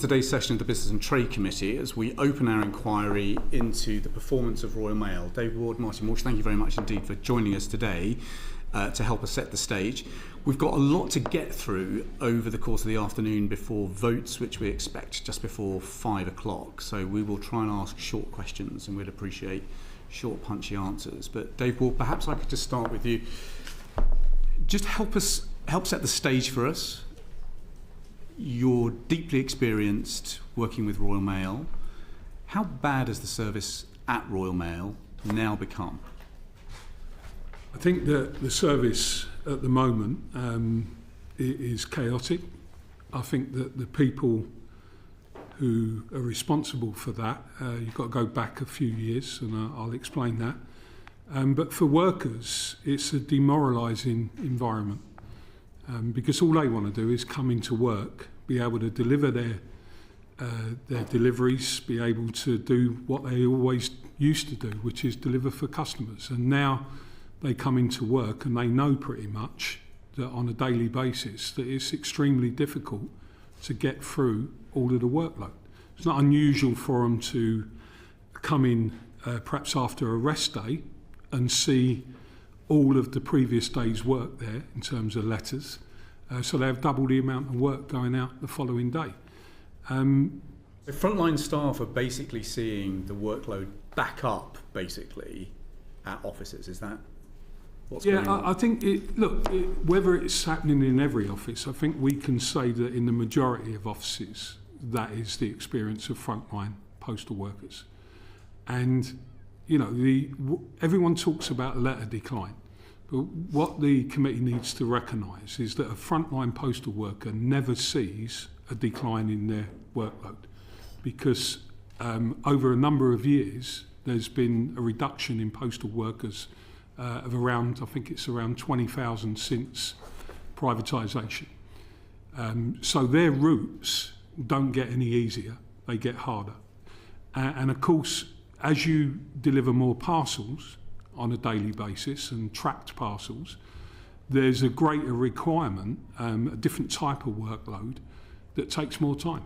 today's session of the Business and Trade Committee as we open our inquiry into the performance of Royal Mail. David Ward, Martin Walsh, thank you very much indeed for joining us today to help us set the stage. We've got a lot to get through over the course of the afternoon before votes, which we expect just before 5 o'clock. So we will try and ask short questions and we'd appreciate short, punchy answers. But Dave Ward, perhaps I could just start with you. Just help set the stage for us. You're deeply experienced working with Royal Mail. How bad has the service at Royal Mail now become? I think that the service at the moment is chaotic. I think that the people who are responsible for that, you've got to go back a few years, and I'll explain that. But for workers, it's a demoralising environment. Because all they want to do is come into work, be able to deliver their deliveries, be able to do what they always used to do, which is deliver for customers. And now they come into work and they know pretty much that on a daily basis that it's extremely difficult to get through all of the workload. It's not unusual for them to come in perhaps after a rest day and see all of the previous day's work there in terms of letters, so they have double the amount of work going out the following day. The frontline staff are basically seeing the workload back up, basically, at offices. Is that what's going on? I think, whether it's happening in every office, I think we can say that in the majority of offices, that is the experience of frontline postal workers. And everyone talks about letter decline, but what the committee needs to recognise is that a frontline postal worker never sees a decline in their workload, because over a number of years there's been a reduction in postal workers of around, I think it's around 20,000 since privatisation. So their routes don't get any easier, they get harder. And of course, as you deliver more parcels on a daily basis and tracked parcels, there's a greater requirement, a different type of workload that takes more time.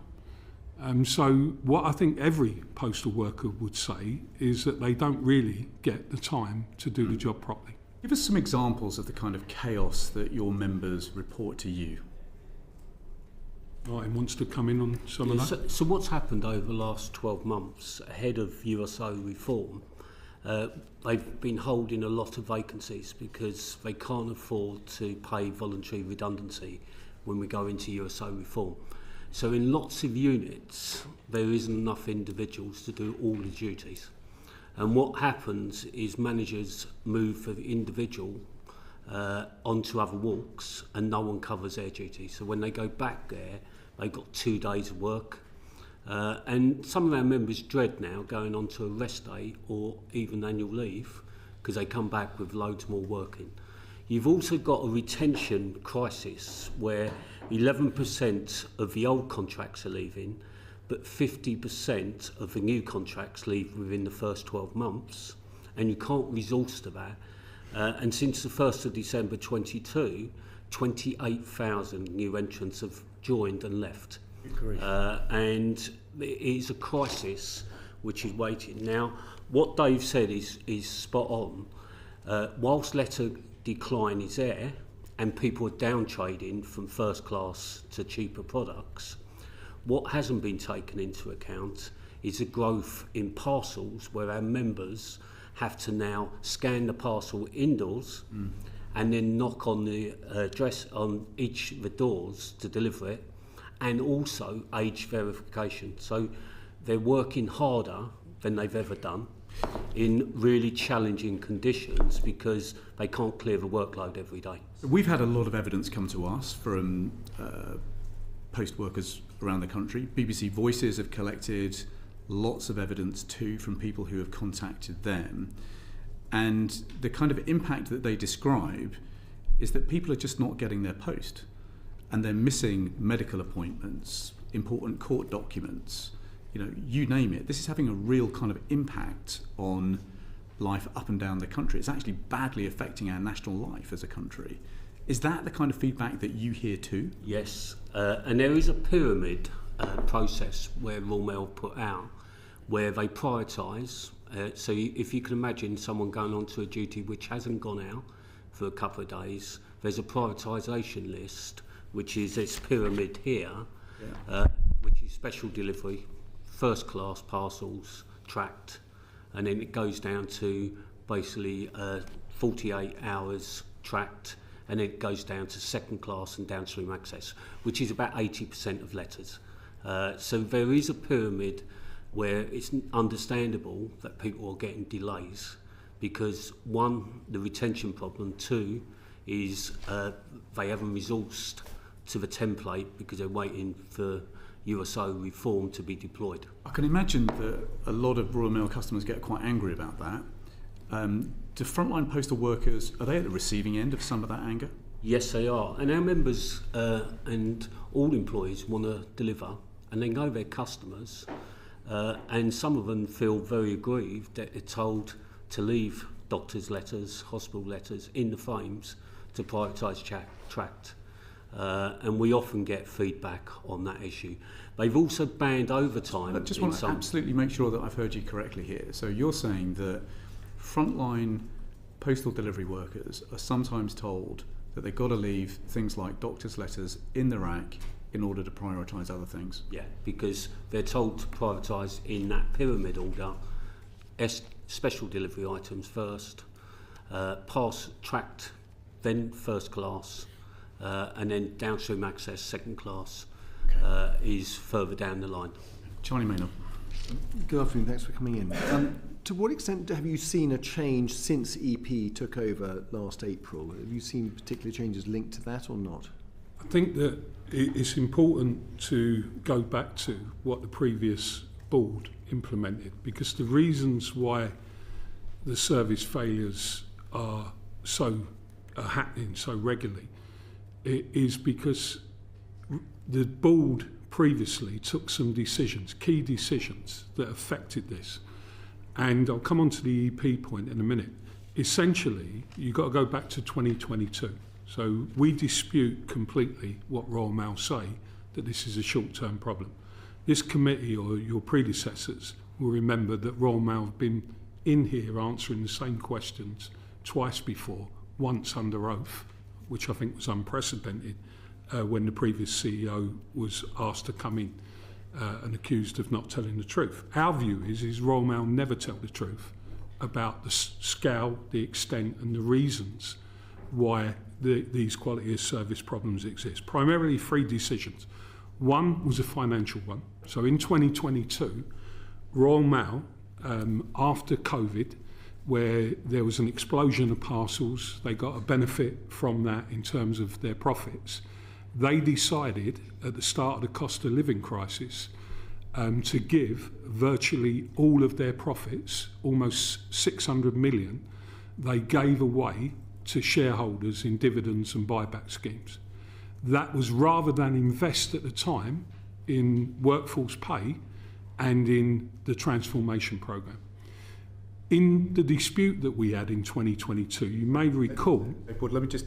So what I think every postal worker would say is that they don't really get the time to do the job properly. Give us some examples of the kind of chaos that your members report to you. Martin wants to come in on some of that. So what's happened over the last 12 months ahead of USO reform? They've been holding a lot of vacancies because they can't afford to pay voluntary redundancy when we go into USO reform. So in lots of units, there isn't enough individuals to do all the duties. And what happens is managers move for the individual onto other walks and no one covers their duties. So when they go back there, they've got 2 days of work. And some of our members dread now going on to a rest day or even annual leave because they come back with loads more working. You've also got a retention crisis where 11% of the old contracts are leaving, but 50% of the new contracts leave within the first 12 months, and you can't resource to that. And since the 1st of December 22, 28,000 new entrants have joined and left. And it's a crisis which is waiting. Now, what Dave said is spot on. Whilst letter decline is there and people are down trading from first class to cheaper products, what hasn't been taken into account is a growth in parcels where our members have to now scan the parcel indoors and then knock on the address on each of the doors to deliver it, and also age verification. So they're working harder than they've ever done in really challenging conditions because they can't clear the workload every day. We've had a lot of evidence come to us from post workers around the country. BBC Voices have collected lots of evidence too from people who have contacted them. And the kind of impact that they describe is that people are just not getting their post. And they're missing medical appointments, important court documents, you name it. This is having a real kind of impact on life up and down the country. It's actually badly affecting our national life as a country. Is that the kind of feedback that you hear too? Yes, and there is a pyramid process where Royal Mail put out, where they prioritise. So if you can imagine someone going onto a duty which hasn't gone out for a couple of days, there's a prioritisation list, which is this pyramid here, which is special delivery, first class parcels, tracked, and then it goes down to basically 48 hours tracked, and then it goes down to second class and downstream access, which is about 80% of letters. So there is a pyramid where it's understandable that people are getting delays because, one, the retention problem, two, is they haven't resourced to the template because they're waiting for USO reform to be deployed. I can imagine that a lot of Royal Mail customers get quite angry about that. Do frontline postal workers, are they at the receiving end of some of that anger? Yes, they are. And our members and all employees want to deliver, and they know their customers, and some of them feel very aggrieved that they're told to leave doctors' letters, hospital letters in the frames to prioritise tracked. And we often get feedback on that issue. They've also banned overtime. I just want to absolutely make sure that I've heard you correctly here. So you're saying that frontline postal delivery workers are sometimes told that they've got to leave things like doctors' letters in the rack in order to prioritise other things? Yeah, because they're told to prioritise in that pyramid order, special delivery items first, tracked, then first class, and then downstream access, second class, is further down the line. Charlie Maynard. Good afternoon, thanks for coming in. To what extent have you seen a change since EP took over last April? Have you seen particular changes linked to that or not? I think that it's important to go back to what the previous board implemented, because the reasons why the service failures are happening so regularly is because the board previously took some decisions, key decisions that affected this. And I'll come on to the EP point in a minute. Essentially, you've got to go back to 2022. So we dispute completely what Royal Mail say, that this is a short-term problem. This committee or your predecessors will remember that Royal Mail have been in here answering the same questions twice before, once under oath, which I think was unprecedented when the previous CEO was asked to come in and accused of not telling the truth. Our view is Royal Mail never tell the truth about the scale, the extent and the reasons why these quality of service problems exist. Primarily three decisions. One was a financial one. So in 2022, Royal Mail, after COVID, where there was an explosion of parcels, they got a benefit from that in terms of their profits. They decided at the start of the cost of living crisis to give virtually all of their profits, almost 600 million, they gave away to shareholders in dividends and buyback schemes. That was rather than invest at the time in workforce pay and in the transformation programme. In the dispute that we had in 2022, you may recall... Let me just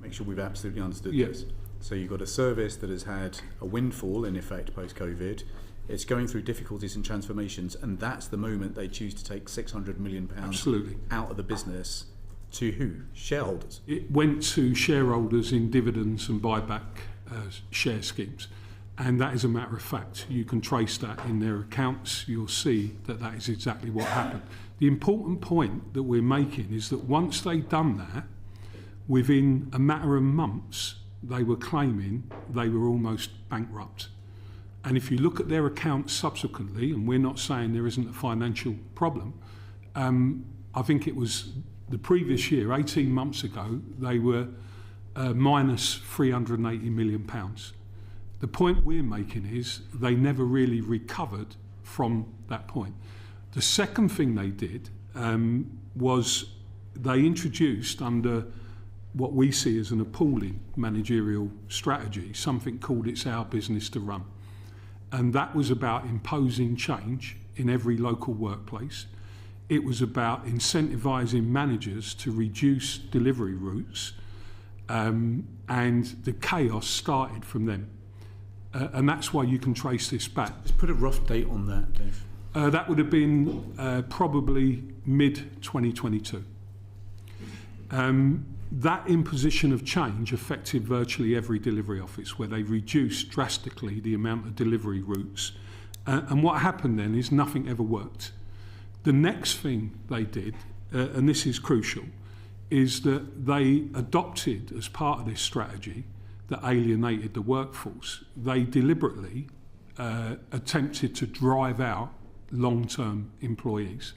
make sure we've absolutely understood this. So you've got a service that has had a windfall, in effect, post-COVID. It's going through difficulties and transformations, and that's the moment they choose to take £600 million out of the business. To who? Shareholders? It went to shareholders in dividends and buyback share schemes. And that is a matter of fact. You can trace that in their accounts. You'll see that that is exactly what happened. The important point that we're making is that once they'd done that, within a matter of months, they were claiming they were almost bankrupt. And if you look at their accounts subsequently, and we're not saying there isn't a financial problem, I think it was the previous year, 18 months ago, they were minus £380 million. The point we're making is they never really recovered from that point. The second thing they did was they introduced under what we see as an appalling managerial strategy, something called It's Our Business to Run. And that was about imposing change in every local workplace. It was about incentivising managers to reduce delivery routes, and the chaos started from them. And that's why you can trace this back. Just put a rough date on that, Dave. That would have been probably mid-2022. That imposition of change affected virtually every delivery office, where they reduced drastically the amount of delivery routes. And what happened then is nothing ever worked. The next thing they did, and this is crucial, is that they adopted, as part of this strategy that alienated the workforce, they deliberately attempted to drive out long-term employees.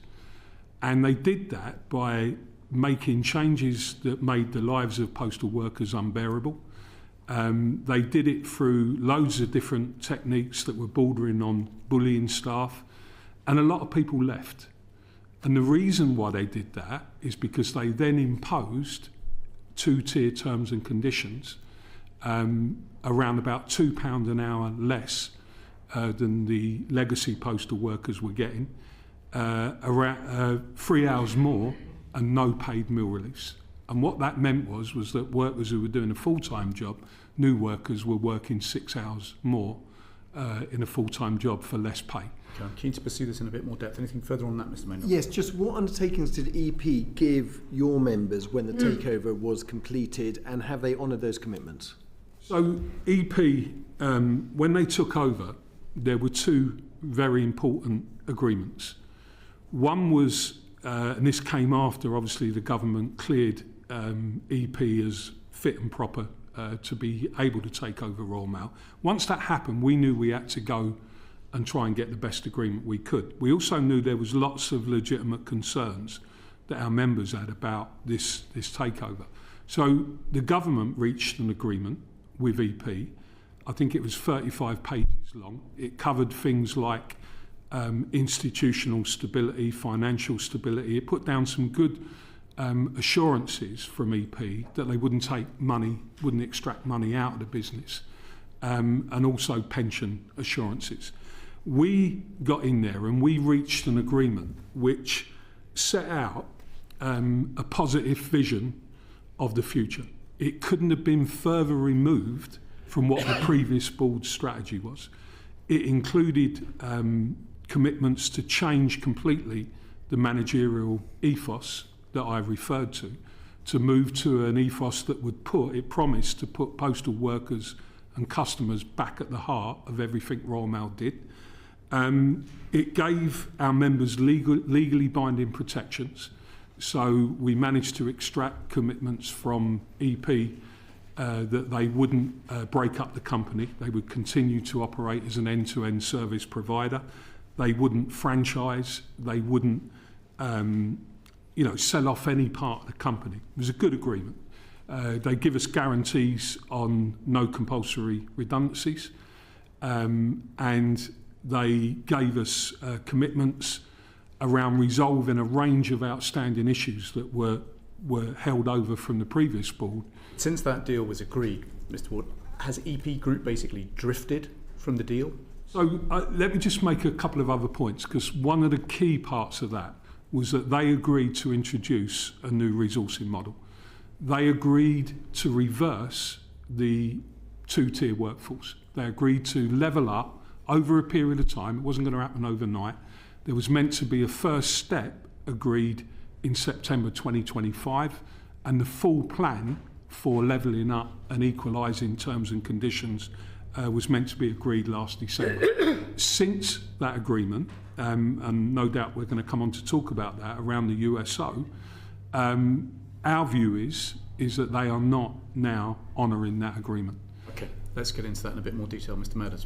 And they did that by making changes that made the lives of postal workers unbearable. They did it through loads of different techniques that were bordering on bullying staff, and a lot of people left. And the reason why they did that is because they then imposed two-tier terms and conditions, around about £2 an hour less than the legacy postal workers were getting, around 3 hours more and no paid meal reliefs. And what that meant was that workers who were doing a full-time job, new workers were working 6 hours more in a full-time job for less pay. Okay, I'm keen to pursue this in a bit more depth. Anything further on that, Mr. Maynard? Yes, just what undertakings did EP give your members when the takeover was completed, and have they honoured those commitments? So EP, when they took over, there were two very important agreements. One was, and this came after obviously the government cleared EP as fit and proper to be able to take over Royal Mail. Once that happened, we knew we had to go and try and get the best agreement we could. We also knew there was lots of legitimate concerns that our members had about this takeover. So the government reached an agreement with EP. I think it was 35 pages long. It covered things like institutional stability, financial stability. It put down some good assurances from EP that they wouldn't take money, wouldn't extract money out of the business, and also pension assurances. We got in there and we reached an agreement which set out a positive vision of the future. It couldn't have been further removed from what the previous board's strategy was. It included commitments to change completely the managerial ethos that I referred to move to an ethos that it promised to put postal workers and customers back at the heart of everything Royal Mail did. It gave our members legally binding protections. So we managed to extract commitments from EP that they wouldn't break up the company. They would continue to operate as an end-to-end service provider. They wouldn't franchise. They wouldn't sell off any part of the company. It was a good agreement. They give us guarantees on no compulsory redundancies, and they gave us commitments around resolving a range of outstanding issues that were held over from the previous board. Since that deal was agreed, Mr. Ward, has EP Group basically drifted from the deal? So let me just make a couple of other points, because one of the key parts of that was that they agreed to introduce a new resourcing model. They agreed to reverse the two-tier workforce. They agreed to level up over a period of time. It wasn't going to happen overnight. There was meant to be a first step agreed in September 2025, and the full plan for levelling up and equalising terms and conditions was meant to be agreed last December. Since that agreement, and no doubt we're going to come on to talk about that around the USO, our view is that they are not now honouring that agreement. Okay, let's get into that in a bit more detail, Mr. Meadows.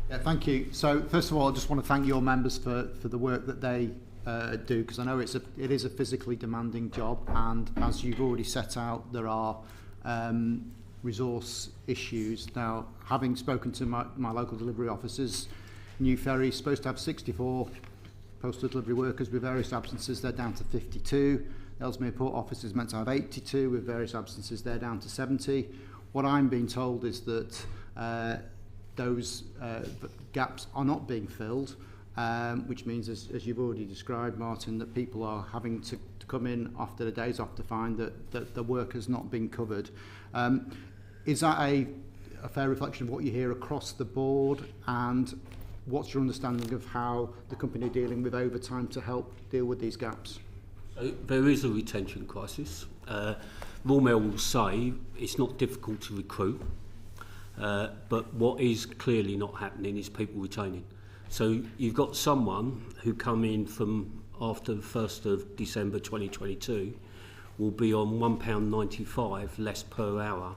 Yeah, thank you. So first of all, I just want to thank your members for the work that they do, because I know it is a physically demanding job, and as you've already set out, there are resource issues. Now, having spoken to my local delivery officers, New Ferry is supposed to have 64 postal delivery workers with various absences. They're down to 52. Ellesmere Port office is meant to have 82 with various absences. They're down to 70. What I'm being told is that those gaps are not being filled, which means, as you've already described, Martin, that people are having to come in after the day's off to find that the work has not been covered. Is that a a fair reflection of what you hear across the board, and what's your understanding of how the company are dealing with overtime to help deal with these gaps? There is a retention crisis. Royal Mail will say it's not difficult to recruit, but what is clearly not happening is people retaining. So you've got someone who come in from after the 1st of December 2022 will be on £1.95 less per hour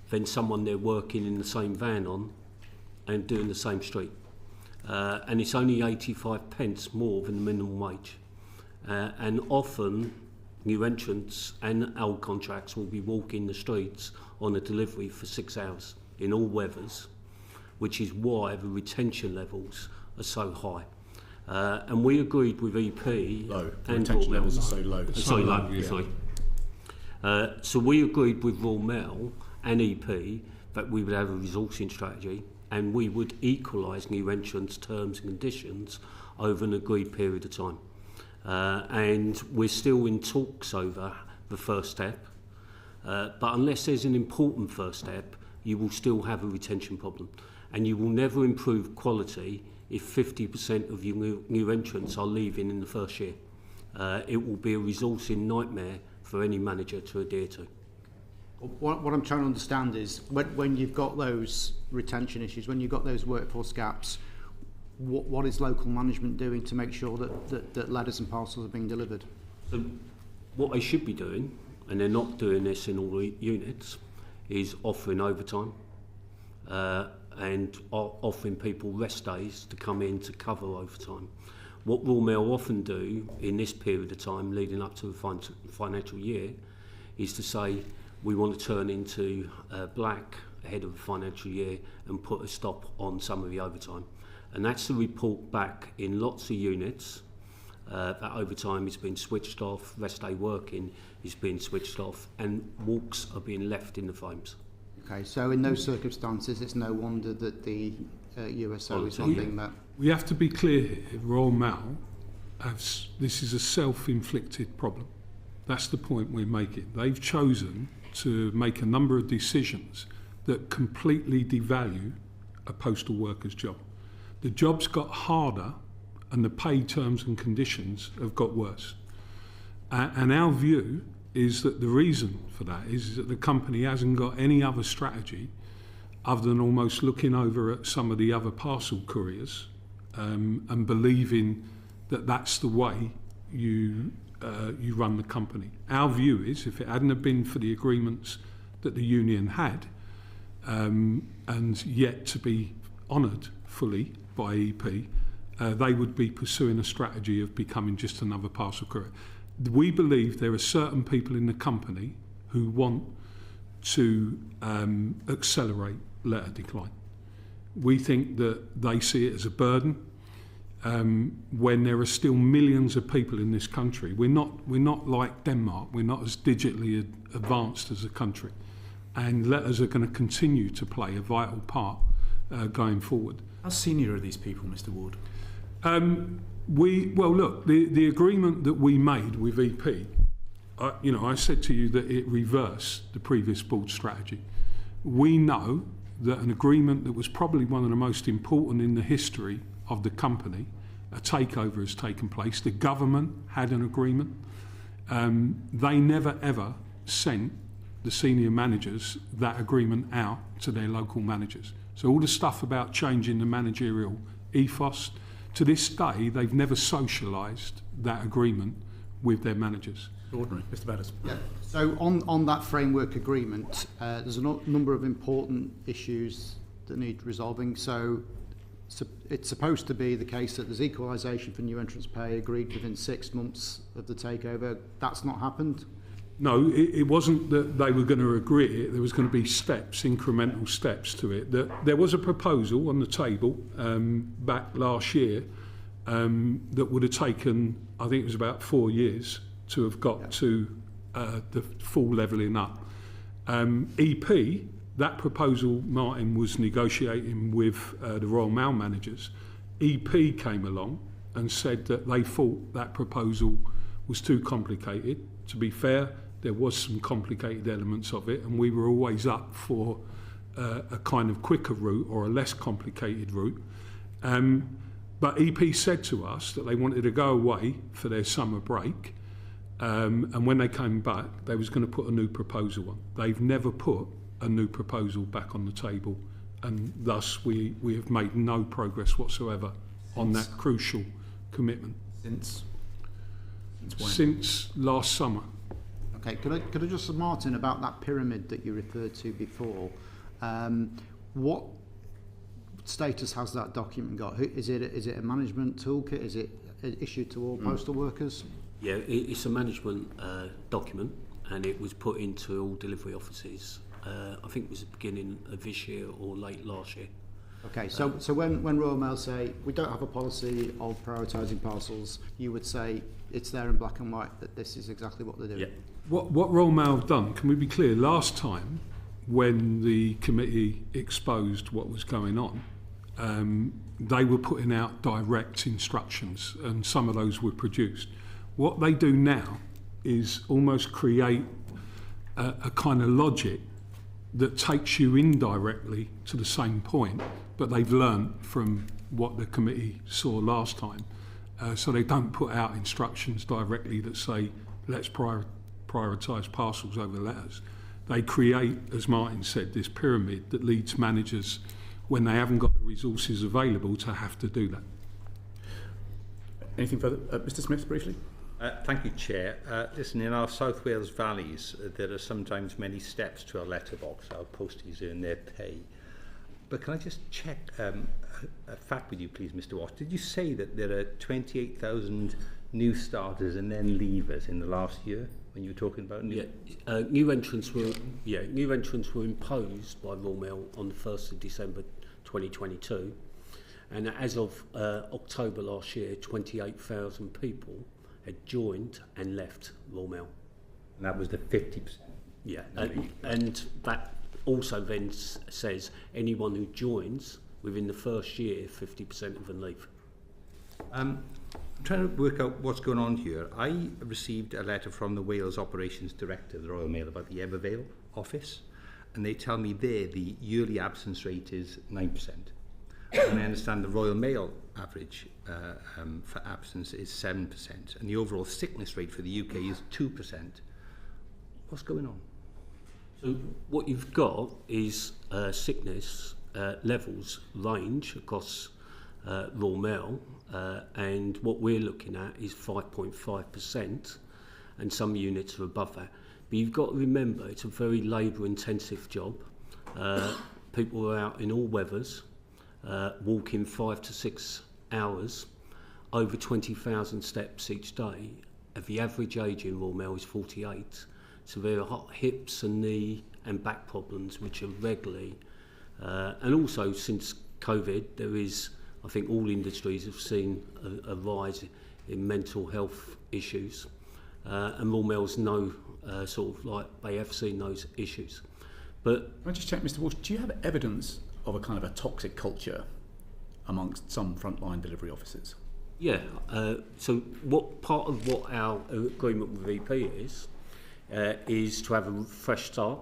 than someone they're working in the same van on and doing the same street. And it's only 85 pence more than the minimum wage. And often new entrants and old contracts will be walking the streets on a delivery for 6 hours in all weathers, which is why the retention levels are so high. And we agreed with EP Low. The and retention Royal levels Mail. are so low. So low, yeah. sorry. So we agreed with Royal Mail and EP that we would have a resourcing strategy and we would equalise new entrants' terms and conditions over an agreed period of time. And we're still in talks over the first step. But unless there's an important first step, you will still have a retention problem. And you will never improve quality if 50% of your new entrants are leaving in the first year. It will be a resourcing nightmare for any manager to adhere to. What I'm trying to understand is when you've got those retention issues, when you've got those workforce gaps, what is local management doing to make sure that letters and parcels are being delivered? So what they should be doing, and they're not doing this in all the units, is offering overtime and offering people rest days to come in to cover overtime. What Royal Mail often do in this period of time leading up to the financial year is to say we want to turn into black ahead of the financial year and put a stop on some of the overtime. And that's the report back in lots of units that overtime is being switched off, rest day working is being switched off, and walks are being left in the frames. Okay, so in those circumstances, it's no wonder that the USO is wanting that. We have to be clear here, Royal Mail, this is a self-inflicted problem. That's the point we're making. They've chosen to make a number of decisions that completely devalue a postal worker's job. The job's got harder and the pay terms and conditions have got worse. And our view is that the reason for that is that the company hasn't got any other strategy other than almost looking over at some of the other parcel couriers and believing that that's the way you run the company. Our view is if it hadn't have been for the agreements that the union had and yet to be honoured fully by EP, they would be pursuing a strategy of becoming just another parcel courier. We believe there are certain people in the company who want to accelerate letter decline. We think that they see it as a burden when there are still millions of people in this country. We're not like Denmark. We're not as digitally advanced as a country, and letters are going to continue to play a vital part going forward. How senior are these people, Mr. Ward? Look, the agreement that we made with EP, I said to you that it reversed the previous board strategy. We know that an agreement that was probably one of the most important in the history of the company, a takeover has taken place. The government had an agreement. They never ever sent the senior managers that agreement out to their local managers. So all the stuff about changing the managerial ethos, to this day, they've never socialised that agreement with their managers. Ordinary. Mr. Batters. Yeah. So on that framework agreement, there's a number of important issues that need resolving. So it's supposed to be the case that there's equalisation for new entrants pay agreed within 6 months of the takeover. That's not happened. No, it wasn't that they were going to agree it. There was going to be steps, incremental steps to it. There was a proposal on the table back last year that would have taken, I think it was about 4 years to have got to the full levelling up. EP, that proposal Martin was negotiating with the Royal Mail managers. EP came along and said that they thought that proposal was too complicated. To be fair, there was some complicated elements of it, and we were always up for a kind of quicker route or a less complicated route. But EP said to us that they wanted to go away for their summer break, and when they came back, they was going to put a new proposal on. They've never put a new proposal back on the table, and thus we have made no progress whatsoever on that crucial commitment. Since last summer. Okay, could I just ask Martin about that pyramid that you referred to before? What status has that document got? Is it a management toolkit? Is it issued to all postal workers? Yeah, it's a management document, and it was put into all delivery offices. I think it was the beginning of this year or late last year. Okay, so when Royal Mail say we don't have a policy of prioritising parcels, you would say it's there in black and white that this is exactly what they're doing. Yeah. What Royal Mail have done, can we be clear, last time when the committee exposed what was going on, they were putting out direct instructions, and some of those were produced. What they do now is almost create a kind of logic that takes you indirectly to the same point, but they've learned from what the committee saw last time. So they don't put out instructions directly that say, let's prioritise parcels over letters. They create, as Martin said, this pyramid that leads managers, when they haven't got the resources available, to have to do that. Anything further? Mr Smith, briefly. Thank you, Chair. Listen, in our South Wales valleys, there are sometimes many steps to our letterbox. Our posties earn their pay. But can I just check a fact with you, please, Mr Walsh? Did you say that there are 28,000 new starters and then leavers in the last year when you were talking about new? Yeah, new entrants were imposed by Royal Mail on the 1st of December 2022, and as of October last year, 28,000 people had joined and left Royal Mail. And that was the 50%? Yeah, and that also then says anyone who joins within the first year, 50% of them leave. I'm trying to work out what's going on here. I received a letter from the Wales Operations Director of the Royal Mail about the Evervale office, and they tell me there the yearly absence rate is 9%. And I understand the Royal Mail average for absence is 7%, and the overall sickness rate for the UK is 2%. What's going on? So what you've got is sickness levels range across Royal Mail, and what we're looking at is 5.5%, and some units are above that. But you've got to remember it's a very labour-intensive job. People are out in all weathers, walking 5 to 6 hours, over 20,000 steps each day. The average age in Royal Mail is 48. So there are hot hips and knee and back problems which are regularly, and also since COVID there is, I think all industries have seen a rise in mental health issues, and Royal Mail's sort of like they have seen those issues. But Can I just check, Mr Walsh, do you have evidence of a kind of a toxic culture amongst some frontline delivery officers? yeah, so what part of what our agreement with VP is to have a fresh start,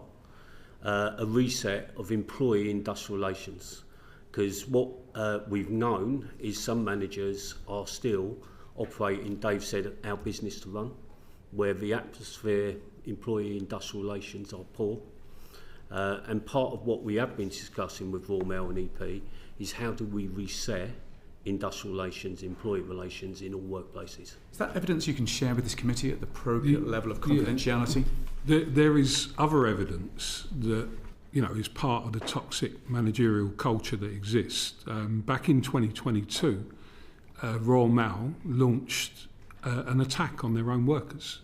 a reset of employee industrial relations, because what we've known is some managers are still operating, Dave said, our business to run, where the atmosphere, employee industrial relations are poor. And part of what we have been discussing with Royal Mail and EP is how do we reset industrial relations, employee relations in all workplaces. Is that evidence you can share with this committee at the appropriate level of confidentiality? There is other evidence that is part of the toxic managerial culture that exists. Back in 2022, Royal Mail launched an attack on their own workers.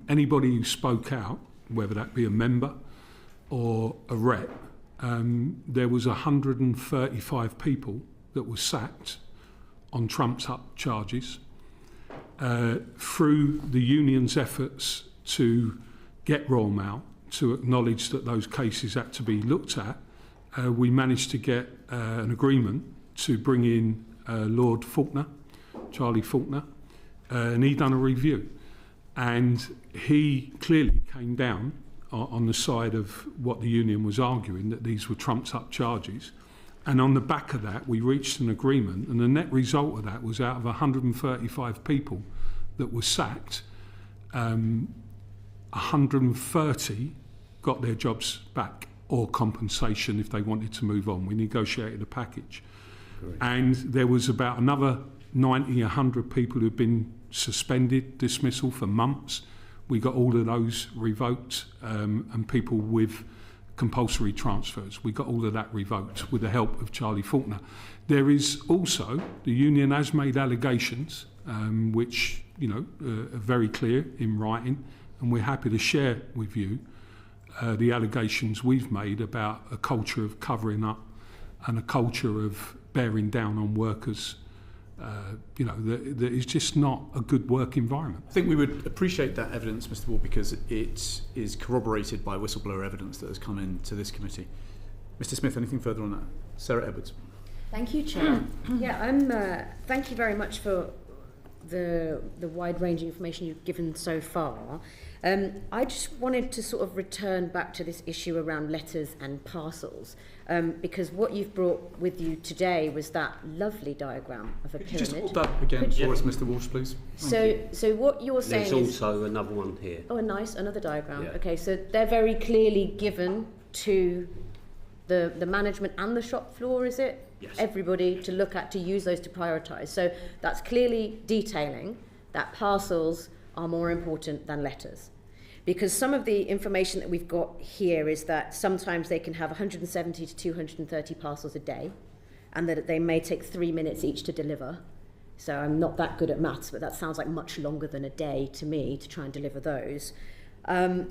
Anybody who spoke out, whether that be a member or a rep, there was 135 people that were sacked on trumped-up charges. Through the union's efforts to get Royal Mail to acknowledge that those cases had to be looked at, we managed to get an agreement to bring in Lord Faulkner, Charlie Faulkner, and he done a review. And he clearly came down on the side of what the union was arguing, that these were trumped-up charges. And on the back of that, we reached an agreement, and the net result of that was out of 135 people that were sacked, 130 got their jobs back or compensation if they wanted to move on. We negotiated a package. Great. And there was about another 90, 100 people who'd been suspended, dismissal for months. We got all of those revoked, and people with compulsory transfers. We got all of that revoked with the help of Charlie Faulkner. There is also, the union has made allegations, which are very clear in writing, and we're happy to share with you the allegations we've made about a culture of covering up and a culture of bearing down on workers. That is just not a good work environment. I think we would appreciate that evidence, Mr. Ward, because it is corroborated by whistleblower evidence that has come into this committee. Mr. Smith, anything further on that? Sarah Edwards. Thank you, Chair. Thank you very much for the wide-ranging information you've given so far. I just wanted to sort of return back to this issue around letters and parcels, because what you've brought with you today was that lovely diagram of a pyramid. Could you just hold that again for us, Mr. Walsh, please? So what you're saying There's also another one here. Oh, nice, another diagram. Yeah. Okay, so they're very clearly given to the management and the shop floor, is it? Yes. Everybody to look at, to use those to prioritise. So that's clearly detailing that parcels are more important than letters. Because some of the information that we've got here is that sometimes they can have 170 to 230 parcels a day, and that they may take 3 minutes each to deliver. So I'm not that good at maths, but that sounds like much longer than a day to me to try and deliver those. And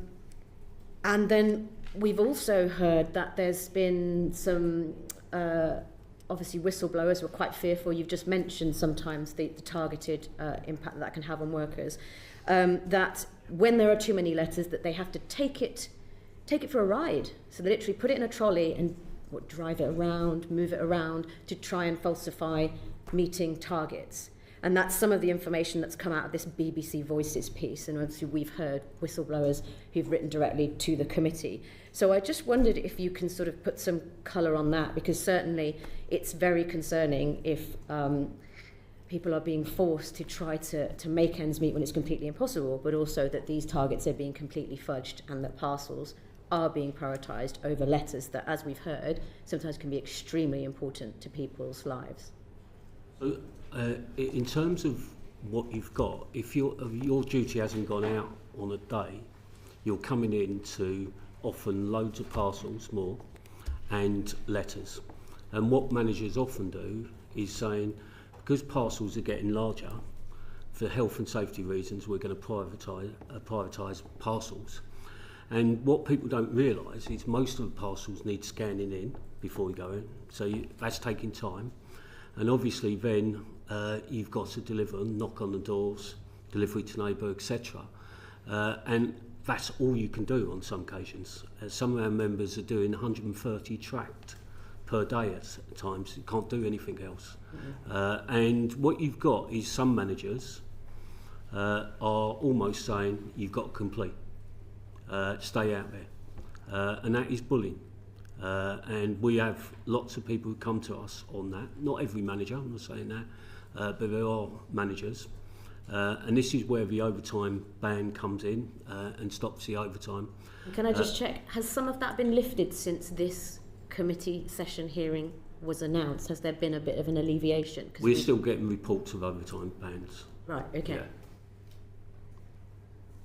then we've also heard that there's been some, obviously whistleblowers were quite fearful. You've just mentioned sometimes the targeted impact that can have on workers. That when there are too many letters, that they have to take it for a ride. So they literally put it in a trolley and drive it around, move it around to try and falsify meeting targets. And that's some of the information that's come out of this BBC Voices piece. And obviously we've heard whistleblowers who've written directly to the committee. So I just wondered if you can sort of put some colour on that, because certainly it's very concerning if people are being forced to try to make ends meet when it's completely impossible, but also that these targets are being completely fudged and that parcels are being prioritised over letters that, as we've heard, sometimes can be extremely important to people's lives. So, in terms of what you've got, if your duty hasn't gone out on a day, you're coming in to often loads of parcels more and letters. And what managers often do is saying, because parcels are getting larger, for health and safety reasons, we're going to privatise parcels. And what people don't realise is most of the parcels need scanning in before we go in. So that's taking time. And obviously then you've got to deliver, knock on the doors, delivery to neighbour, etc. And that's all you can do on some occasions. Some of our members are doing 130 tracked per day at times. You can't do anything else. Mm-hmm. And what you've got is some managers are almost saying you've got to complete, stay out there, and that is bullying. And we have lots of people who come to us on that. Not every manager, I'm not saying that, but there are managers. And this is where the overtime ban comes in and stops the overtime. Can I just check, has some of that been lifted since this committee session hearing was announced? Has there been a bit of an alleviation? We're still getting reports of overtime bans. Right, okay. Yeah.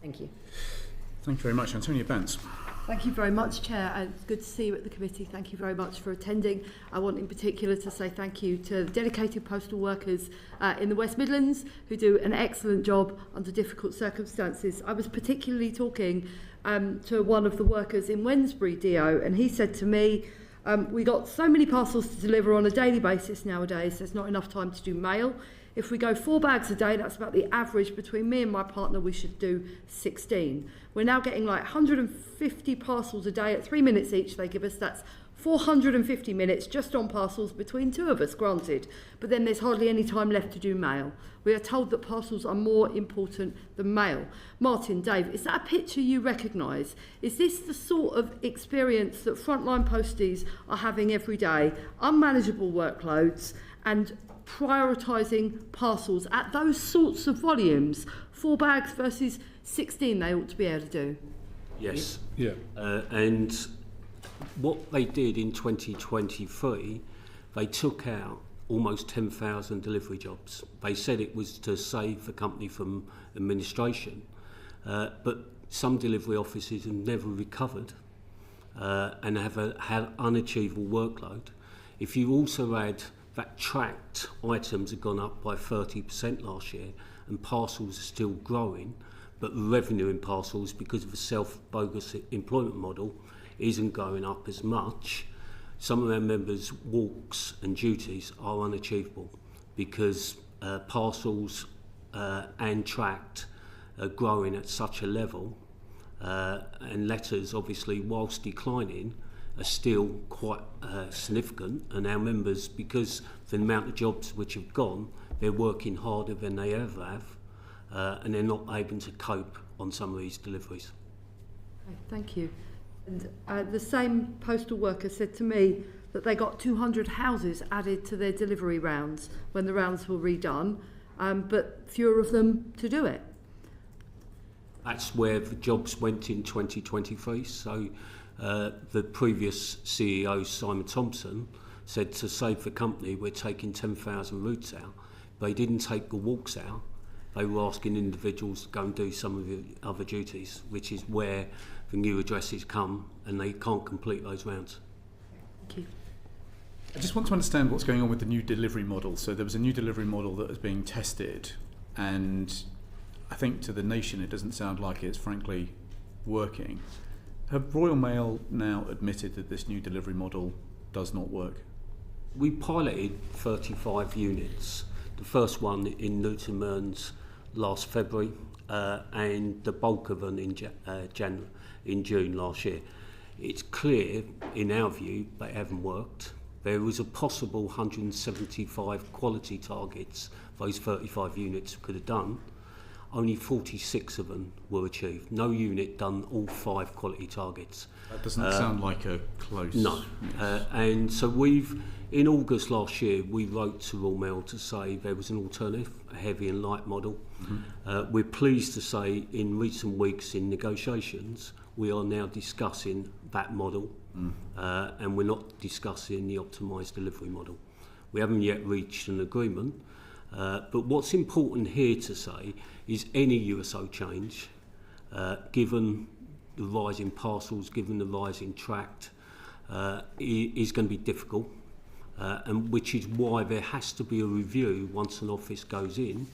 Thank you. Thank you very much. Antonia Bence. Thank you very much, Chair, and it's good to see you at the committee. Thank you very much for attending. I want in particular to say thank you to the dedicated postal workers in the West Midlands who do an excellent job under difficult circumstances. I was particularly talking to one of the workers in Wednesbury DO, and he said to me, we got so many parcels to deliver on a daily basis nowadays, there's not enough time to do mail. If we go 4 bags a day, that's about the average. Between me and my partner, we should do 16. We're now getting like 150 parcels a day at 3 minutes each they give us. That's 450 minutes just on parcels between two of us, granted, but then there's hardly any time left to do mail. We are told that parcels are more important than mail. Martin, Dave, is that a picture you recognise? Is this the sort of experience that frontline posties are having every day? Unmanageable workloads and prioritising parcels at those sorts of volumes, 4 bags versus 16 they ought to be able to do? Yes. Yeah. And what they did in 2023, they took out almost 10,000 delivery jobs. They said it was to save the company from administration, but some delivery offices have never recovered and have had unachievable workload. If you also add that tracked items have gone up by 30% last year and parcels are still growing, but the revenue in parcels, because of the self-bogus employment model, isn't going up as much, some of our members' walks and duties are unachievable because parcels and tracked are growing at such a level, and letters, obviously, whilst declining, are still quite significant, and our members, because of the amount of jobs which have gone, they're working harder than they ever have, and they're not able to cope on some of these deliveries. Okay, thank you. And the same postal worker said to me that they got 200 houses added to their delivery rounds when the rounds were redone, but fewer of them to do it. That's where the jobs went in 2023. So the previous CEO, Simon Thompson, said to save the company, we're taking 10,000 routes out. They didn't take the walks out. They were asking individuals to go and do some of the other duties, which is where the new addresses come, and they can't complete those rounds. Thank you. I just want to understand what's going on with the new delivery model. So there was a new delivery model that was being tested, and I think to the nation it doesn't sound like it's frankly working. Have Royal Mail now admitted that this new delivery model does not work? We piloted 35 units. The first one in Newton Mearns last February, and the bulk of them in June last year. It's clear, in our view, they haven't worked. There was a possible 175 quality targets those 35 units could have done. Only 46 of them were achieved. No unit done all 5 quality targets. That doesn't sound like a close... No. And so in August last year, we wrote to Royal Mail to say there was an alternative, a heavy and light model. Mm-hmm. We're pleased to say in recent weeks in negotiations, we are now discussing that model, and we're not discussing the optimised delivery model. We haven't yet reached an agreement, but what's important here to say is any USO change, given the rise in parcels, given the rise in tracked, is going to be difficult, and which is why there has to be a review once an office goes in,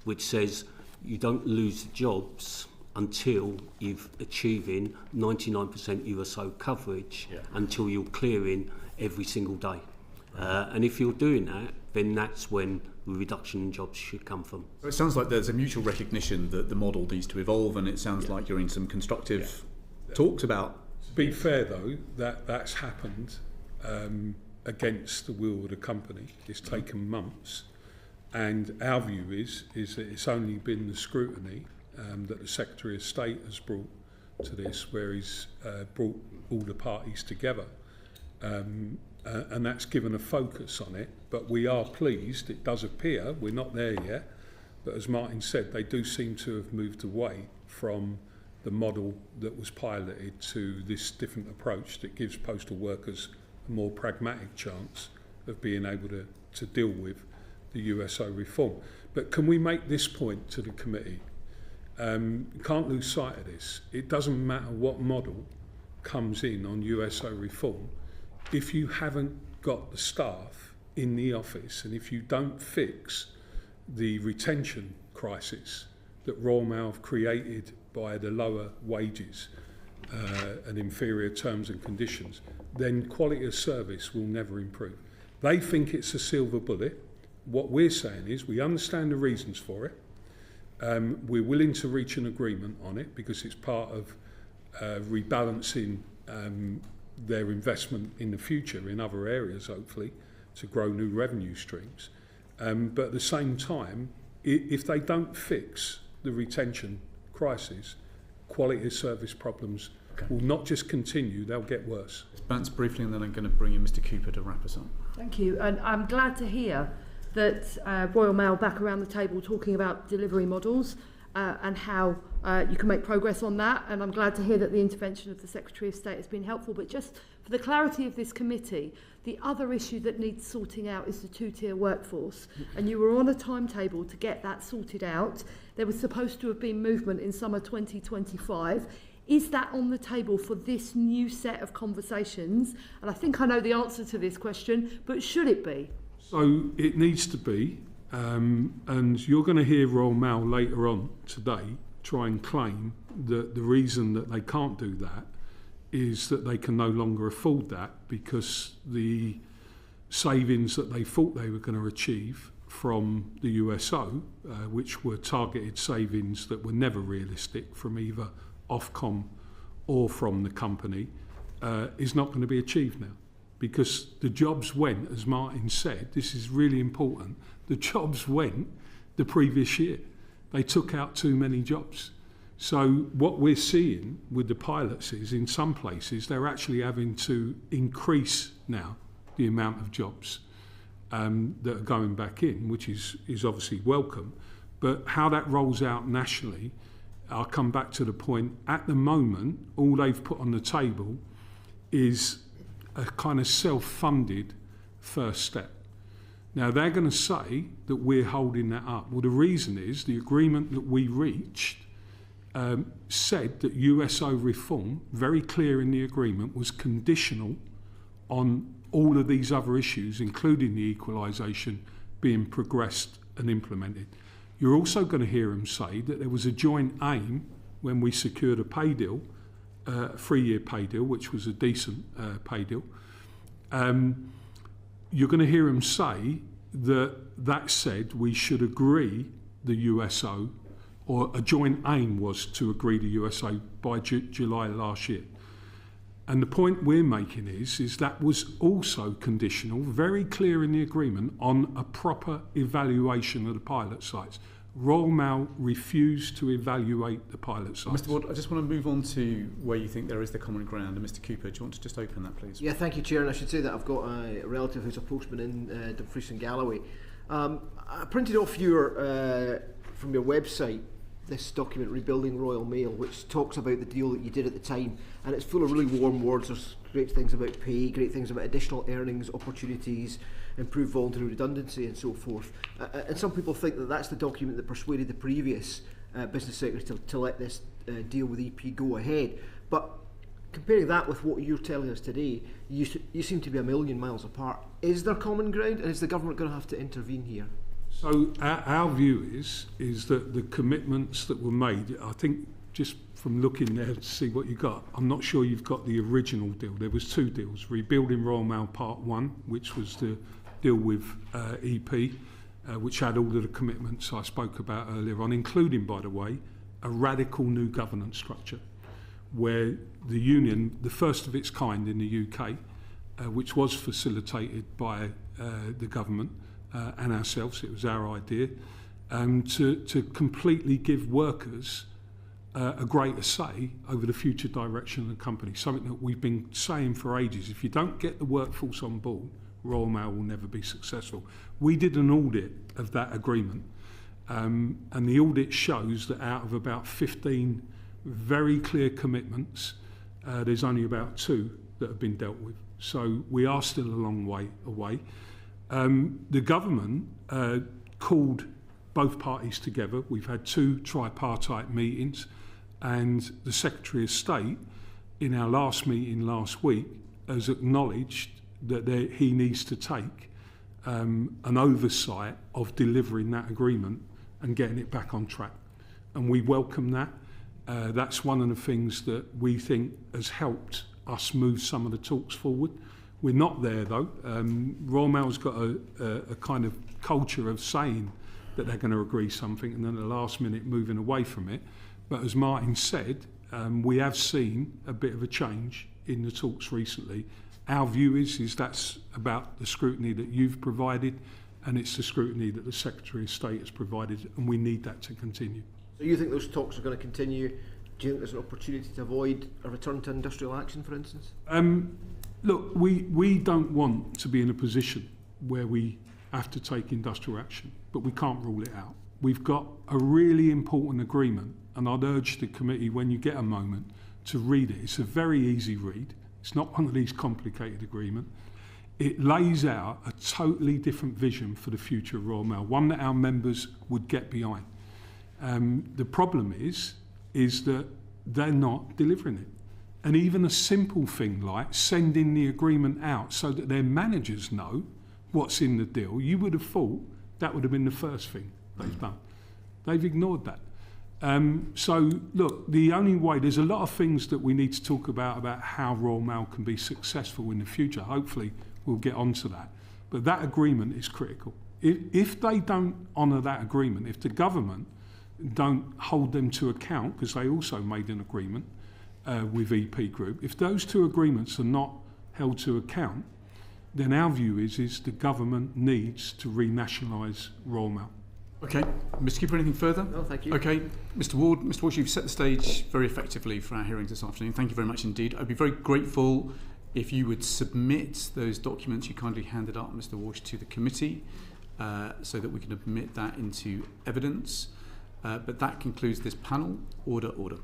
which says you don't lose jobs until you've achieving 99% USO coverage, until you're clearing every single day. And if you're doing that, then that's when the reduction in jobs should come from. It sounds like there's a mutual recognition that the model needs to evolve, and it sounds like you're in some constructive talks about... To be fair though, that's happened against the will of the company. It's taken months, and our view is that it's only been the scrutiny that the Secretary of State has brought to this, where he's brought all the parties together, and that's given a focus on it. But we are pleased, it does appear, we're not there yet, but as Martin said, they do seem to have moved away from the model that was piloted to this different approach that gives postal workers a more pragmatic chance of being able to deal with the USO reform. But can we make this point to the committee? Can't lose sight of this. It doesn't matter what model comes in on USO reform. If you haven't got the staff in the office, and if you don't fix the retention crisis that Royal Mail have created by the lower wages and inferior terms and conditions, then quality of service will never improve. They think it's a silver bullet. What we're saying is we understand the reasons for it. We're willing to reach an agreement on it because it's part of rebalancing their investment in the future in other areas, hopefully, to grow new revenue streams. But at the same time, if they don't fix the retention crisis, quality of service problems will not just continue, they'll get worse. Bounce briefly, and then I'm going to bring in Mr. Cooper to wrap us up. Thank you, and I'm glad to hear that Royal Mail back around the table talking about delivery models and how you can make progress on that, and I'm glad to hear that the intervention of the Secretary of State has been helpful. But just for the clarity of this committee, the other issue that needs sorting out is the two-tier workforce, and you were on a timetable to get that sorted out. There was supposed to have been movement in summer 2025. Is that on the table for this new set of conversations? And I think I know the answer to this question, but should it be? So it needs to be, and you're going to hear Royal Mail later on today try and claim that the reason that they can't do that is that they can no longer afford that because the savings that they thought they were going to achieve from the USO, which were targeted savings that were never realistic from either Offcom or from the company, is not going to be achieved now. Because the jobs went, as Martin said, this is really important, the jobs went the previous year. They took out too many jobs. So what we're seeing with the pilots is in some places they're actually having to increase now the amount of jobs that are going back in, which is obviously welcome. But how that rolls out nationally, I'll come back to the point, at the moment, all they've put on the table is a kind of self-funded first step. Now, they're going to say that we're holding that up. Well, the reason is the agreement that we reached said that USO reform, very clear in the agreement, was conditional on all of these other issues, including the equalisation, being progressed and implemented. You're also going to hear them say that there was a joint aim when we secured a pay deal, a 3-year pay deal, which was a decent pay deal. You're going to hear him say that said we should agree the USO, or a joint aim was to agree the USO by July last year. And the point we're making is that was also conditional, very clear in the agreement, on a proper evaluation of the pilot sites. Royal Mail refused to evaluate the pilot sites. Mr. Ward, I just want to move on to where you think there is the common ground. And Mr. Cooper, do you want to just open that, please? Yeah, thank you, Chair. And I should say that I've got a relative who's a postman in Dumfries and Galloway. I printed off from your website this document, Rebuilding Royal Mail, which talks about the deal that you did at the time, and it's full of really warm words. There's great things about pay, great things about additional earnings opportunities, improved voluntary redundancy and so forth. And some people think that that's the document that persuaded the previous Business Secretary to let this deal with EP go ahead. But comparing that with what you're telling us today, you seem to be a million miles apart. Is there common ground, and is the government going to have to intervene here? So our view is that the commitments that were made, I think just from looking there to see what you got, I'm not sure you've got the original deal. There was 2 deals, Rebuilding Royal Mail Part 1, which was the deal with EP, which had all of the commitments I spoke about earlier on, including, by the way, a radical new governance structure, where the union, the first of its kind in the UK, which was facilitated by the government, and ourselves, it was our idea, to completely give workers a greater say over the future direction of the company, something that we've been saying for ages. If you don't get the workforce on board, Royal Mail will never be successful. We did an audit of that agreement, and the audit shows that out of about 15 very clear commitments, there's only about 2 that have been dealt with. So we are still a long way away. The government called both parties together. We've had 2 tripartite meetings, and the Secretary of State, in our last meeting last week, has acknowledged that he needs to take an oversight of delivering that agreement and getting it back on track. And we welcome that. That's one of the things that we think has helped us move some of the talks forward. We're not there, though. Royal Mail's got a kind of culture of saying that they're going to agree something and then at the last minute moving away from it. But as Martin said, we have seen a bit of a change in the talks recently. Our view is that's about the scrutiny that you've provided, and it's the scrutiny that the Secretary of State has provided, and we need that to continue. So you think those talks are going to continue? Do you think there's an opportunity to avoid a return to industrial action, for instance? Look, we don't want to be in a position where we have to take industrial action, but we can't rule it out. We've got a really important agreement, and I'd urge the committee, when you get a moment, to read it. It's a very easy read. It's not one of these complicated agreements. It lays out a totally different vision for the future of Royal Mail, one that our members would get behind. The problem is that they're not delivering it. And even a simple thing like sending the agreement out so that their managers know what's in the deal, you would have thought that would have been the first thing they've done. They've ignored that. So, look, the only way, there's a lot of things that we need to talk about how Royal Mail can be successful in the future. Hopefully, we'll get onto that. But that agreement is critical. If they don't honour that agreement, if the government don't hold them to account, because they also made an agreement with EP Group, if those two agreements are not held to account, then our view is the government needs to renationalise Royal Mail. Okay, Mr. Keeper, anything further? No, thank you. Okay, Mr. Walsh, you've set the stage very effectively for our hearings this afternoon. Thank you very much indeed. I'd be very grateful if you would submit those documents you kindly handed up, Mr. Walsh, to the committee so that we can admit that into evidence. But that concludes this panel. Order. Order.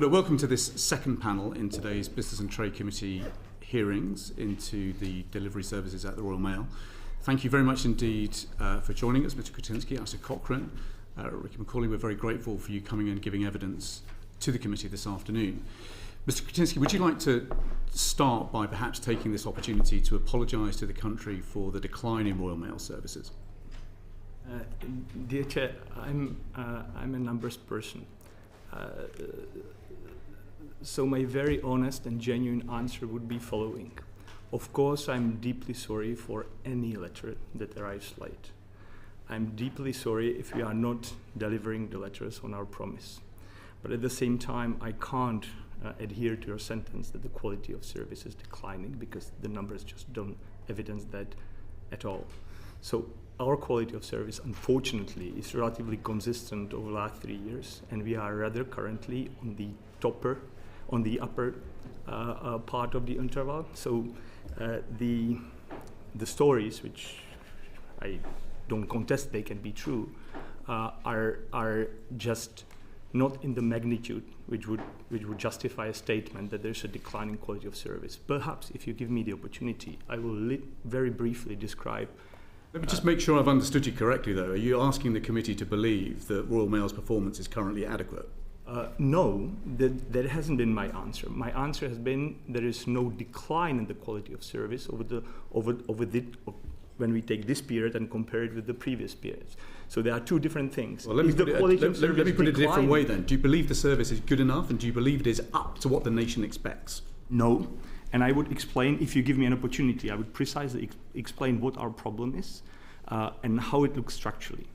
Welcome to this second panel in today's Business and Trade Committee hearings into the delivery services at the Royal Mail. Thank you very much indeed for joining us, Mr. Křetínský, Alistair Cochrane, Ricky McAulay. We're very grateful for you coming and giving evidence to the committee this afternoon. Mr. Křetínský, would you like to start by perhaps taking this opportunity to apologise to the country for the decline in Royal Mail services? Dear Chair, I'm a numbers person. So my very honest and genuine answer would be following. Of course, I'm deeply sorry for any letter that arrives late. I'm deeply sorry if we are not delivering the letters on our promise. But at the same time, I can't adhere to your sentence that the quality of service is declining, because the numbers just don't evidence that at all. So our quality of service, unfortunately, is relatively consistent over the last 3 years, and we are rather currently on the upper part of the interval. So the stories, which I don't contest, they can be true, are just not in the magnitude which would justify a statement that there's a declining quality of service. Perhaps, if you give me the opportunity, I will very briefly describe. Let me just make sure I've understood you correctly, though. Are you asking the committee to believe that Royal Mail's performance is currently adequate? No, that hasn't been my answer. My answer has been there is no decline in the quality of service when we take this period and compare it with the previous periods. So there are two different things. Well, let me put it a different way then. Do you believe the service is good enough, and do you believe it is up to what the nation expects? No. And I would explain, if you give me an opportunity, I would precisely explain what our problem is. and how it looks structurally.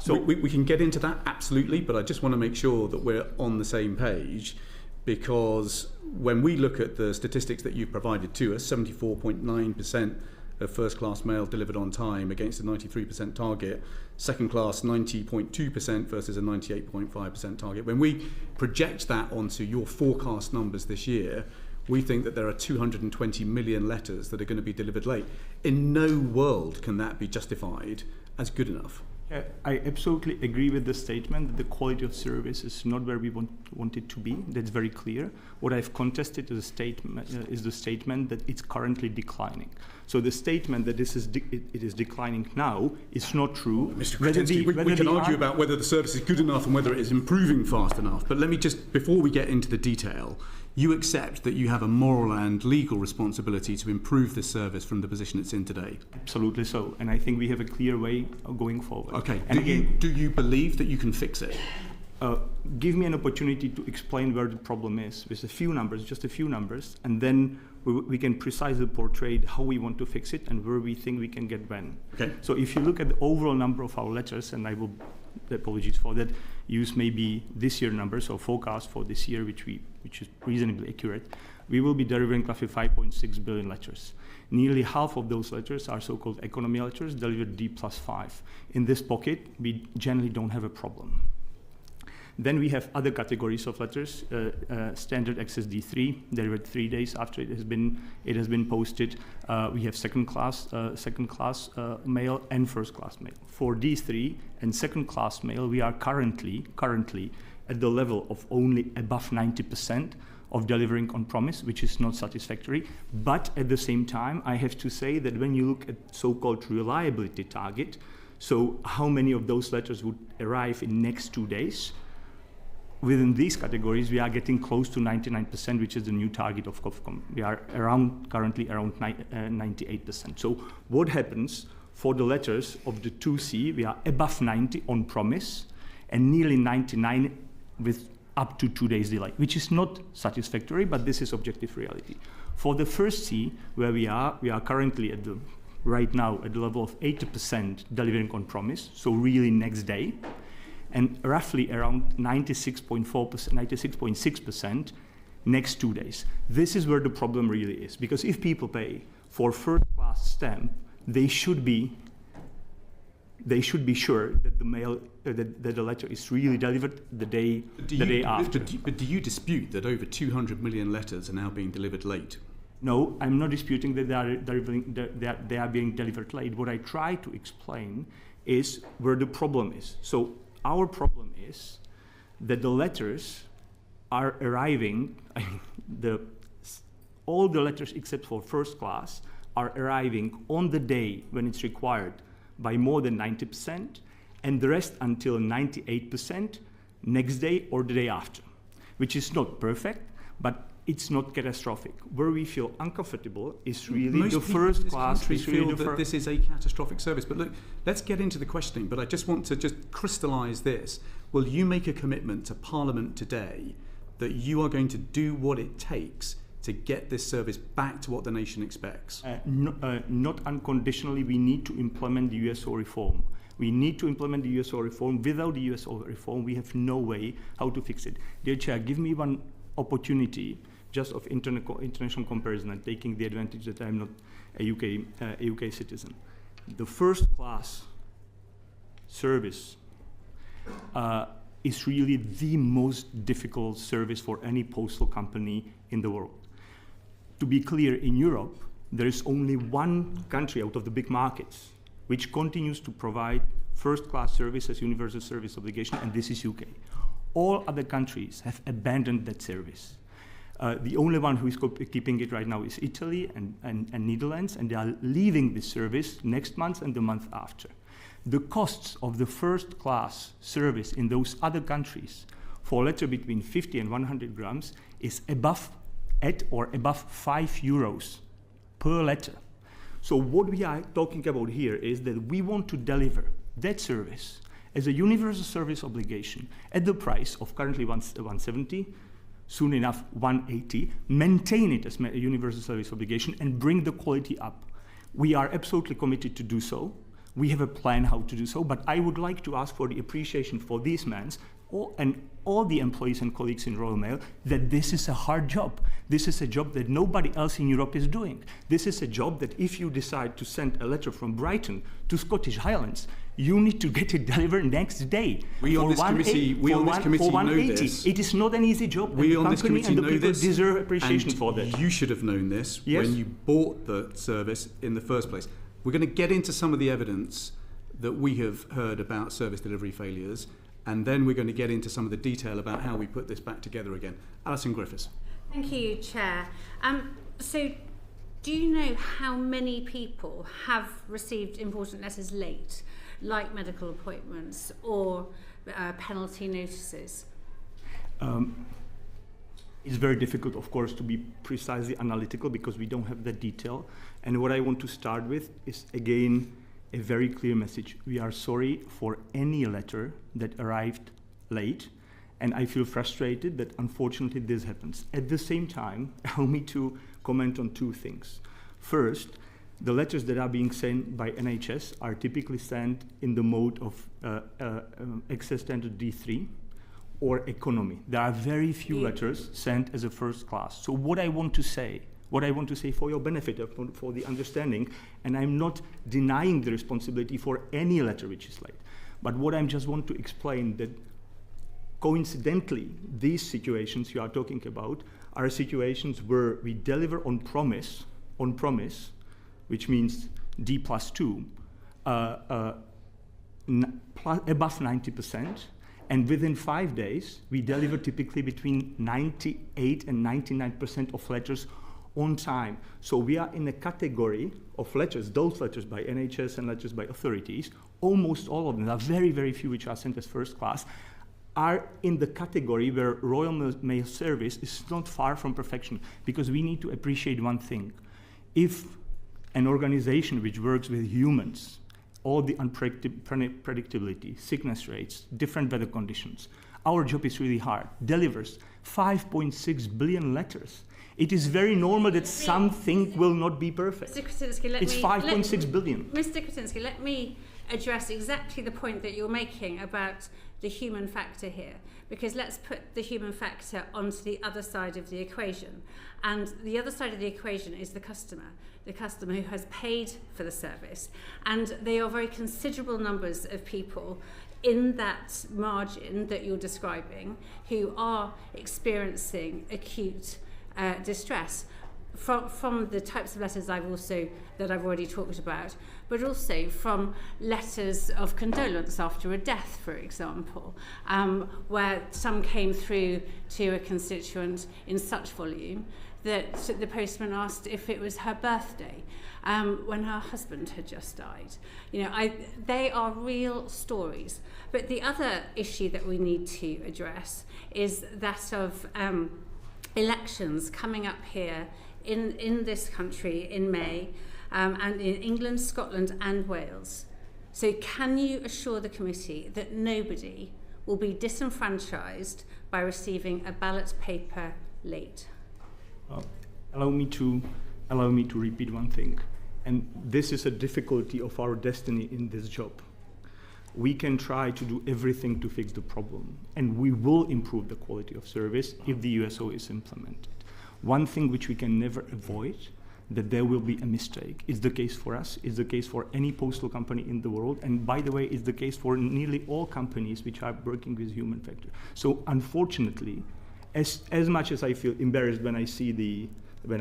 So we can get into that, absolutely, but I just want to make sure that we're on the same page, because when we look at the statistics that you've provided to us, 74.9% of first class mail delivered on time against a 93% target, second class 90.2% versus a 98.5% target. When we project that onto your forecast numbers this year, we think that there are 220 million letters that are going to be delivered late. In no world can that be justified as good enough. I absolutely agree with the statement that the quality of service is not where we want it to be. That's very clear. What I've contested is the statement that it's currently declining. So the statement that it is declining now is not true. Mr. Křetínský, we can argue about whether the service is good enough and whether it is improving fast enough. But let me just, before we get into the detail, you accept that you have a moral and legal responsibility to improve this service from the position it's in today? Absolutely so, and I think we have a clear way of going forward. Okay, and do you believe that you can fix it? Give me an opportunity to explain where the problem is with a few numbers, just a few numbers, and then we can precisely portray how we want to fix it and where we think we can get when. Okay. So if you look at the overall number of our letters, and I will, apologies for that, use maybe this year numbers or forecast for this year, which is reasonably accurate, we will be delivering roughly 5.6 billion letters. Nearly half of those letters are so-called economy letters, delivered D+5. In this pocket, we generally don't have a problem. Then we have other categories of letters, standard access D3, delivered 3 days after it has been posted. We have second class mail and first class mail. For D3 and second class mail, we are currently at the level of only above 90% of delivering on promise, which is not satisfactory. But at the same time, I have to say that when you look at so-called reliability target, so how many of those letters would arrive in next 2 days, within these categories, we are getting close to 99%, which is the new target of Offcom. We are currently around 98%. So what happens for the letters of the 2C? We are above 90 on promise and nearly 99 with up to 2 days delay, which is not satisfactory, but this is objective reality. For the first C, where we are currently right now at the level of 80% delivering on promise, so really next day, and roughly around 96.4%, 96.6% next 2 days. This is where the problem really is, because if people pay for first-class stamp, they should be sure that the mail, that the letter is really delivered the day after. But do you dispute that over 200 million letters are now being delivered late? No, I'm not disputing that they are being delivered late. What I try to explain is where the problem is. So our problem is that the letters are arriving, all the letters except for first class are arriving on the day when it's required by more than 90%, and the rest until 98% next day or the day after, which is not perfect, but it's not catastrophic. Where we feel uncomfortable is really most the first class. Most people feel that this is a catastrophic service. But look, let's get into the questioning. But I just want to crystallise this. Will you make a commitment to Parliament today that you are going to do what it takes to get this service back to what the nation expects? Not unconditionally. We need to implement the USO reform. We need to implement the USO reform. Without the USO reform, we have no way how to fix it. Dear Chair, give me one opportunity just of international comparison and taking the advantage that I'm not a UK citizen. The first class service is really the most difficult service for any postal company in the world. To be clear, in Europe, there is only one country out of the big markets which continues to provide first class service as universal service obligation, and this is UK. All other countries have abandoned that service. The only one who is keeping it right now is Italy and Netherlands, and they are leaving this service next month and the month after. The costs of the first class service in those other countries for a letter between 50 and 100 grams is above 5 euros per letter. So what we are talking about here is that we want to deliver that service as a universal service obligation at the price of currently 170, soon enough 180, maintain it as a universal service obligation and bring the quality up. We are absolutely committed to do so. We have a plan how to do so, but I would like to ask for the appreciation for these men and all the employees and colleagues in Royal Mail that this is a hard job. This is a job that nobody else in Europe is doing. This is a job that if you decide to send a letter from Brighton to Scottish Highlands, you need to get it delivered next day. We on this committee know this. It is not an easy job. We on this committee and the know people this, deserve appreciation and for this. You should have known this Yes. when you bought the service in the first place. We're going to get into some of the evidence that we have heard about service delivery failures, and then we're going to get into some of the detail about how we put this back together again. Alison Griffiths. Thank you, Chair. So, do you know how many people have received important letters late, like medical appointments or penalty notices? It's very difficult, of course, to be precisely analytical because we don't have the detail. And what I want to start with is, again, a very clear message. We are sorry for any letter that arrived late, and I feel frustrated that unfortunately this happens. At the same time, allow me to comment on two things. First, the letters that are being sent by NHS are typically sent in the mode of Access Standard D3 or economy. There are very few letters sent as a first class. So what I want to say for your benefit, for the understanding, and I'm not denying the responsibility for any letter which is late, but what I just want to explain that coincidentally, these situations you are talking about are situations where we deliver on promise, which means D+2, above 90%, and within 5 days, we deliver typically between 98 and 99% of letters on time. So we are in a category of letters, those letters by NHS and letters by authorities, almost all of them, there are very, very few which are sent as first class, are in the category where Royal Mail Service is not far from perfection, because we need to appreciate one thing. If an organization which works with humans, all the unpredictability, sickness rates, different weather conditions, our job is really hard, delivers 5.6 billion letters. It is very normal that something will not be perfect. Mr. Křetínský, it's 5.6 billion. Mr. Křetínský, let me address exactly the point that you're making about the human factor here, because let's put the human factor onto the other side of the equation. And the other side of the equation is the customer who has paid for the service. And they are very considerable numbers of people in that margin that you're describing who are experiencing acute distress from the types of letters that I've already talked about, but also from letters of condolence after a death, for example, where some came through to a constituent in such volume that the postman asked if it was her birthday when her husband had just died. They are real stories. But the other issue that we need to address is that of elections coming up here in this country in May, and in England, Scotland and Wales. So can you assure the committee that nobody will be disenfranchised by receiving a ballot paper late? Allow me to repeat one thing, and this is a difficulty of our destiny in this job. We can try to do everything to fix the problem, and we will improve the quality of service if the USO is implemented. One thing which we can never avoid, that there will be a mistake. It's the case for us, it's the case for any postal company in the world, and by the way, it's the case for nearly all companies which are working with human factor. So unfortunately, as much as I feel embarrassed when I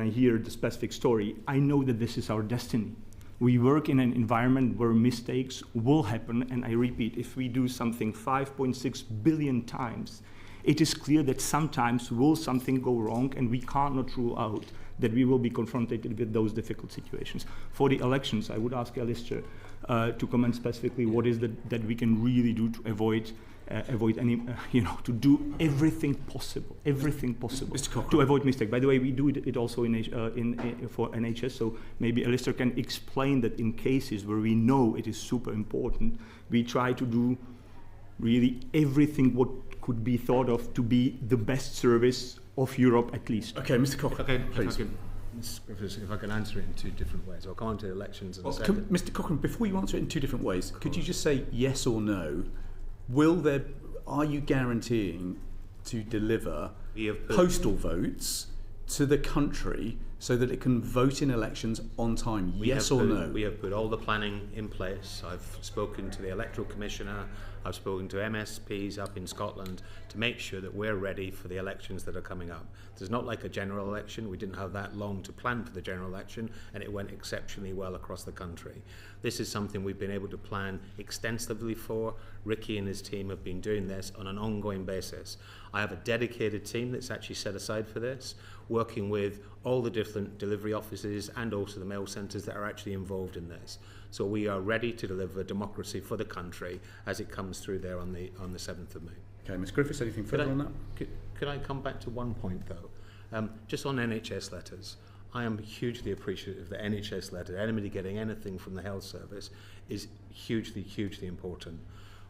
hear the specific story, I know that this is our destiny. We work in an environment where mistakes will happen, and I repeat, if we do something 5.6 billion times, it is clear that sometimes will something go wrong, and we cannot rule out that we will be confronted with those difficult situations. For the elections, I would ask Alistair to comment specifically what is that we can really do to avoid any, to do everything possible to avoid mistake. By the way, we do it also for NHS, so maybe Alistair can explain that in cases where we know it is super important, we try to do really everything what could be thought of to be the best service of Europe at least. Okay, Mr. Cochrane, please. If I can answer it in two different ways. I'll come on to elections in a second. Mr. Cochrane, before you answer it in two different ways, could you just say yes or no? Are you guaranteeing to deliver postal votes to the country so that it can vote in elections on time? Yes or no? We have put all the planning in place. I've spoken to the Electoral Commissioner. I've spoken to MSPs up in Scotland to make sure that we're ready for the elections that are coming up. There's not like a general election. We didn't have that long to plan for the general election, and it went exceptionally well across the country. This is something we've been able to plan extensively for. Ricky and his team have been doing this on an ongoing basis. I have a dedicated team that's actually set aside for this, working with all the different delivery offices and also the mail centres that are actually involved in this. So we are ready to deliver democracy for the country as it comes through there on the 7th of May. Okay, Ms Griffiths, anything further on that? Could I come back to one point though? Just on NHS letters. I am hugely appreciative of the NHS letter. Anybody getting anything from the health service is hugely, hugely important.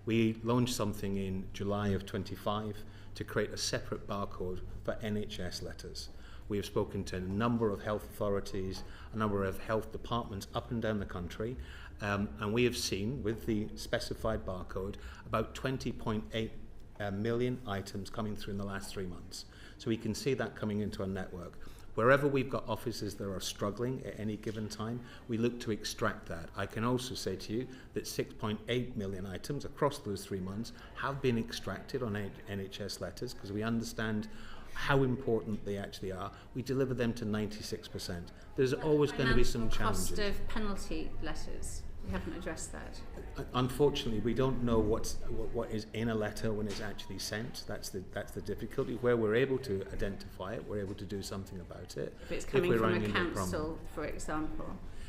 We launched something in July of 25 to create a separate barcode for NHS letters. We have spoken to a number of health authorities, a number of health departments up and down the country, and we have seen, with the specified barcode, about 20.8 million items coming through in the last 3 months. So we can see that coming into our network. Wherever we've got offices that are struggling at any given time, we look to extract that. I can also say to you that 6.8 million items across those 3 months have been extracted on NHS letters because we understand how important they actually are. We deliver them to 96%. There's always going to be some challenges. Cost of penalty letters. We haven't addressed that. Unfortunately, we don't know what is in a letter when it's actually sent. That's the difficulty. Where we're able to identify it, we're able to do something about it. If it's coming from a council, for example,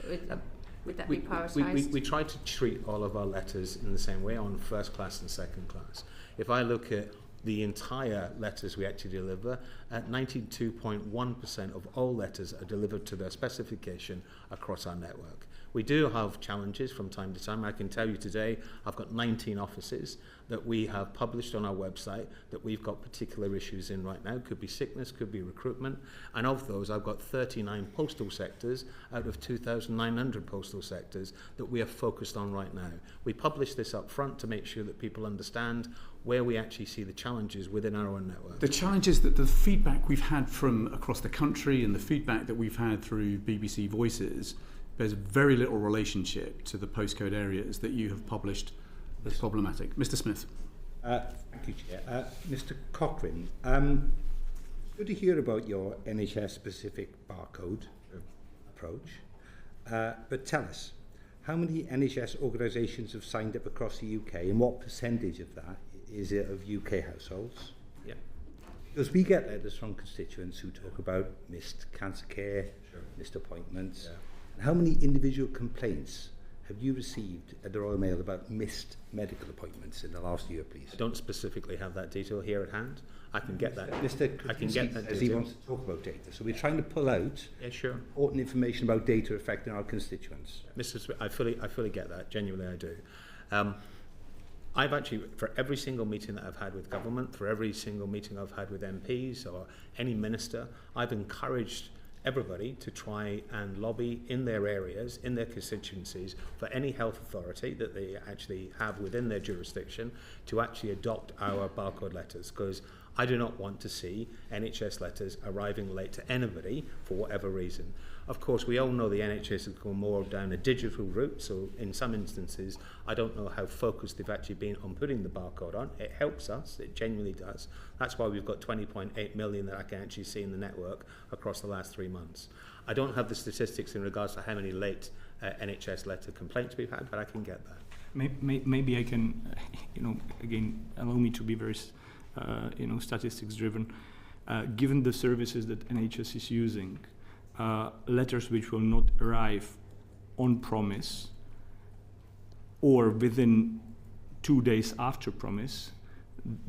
would that be prioritised? We try to treat all of our letters in the same way on first class and second class. If I look at the entire letters we actually deliver, at 92.1% of all letters are delivered to their specification across our network. We do have challenges from time to time. I can tell you today I've got 19 offices that we have published on our website that we've got particular issues in right now. Could be sickness, could be recruitment. And of those, I've got 39 postal sectors out of 2,900 postal sectors that we are focused on right now. We publish this up front to make sure that people understand where we actually see the challenges within our own network. The challenges that the feedback we've had from across the country and the feedback that we've had through BBC Voices, there's very little relationship to the postcode areas that you have published as problematic. Mr Smith. Thank you, Chair. Mr Cochrane, good to hear about your NHS-specific barcode approach, but tell us, how many NHS organisations have signed up across the UK and what percentage of that is it of UK households? Yeah. Because we get letters from constituents who talk about missed cancer care, missed appointments. Yeah. How many individual complaints have you received at the Royal Mail about missed medical appointments in the last year, please? I don't specifically have that detail here at hand. I can get that. Mr. Křetínský says he wants to talk about data, so we're trying to pull out important information about data affecting our constituents. Mr. Smith, I fully get that. Genuinely, I do. I've actually, for every single meeting that I've had with government, for every single meeting I've had with MPs or any minister, I've encouraged everybody to try and lobby in their areas, in their constituencies, for any health authority that they actually have within their jurisdiction to actually adopt our barcode letters, because I do not want to see NHS letters arriving late to anybody for whatever reason. Of course, we all know the NHS has gone more down a digital route, so in some instances, I don't know how focused they've actually been on putting the barcode on. It helps us, it genuinely does. That's why we've got 20.8 million that I can actually see in the network across the last 3 months. I don't have the statistics in regards to how many late NHS letter complaints we've had, but I can get that. Maybe I can, again, allow me to be very, statistics driven. Given the services that NHS is using, letters which will not arrive on promise or within 2 days after promise,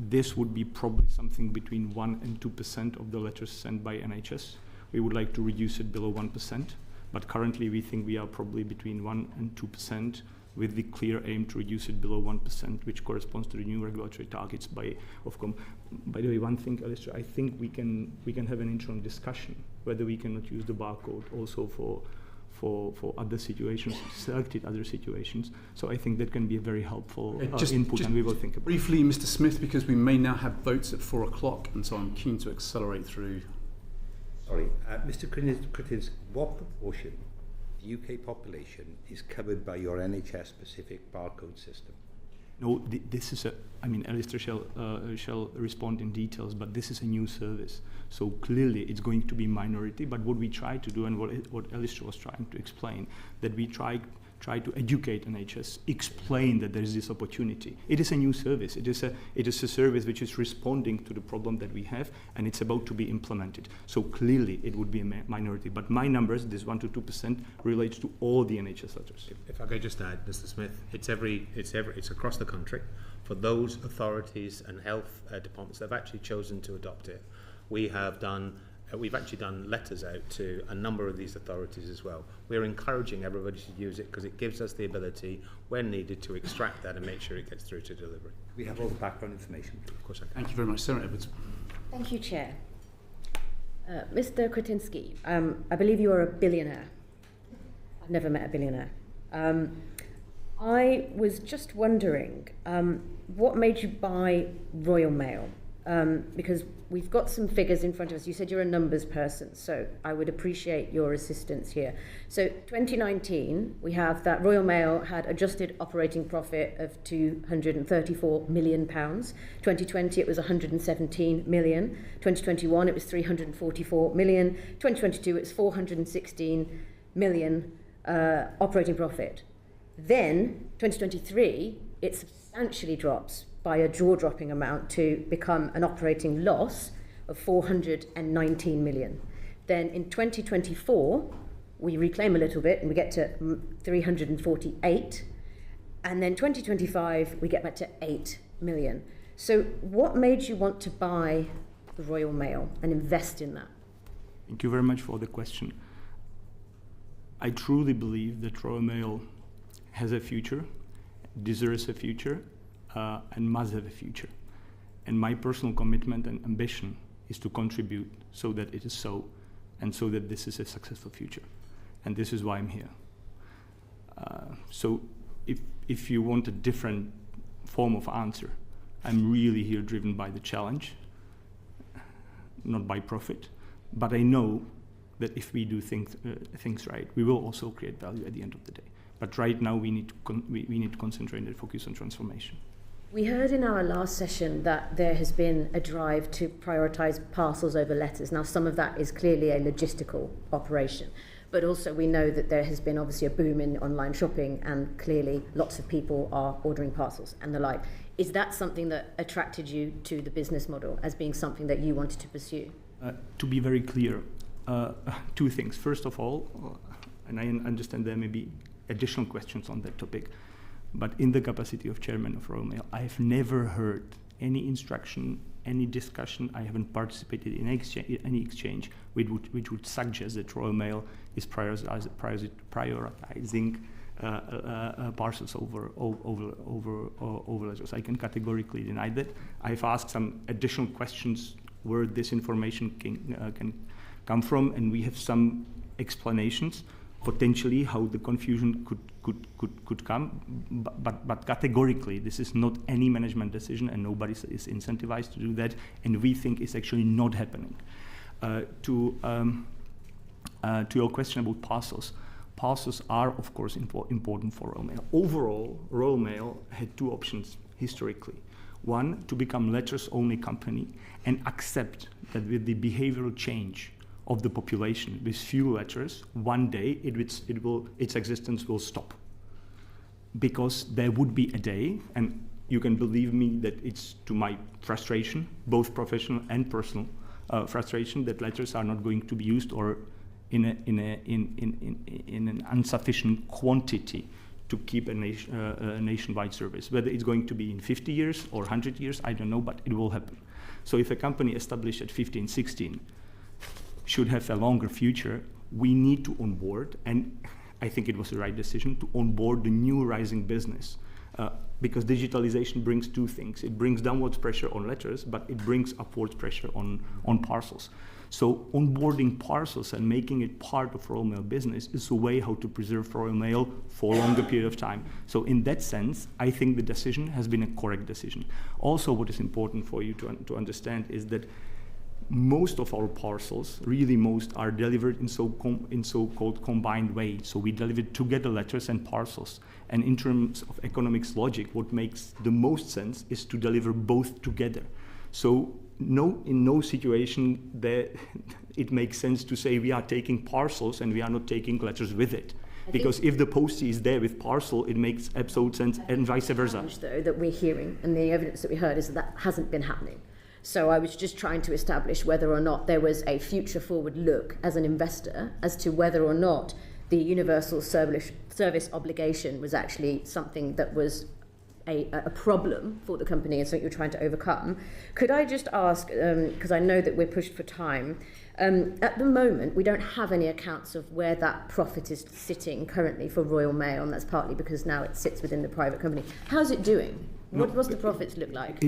this would be probably something between 1 and 2% of the letters sent by NHS. We would like to reduce it below 1%, but currently we think we are probably between 1 and 2% with the clear aim to reduce it below 1%, which corresponds to the new regulatory targets by Ofcom. By the way, one thing, Alistair, I think we can have an internal discussion whether we cannot use the barcode also for other situations, selected other situations. So I think that can be a very helpful input, and we will think about it. Briefly, Mr. Smith, because we may now have votes at 4 o'clock, and so I'm keen to accelerate through. Sorry, Mr. Křetínský, what proportion of the UK population is covered by your NHS-specific barcode system? No, this is Alistair shall respond in details, but this is a new service. So clearly it's going to be minority, but what we try to do, and what Alistair was trying to explain, that we try to educate NHS, explain that there is this opportunity. It is a new service. It is a service which is responding to the problem that we have, and it's about to be implemented. So clearly it would be a minority. But my numbers, this 1 to 2%, relates to all the NHS letters. If I could just add, Mr. Smith, it's across the country. For those authorities and health departments that have actually chosen to adopt it, we've actually done letters out to a number of these authorities as well. We're encouraging everybody to use it because it gives us the ability, when needed, to extract that and make sure it gets through to delivery. We have all the background information. Of course I can. Thank you very much. Sarah Edwards. Thank you, Chair. Mr. Křetínský, I believe you are a billionaire. I've never met a billionaire. I was just wondering, what made you buy Royal Mail? Because we've got some figures in front of us. You said you're a numbers person, so I would appreciate your assistance here. So 2019, we have that Royal Mail had adjusted operating profit of £234 million. 2020, it was 117 million. 2021, it was 344 million. 2022, it's 416 million operating profit. Then, 2023, it substantially drops by a jaw-dropping amount to become an operating loss of 419 million. Then in 2024, we reclaim a little bit and we get to 348. And then 2025, we get back to 8 million. So what made you want to buy the Royal Mail and invest in that? Thank you very much for the question. I truly believe that Royal Mail has a future, deserves a future, and must have a future. And my personal commitment and ambition is to contribute so that it is so, and so that this is a successful future. And this is why I'm here. So if you want a different form of answer, I'm really here driven by the challenge, not by profit. But I know that if we do things right, we will also create value at the end of the day. But right now, we need to concentrate and focus on transformation. We heard in our last session that there has been a drive to prioritise parcels over letters. Now, some of that is clearly a logistical operation, but also we know that there has been obviously a boom in online shopping, and clearly lots of people are ordering parcels and the like. Is that something that attracted you to the business model as being something that you wanted to pursue? To be very clear, two things. First of all, and I understand there may be additional questions on that topic, but in the capacity of chairman of Royal Mail, I have never heard any instruction, any discussion. I haven't participated in any exchange which would suggest that Royal Mail is prioritizing parcels over letters. I can categorically deny that. I've asked some additional questions where this information can come from, and we have some explanations potentially how the confusion could come, but categorically this is not any management decision, and nobody is incentivized to do that, and we think it's actually not happening. To your question about parcels, parcels are of course important for Royal Mail. Overall, Royal Mail had two options historically. One, to become letters-only company and accept that with the behavioral change of the population with few letters, one day its existence will stop. Because there would be a day, and you can believe me that it's to my frustration, both professional and personal frustration, that letters are not going to be used or in an insufficient quantity to keep a nationwide service. Whether it's going to be in 50 years or 100 years, I don't know, but it will happen. So if a company established at 15, 16 should have a longer future, we need to onboard, and I think it was the right decision to onboard the new rising business. Because digitalization brings two things. It brings downwards pressure on letters, but it brings upwards pressure on parcels. So onboarding parcels and making it part of Royal Mail business is a way how to preserve Royal Mail for a longer period of time. So in that sense, I think the decision has been a correct decision. Also, what is important for you to understand is that most of our parcels, really most, are delivered in so-called combined way. So we deliver together letters and parcels. And in terms of economics logic, what makes the most sense is to deliver both together. So in no situation that it makes sense to say we are taking parcels and we are not taking letters with it. Because if the postie is there with parcel, it makes absolute sense, and vice versa. Though that we're hearing, and the evidence that we heard, is that hasn't been happening. So I was just trying to establish whether or not there was a future forward look as an investor as to whether or not the universal service obligation was actually something that was a problem for the company and something you're trying to overcome. Could I just ask, because I know that we're pushed for time, at the moment we don't have any accounts of where that profit is sitting currently for Royal Mail, and that's partly because now it sits within the private company. How's it doing? What's the profits look like?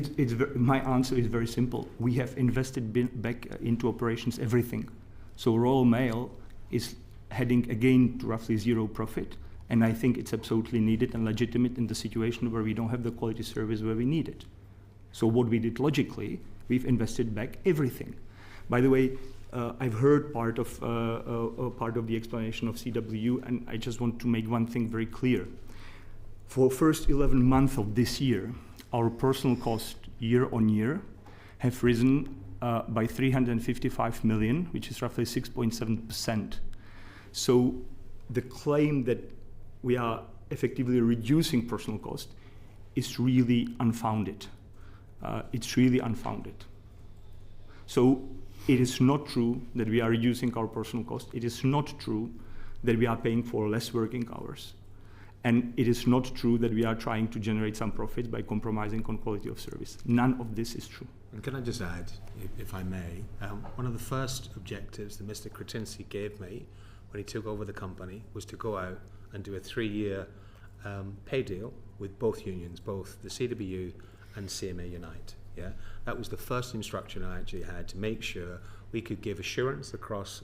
My answer is very simple. We have invested back into operations everything. So Royal Mail is heading again to roughly zero profit. And I think it's absolutely needed and legitimate in the situation where we don't have the quality service where we need it. So what we did logically, we've invested back everything. By the way, I've heard part of the explanation of CW, and I just want to make one thing very clear. For the first 11 months of this year, our personnel costs year on year have risen by 355 million, which is roughly 6.7%. So the claim that we are effectively reducing personnel cost is really unfounded. It's really unfounded. So it is not true that we are reducing our personnel cost. It is not true that we are paying for less working hours. And it is not true that we are trying to generate some profits by compromising on quality of service. None of this is true. And can I just add, if I may, one of the first objectives that Mr. Křetínský gave me when he took over the company was to go out and do a 3-year pay deal with both unions, both the CWU and CMA Unite. Yeah, that was the first instruction I actually had to make sure we could give assurance across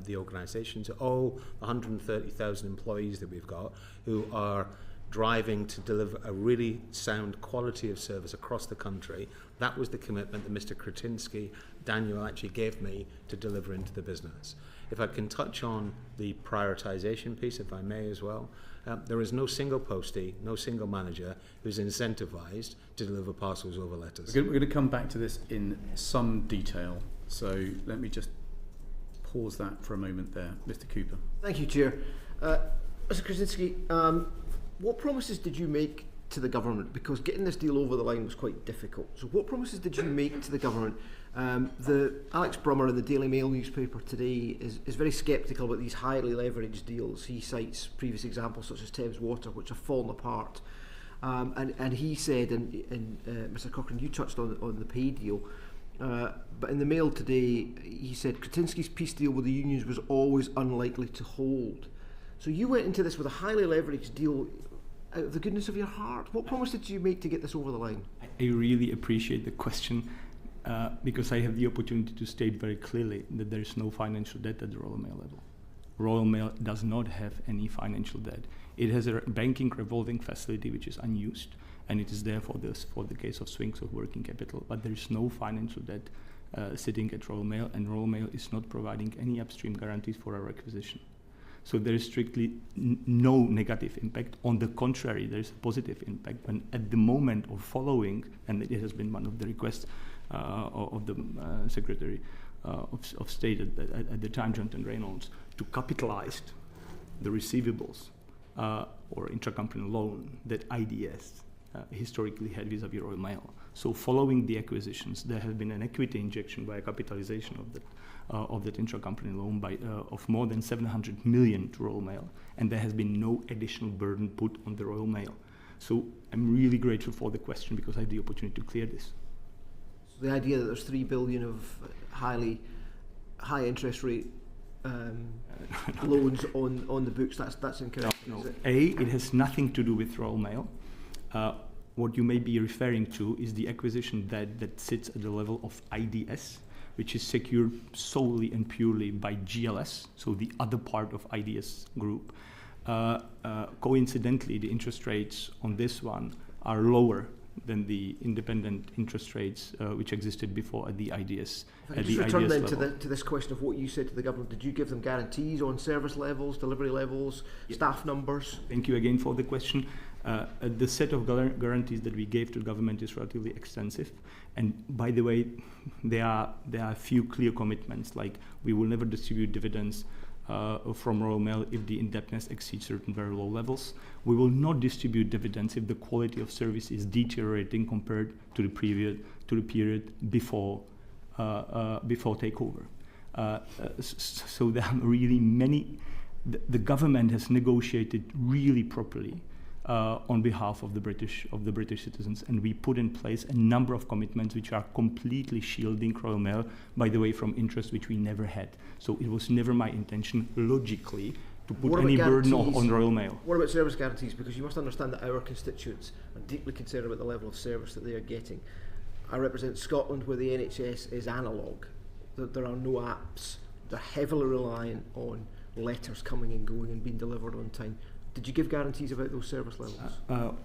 the organisation to all 130,000 employees that we've got who are driving to deliver a really sound quality of service across the country. That was the commitment that Mr. Křetínský, Daniel, actually gave me to deliver into the business. If I can touch on the prioritisation piece, if I may as well, there is no single postie, no single manager who's incentivised to deliver parcels over letters. We're going to come back to this in some detail, so let me just pause that for a moment there. Mr. Cooper. Thank you, Chair. Mr. Křetínský, what promises did you make to the government? Because getting this deal over the line was quite difficult. So what promises did you make to the government? The Alex Brummer in the Daily Mail newspaper today is very sceptical about these highly leveraged deals. He cites previous examples such as Thames Water, which have fallen apart. And he said, and Mr. Cochrane, you touched on the pay deal, but in the Mail today, he said Křetínský's peace deal with the unions was always unlikely to hold. So you went into this with a highly leveraged deal out of the goodness of your heart. What promise did you make to get this over the line? I really appreciate the question because I have the opportunity to state very clearly that there is no financial debt at the Royal Mail level. Royal Mail does not have any financial debt. It has a banking revolving facility which is unused, and it is there for the case of swings of working capital, but there is no financial debt sitting at Royal Mail, and Royal Mail is not providing any upstream guarantees for our acquisition. So there is strictly no negative impact. On the contrary, there is a positive impact. And at the moment of following, and it has been one of the requests of the Secretary of State at the time, Jonathan Reynolds, to capitalize the receivables or intracompany loan that IDS historically had vis-à-vis Royal Mail. So following the acquisitions, there has been an equity injection by a capitalization of that intracompany loan of more than 700 million to Royal Mail, and there has been no additional burden put on the Royal Mail. So I'm really grateful for the question because I have the opportunity to clear this. So the idea that there's 3 billion of high interest rate loans on the books. That's incorrect. No. Is it? It has nothing to do with Royal Mail. What you may be referring to is the acquisition that sits at the level of IDS, which is secured solely and purely by GLS, so the other part of IDS group. Coincidentally, the interest rates on this one are lower than the independent interest rates which existed before at the IDS. If I just return then to this question of what you said to the government, did you give them guarantees on service levels, delivery levels, staff numbers? Thank you again for the question. The set of guarantees that we gave to the government is relatively extensive. And by the way, there are a few clear commitments, like we will never distribute dividends from Royal Mail if the indebtedness exceeds certain very low levels. We will not distribute dividends if the quality of service is deteriorating compared to the period before takeover. So there are really many. The government has negotiated really properly on behalf of the British citizens, and we put in place a number of commitments which are completely shielding Royal Mail, by the way, from interest which we never had. So it was never my intention, logically, to put any burden on Royal Mail. What about service guarantees? Because you must understand that our constituents are deeply concerned about the level of service that they are getting. I represent Scotland, where the NHS is analogue. There are no apps. They're heavily reliant on letters coming and going and being delivered on time. Did you give guarantees about those service levels?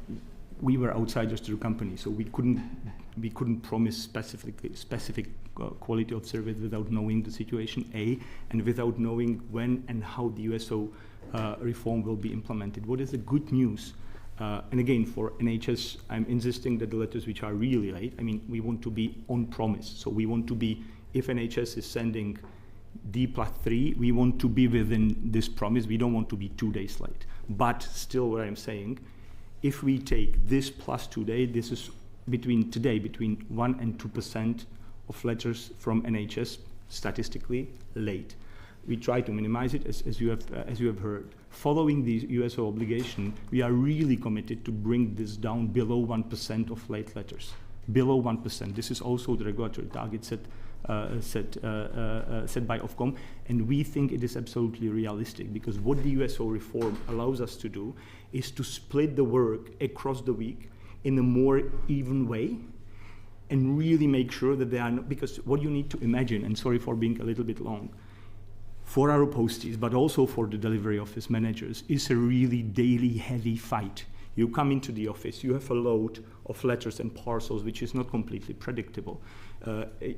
We were outsiders to the company, so we couldn't promise specific quality of service without knowing the situation, and without knowing when and how the USO reform will be implemented. What is the good news? And again, for NHS, I'm insisting that the letters which are really late, I mean, we want to be on promise. So we want to be, if NHS is sending D+3, we want to be within this promise. We don't want to be 2 days late. But still, what I'm saying, if we take this plus 2 days, this is between 1 and 2% of letters from NHS statistically late. We try to minimize it, as you have heard. Following the USO obligation, we are really committed to bring this down below 1% of late letters. Below 1%. This is also the regulatory target set by Offcom, and we think it is absolutely realistic, because what the USO reform allows us to do is to split the work across the week in a more even way, and really make sure that they are not, because what you need to imagine, and sorry for being a little bit long, for our posties, but also for the delivery office managers, is a really daily heavy fight. You come into the office, you have a load of letters and parcels which is not completely predictable.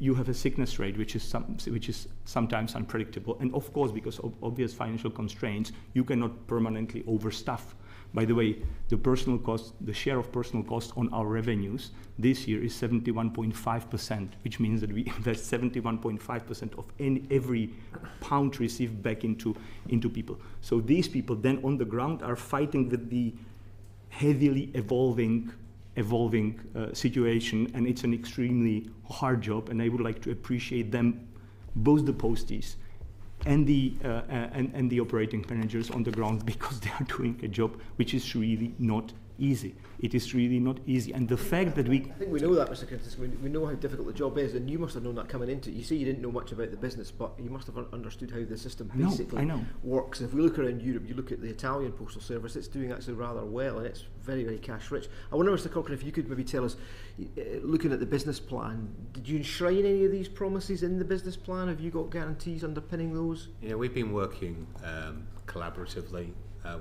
You have a sickness rate which is sometimes unpredictable. And of course, because of obvious financial constraints, you cannot permanently overstaff. By the way, the share of personal cost on our revenues this year is 71.5%, which means that we invest 71.5% of every pound received back into people. So these people then on the ground are fighting with the heavily evolving situation, and it's an extremely hard job, and I would like to appreciate them, both the posties and the operating managers on the ground, because they are doing a job which is really not easy. It is really not easy, and the fact that I think we know that, Mr. Křetínský. We know how difficult the job is, and you must have known that coming into it. You say you didn't know much about the business, but you must have understood how the system basically works. If we look around Europe, you look at the Italian postal service, it's doing actually rather well, and it's very, very cash rich. I wonder, Mr. Cochrane, if you could maybe tell us, looking at the business plan, did you enshrine any of these promises in the business plan? Have you got guarantees underpinning those? You know, we've been working collaboratively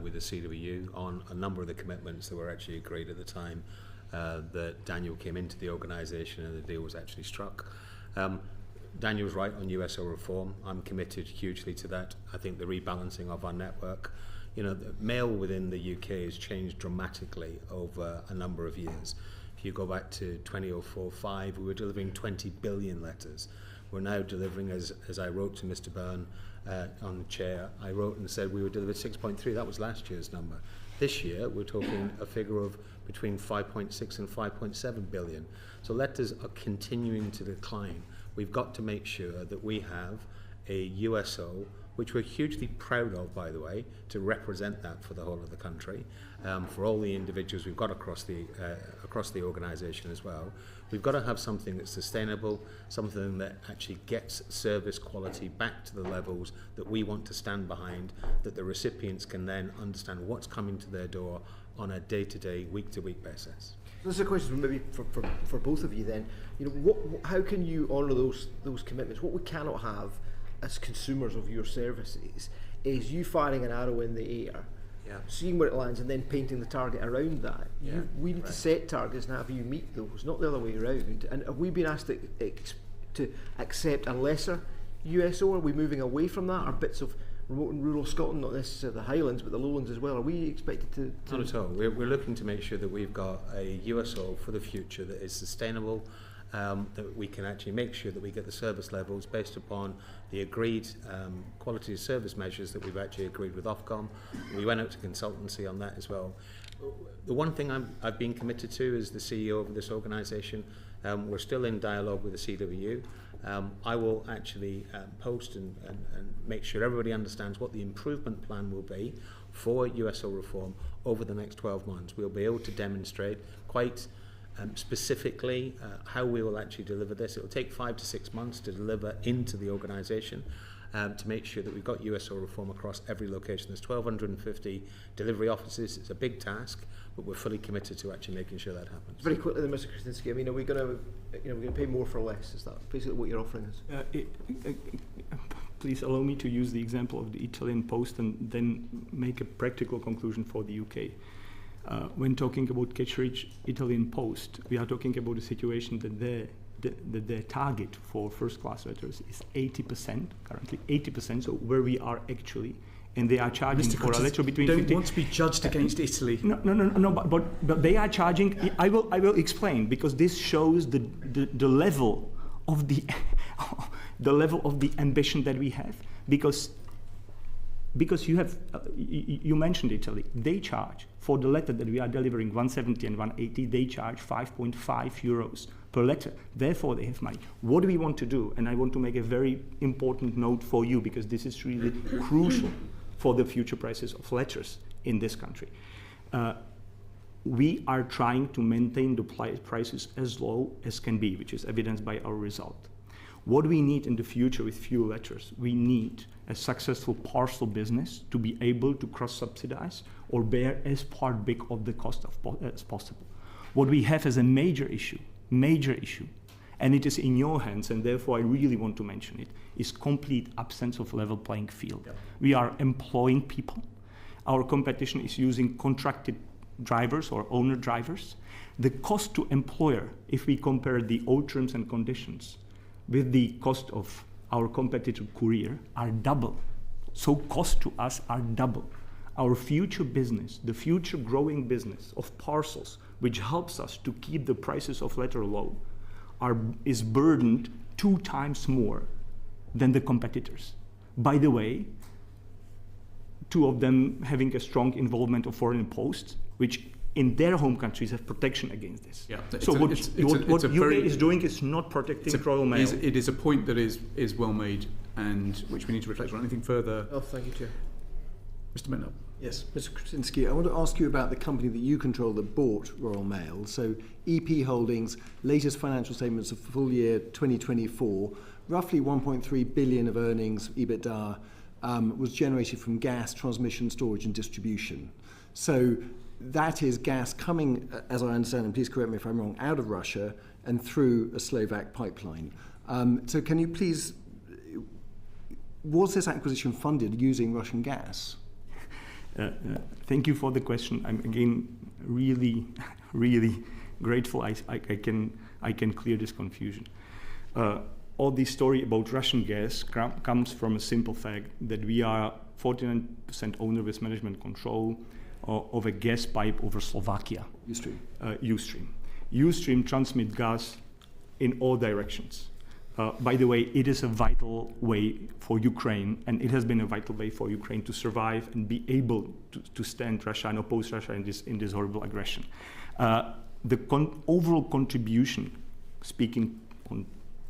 with the CWU on a number of the commitments that were actually agreed at the time that Daniel came into the organisation and the deal was actually struck. Daniel's right on USO reform. I'm committed hugely to that. I think the rebalancing of our network, you know, the mail within the UK has changed dramatically over a number of years. If you go back to 2004-05, we were delivering 20 billion letters. We're now delivering, as I wrote to Mr. Byrne on the chair, I wrote and said we would deliver 6.3. That was last year's number. This year, we're talking a figure of between 5.6 and 5.7 billion. So letters are continuing to decline. We've got to make sure that we have a USO, which we're hugely proud of, by the way, to represent that for the whole of the country, for all the individuals we've got across the organisation as well. We've got to have something that's sustainable, something that actually gets service quality back to the levels that we want to stand behind, that the recipients can then understand what's coming to their door on a day-to-day, week-to-week basis. This is a question maybe for both of you then. You know, how can you honour those commitments? What we cannot have as consumers of your services is you firing an arrow in the air, seeing where it lands and then painting the target around that. We need to set targets and have you meet those, not the other way around. And have we been asked to accept a lesser USO? Are we moving away from that? Are bits of remote and rural Scotland, not necessarily the Highlands, but the Lowlands as well, are we expected to Not at all. We're looking to make sure that we've got a USO for the future that is sustainable, that we can actually make sure that we get the service levels based upon the agreed quality of service measures that we've actually agreed with Ofcom. We went out to consultancy on that as well. The one thing I've been committed to as the CEO of this organisation, we're still in dialogue with the CWU. I will actually post and make sure everybody understands what the improvement plan will be for USO reform over the next 12 months. We'll be able to demonstrate quite specifically how we will actually deliver this. It will take 5 to 6 months to deliver into the organisation to make sure that we've got USO reform across every location. There's 1,250 delivery offices. It's a big task, but we're fully committed to actually making sure that happens. Very quickly then, Mr. Křetínský, I mean, are we going to, we're going to pay more for less? Is that basically what you're offering us? Please allow me to use the example of the Italian Post and then make a practical conclusion for the UK. When talking about catch-rich Italian Post, we are talking about a situation that their target for first-class letters is 80%, currently 80%, so where we are actually, and they are charging Mr. for a letter between don't 50... want to be judged against Italy. No, but they are charging... I will explain, because this shows the level of the the level of the ambition that we have, because you have you mentioned Italy. They charge for the letter that we are delivering 170 and 180. They charge 5.5 euros per letter. Therefore, they have money. What do we want to do? And I want to make a very important note for you, because this is really crucial for the future prices of letters in this country. We are trying to maintain the prices as low as can be, which is evidenced by our result. What we need in the future with few letters, we need a successful parcel business to be able to cross-subsidize or bear as part big of the cost as possible. What we have as a major issue, and it is in your hands, and therefore I really want to mention it, is complete absence of level playing field. Yep. We are employing people. Our competition is using contracted drivers or owner drivers. The cost to employer, if we compare the old terms and conditions with the cost of our competitor courier, are double. So cost to us are double. Our future business, the future growing business of parcels, which helps us to keep the prices of letter low, is burdened 2 times more than the competitors. By the way, 2 of them having a strong involvement of foreign posts, which in their home countries have protection against this. Yeah, so what UK is doing is not protecting Royal Mail. It is a point that is well made, and which we need to reflect on. Anything further? Oh, thank you, Chair. Mr. Mendel. Yes, Mr. Křetínský, I want to ask you about the company that you control that bought Royal Mail. So EP Holdings' latest financial statements of full year 2024, roughly 1.3 billion of earnings, EBITDA, was generated from gas transmission, storage and distribution. So that is gas coming, as I understand, and please correct me if I'm wrong, out of Russia and through a Slovak pipeline. So can you please, was this acquisition funded using Russian gas? Thank you for the question. I'm again really grateful I can clear this confusion. All this story about Russian gas comes from a simple fact that we are 49% owner with management control of a gas pipe over Slovakia. Ustream. Ustream transmit gas in all directions. By the way, it is a vital way for Ukraine, and it has been a vital way for Ukraine to survive and be able to stand Russia and oppose Russia in this horrible aggression. The overall contribution, speaking on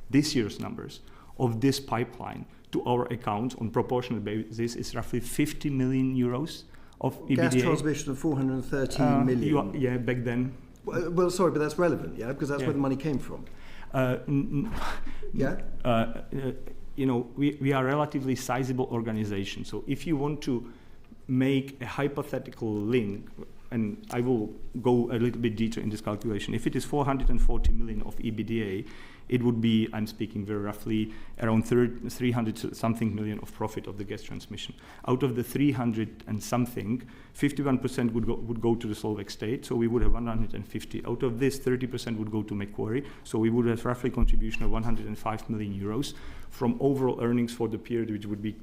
this year's numbers, of this pipeline to our accounts on proportional basis is roughly 50 million euros of EBITDA. Gas transmission of 413 million. Back then. Well, sorry, but that's relevant, yeah, because that's where the money came from. Yeah. You know, we are a relatively sizable organization. So if you want to make a hypothetical link, and I will go a little bit deeper in this calculation, if it is 440 million of EBITDA, it would be, I'm speaking very roughly, around 300 something million of profit of the gas transmission. Out of the 300 and something, 51% would go to the Slovak state, so we would have 150. Out of this, 30% would go to Macquarie, so we would have roughly contribution of 105 million euros from overall earnings for the period, which would be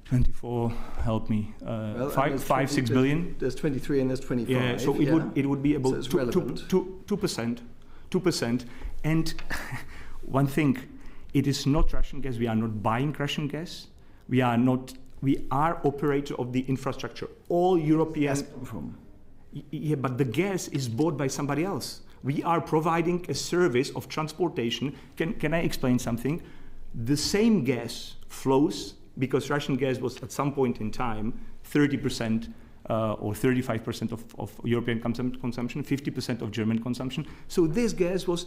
24, help me, 6 billion. There's 23 and there's 25. Yeah, so it would be about 2%. And one thing, it is not Russian gas. We are not buying Russian gas. We are operator of the infrastructure. All European. Yeah, but the gas is bought by somebody else. We are providing a service of transportation. Can I explain something? The same gas flows because Russian gas was at some point in time 30% or 35% of European consumption, 50% of German consumption. So this gas was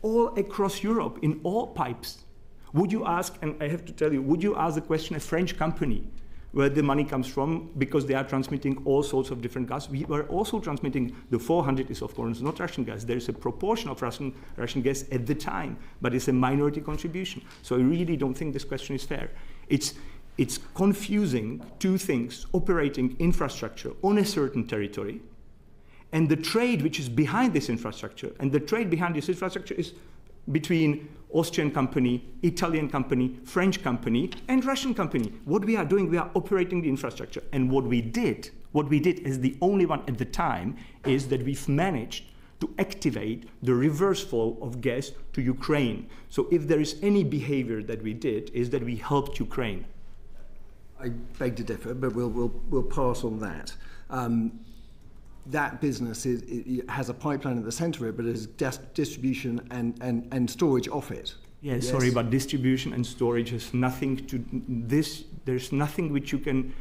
all across Europe in all pipes. Would you ask, and I have to tell you, would you ask the question a French company where the money comes from because they are transmitting all sorts of different gas? We were also transmitting, the 400 is of course not Russian gas. There is a proportion of Russian gas at the time, but it's a minority contribution. So I really don't think this question is fair. It's confusing two things: operating infrastructure on a certain territory and the trade which is behind this infrastructure. And the trade behind this infrastructure is between Austrian company, Italian company, French company, and Russian company. What we are doing, we are operating the infrastructure. And what we did as the only one at the time is that we've managed to activate the reverse flow of gas to Ukraine. So if there is any behavior that we did, is that we helped Ukraine. I beg to differ, but we'll pass on that. That business it has a pipeline at the centre of it, but it is distribution and storage off it. Yes, sorry, but distribution and storage has nothing to this. There's nothing which you can.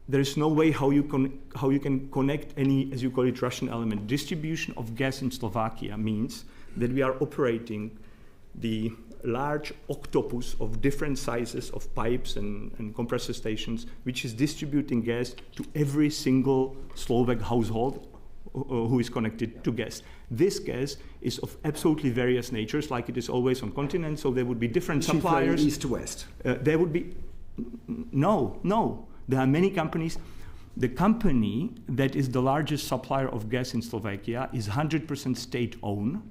There is no way how you can connect any, as you call it, Russian element. Distribution of gas in Slovakia means that we are operating the large octopus of different sizes of pipes and compressor stations, which is distributing gas to every single Slovak household who is connected to gas. This gas is of absolutely various natures, like it is always on continent, so there would be different suppliers. East to west? There would be... No. There are many companies. The company that is the largest supplier of gas in Slovakia is 100% state-owned.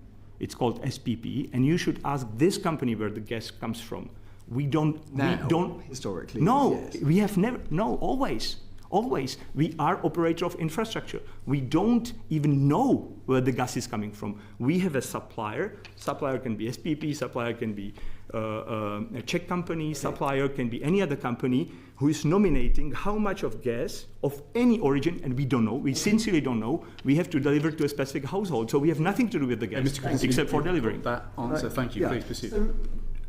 It's called SPP, and you should ask this company where the gas comes from. We don't historically. No, yes. We have never. No, always. We are operator of infrastructure. We don't even know where the gas is coming from. We have a supplier. Supplier can be SPP. Supplier can be a Czech company. Supplier can be any other company who is nominating how much of gas of any origin, and we don't know. We sincerely don't know. We have to deliver to a specific household, so we have nothing to do with the gas except for delivering. That answer. Thank you. Please proceed. So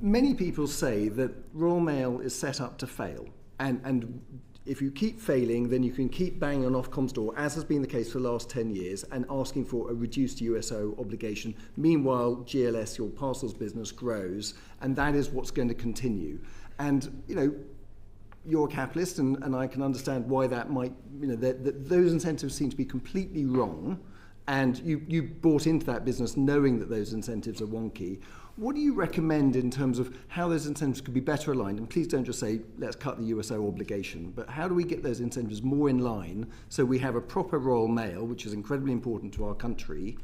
many people say that Royal Mail is set up to fail, and if you keep failing, then you can keep banging on Ofcom's door, as has been the case for the last 10 years, and asking for a reduced USO obligation. Meanwhile, GLS, your parcels business, grows, and that is what's going to continue. And, you know, you're a capitalist, and I can understand why that might, you know, that those incentives seem to be completely wrong, and you bought into that business knowing that those incentives are wonky. What do you recommend in terms of how those incentives could be better aligned? And please don't just say, let's cut the USO obligation, but how do we get those incentives more in line so we have a proper Royal Mail, which is incredibly important to our country,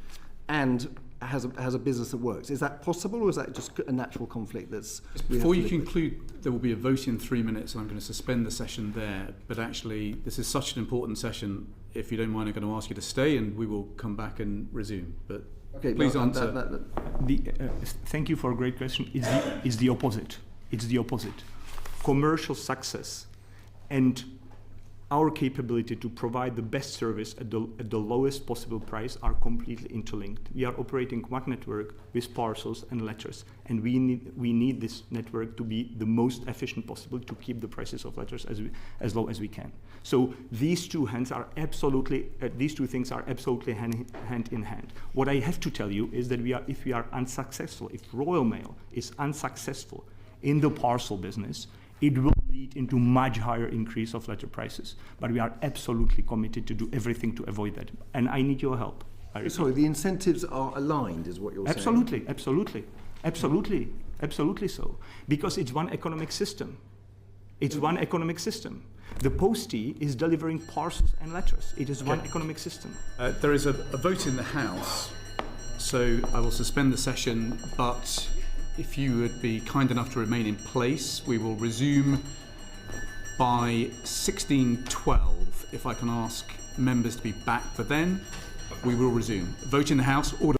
and has a business that works? Is that possible, or is that just a natural conflict that's... Before you conclude, there will be a vote in 3 minutes, and I'm going to suspend the session there. But actually, this is such an important session. If you don't mind, I'm going to ask you to stay, and we will come back and resume. But okay, please answer. Thank you for a great question. It's the opposite. It's the opposite. Commercial success and our capability to provide the best service at the lowest possible price are completely interlinked. We are operating one network with parcels and letters, and we need this network to be the most efficient possible to keep the prices of letters as low as we can. So these two things are absolutely hand in hand. What I have to tell you is that if we are unsuccessful, if Royal Mail is unsuccessful in the parcel business, it will lead into much higher increase of letter prices. But we are absolutely committed to do everything to avoid that. And I need your help. Sorry, the incentives are aligned, is what you're saying? Absolutely so. Because it's one economic system. The postie is delivering parcels and letters. It is one economic system. There is a vote in the House, so I will suspend the session, but if you would be kind enough to remain in place, we will resume by 16:12. If I can ask members to be back for then, we will resume. Vote in the House. Order.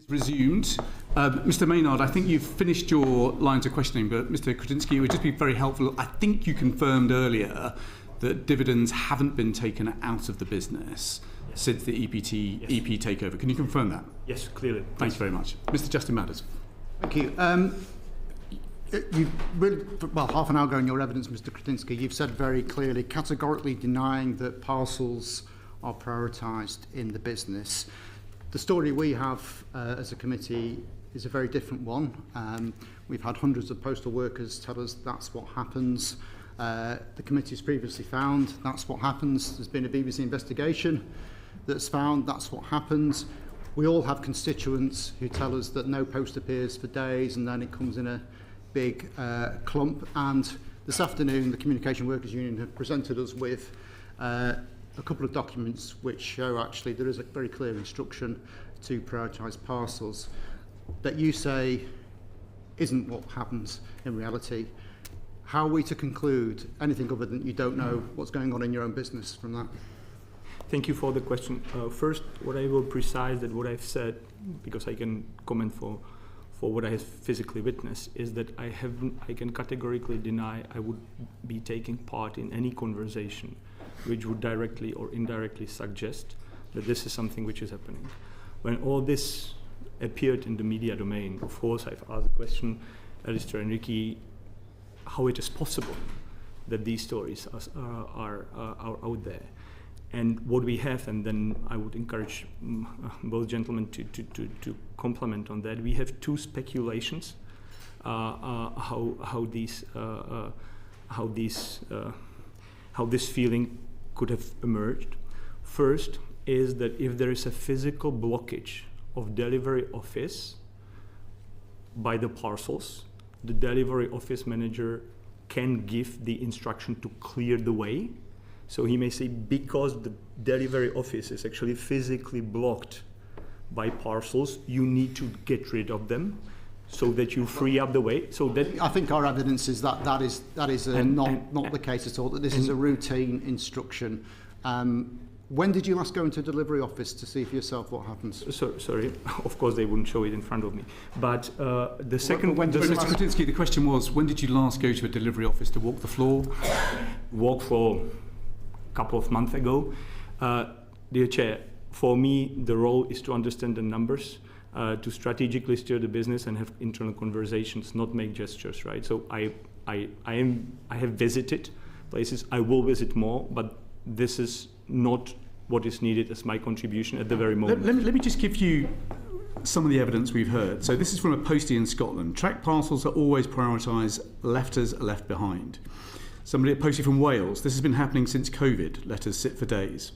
Resumed. Mr. Maynard, I think you've finished your lines of questioning, but Mr. Křetínský, it would just be very helpful. I think you confirmed earlier that dividends haven't been taken out of the business since the EP takeover. Can you confirm that? Yes, clearly. Thanks very much. Mr. Justin Matters. Thank you. You really, well, half an hour ago in your evidence, Mr. Křetínský, you've said very clearly, categorically denying that parcels are prioritised in the business. The story we have as a committee is a very different one. We've had hundreds of postal workers tell us that's what happens. The committee's previously found that's what happens. There's been a BBC investigation that's found that's what happens. We all have constituents who tell us that no post appears for days and then it comes in a big clump. And this afternoon, the Communication Workers Union have presented us with a couple of documents which show actually there is a very clear instruction to prioritise parcels that you say isn't what happens in reality. How are we to conclude anything other than you don't know what's going on in your own business from that? Thank you for the question. First, what I will precise that what I've said, because I can comment for what I have physically witnessed, is that I can categorically deny I would be taking part in any conversation which would directly or indirectly suggest that this is something which is happening. When all this appeared in the media domain, of course, I've asked the question, Alistair and Ricky, how it is possible that these stories are out there. And what we have, and then I would encourage both gentlemen to comment on that. We have two speculations how this feeling could have emerged. First is that if there is a physical blockage of delivery office by the parcels, the delivery office manager can give the instruction to clear the way. So he may say, because the delivery office is actually physically blocked by parcels, you need to get rid of them so that you free up the way. So that I think our evidence is that that is not the case at all, that this is a routine instruction. When did you last go into a delivery office to see for yourself what happens? Sorry, of course they wouldn't show it in front of me. But the second... Mr. Křetínský, the question was, when did you last go to a delivery office to walk the floor? Walk floor a couple of months ago. Dear Chair, for me, the role is to understand the numbers, to strategically steer the business and have internal conversations, not make gestures, right? So I have visited places. I will visit more, but this is not what is needed as my contribution at the very moment. Let me just give you some of the evidence we've heard. So this is from a postie in Scotland. Tracked parcels are always prioritised, letters are left behind. Somebody at postie from Wales, this has been happening since COVID, letters sit for days.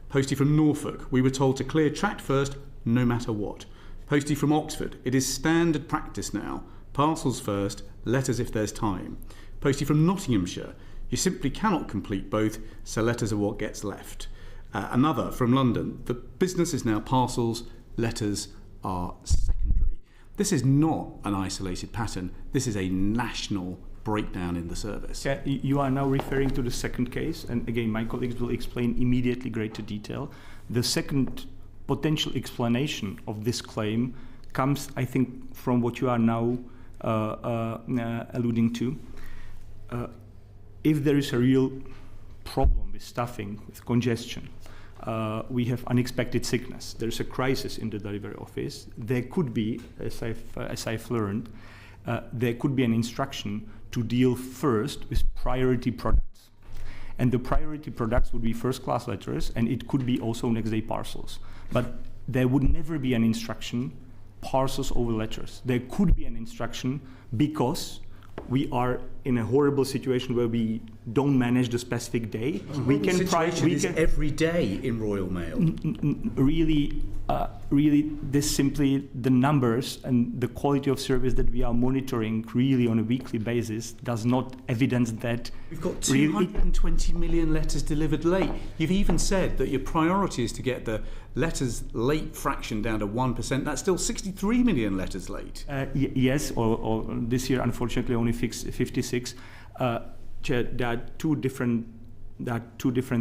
Postie from Norfolk, we were told to clear tracked first, no matter what. Postie from Oxford, it is standard practice now, parcels first, letters if there's time. Postie from Nottinghamshire, you simply cannot complete both, so letters are what gets left. Another from London, the business is now parcels, letters are secondary. This is not an isolated pattern, this is a national breakdown in the service. Yeah, you are now referring to the second case, and again, my colleagues will explain immediately greater detail. The second potential explanation of this claim comes, I think, from what you are now alluding to. If there is a real problem with staffing, with congestion, we have unexpected sickness, there's a crisis in the delivery office, there could be, as I've learned, there could be an instruction to deal first with priority products. And the priority products would be first-class letters, and it could be also next-day parcels. But there would never be an instruction, parcels over letters. There could be an instruction because we are in a horrible situation where we don't manage the specific day. We can every day in Royal Mail. Really, this simply the numbers and the quality of service that we are monitoring really on a weekly basis does not evidence that. We've got 220 million letters delivered late. You've even said that your priority is to get the letters late fraction down to 1%. That's still 63 million letters late. Yes, or this year, unfortunately, only 56. Chair, there are two different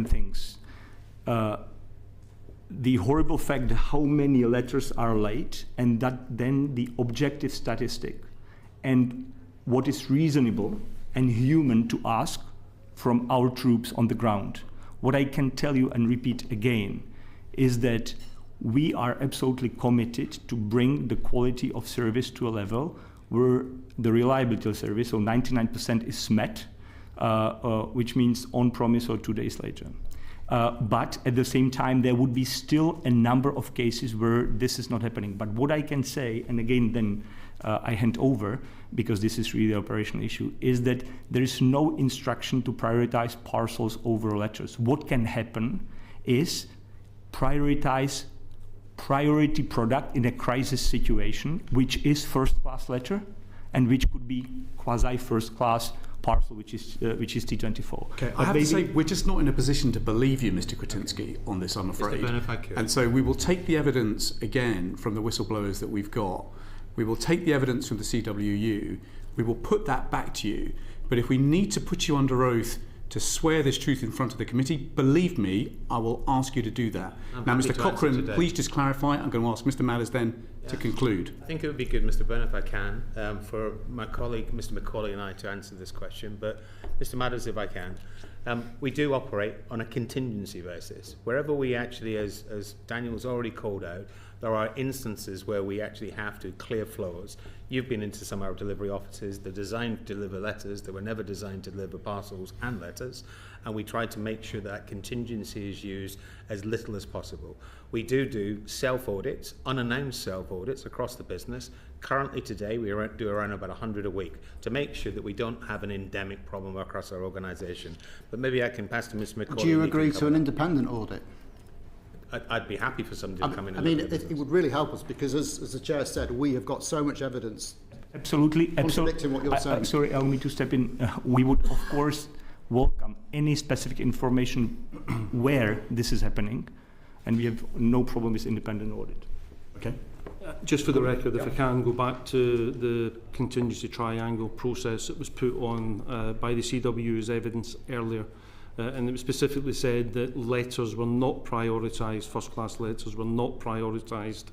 things. the horrible fact that how many letters are late, and that then the objective statistic and what is reasonable and human to ask from our troops on the ground. What I can tell you and repeat again is that we are absolutely committed to bring the quality of service to a level where the reliability of service, so 99% is met, which means on promise or 2 days later. But at the same time, there would be still a number of cases where this is not happening. But what I can say, and again, then I hand over, because this is really the operational issue, is that there is no instruction to prioritize parcels over letters. What can happen is prioritize priority product in a crisis situation, which is first-class letter, and which could be quasi-first-class parcel, which is T24. Okay, I have to say, we're just not in a position to believe you, Mr. Křetínský, on this, I'm afraid. Mr. Byrne, if I could. And so we will take the evidence again from the whistleblowers that we've got. We will take the evidence from the CWU. We will put that back to you. But if we need to put you under oath to swear this truth in front of the committee, believe me, I will ask you to do that. Now, Mr. Cochrane, please just clarify. I'm going to ask Mr. Madders then to conclude. I think it would be good, Mr. Byrne, if I can, for my colleague, Mr. McAulay, and I to answer this question. But Mr. Madders, if I can, we do operate on a contingency basis. Wherever we actually, as Daniel's already called out, there are instances where we actually have to clear flows. You've been into some of our delivery offices. They're designed to deliver letters. They were never designed to deliver parcels and letters. And we try to make sure that contingency is used as little as possible. We do self-audits, unannounced self-audits across the business. Currently today, we do around about 100 a week to make sure that we don't have an endemic problem across our organisation. But maybe I can pass to Ms. McAulay. Do you agree to an independent audit? I'd be happy for somebody to come in. I mean, it would really help us because, as the chair said, we have got so much evidence. Absolutely. Contradicting what you're saying. Sorry, allow me to step in. We would, of course, welcome any specific information where this is happening, and we have no problem with independent audit. Okay. Just for the record, if I can go back to the contingency triangle process that was put on by the CW as evidence earlier. And it was specifically said that letters were not prioritised, first-class letters were not prioritised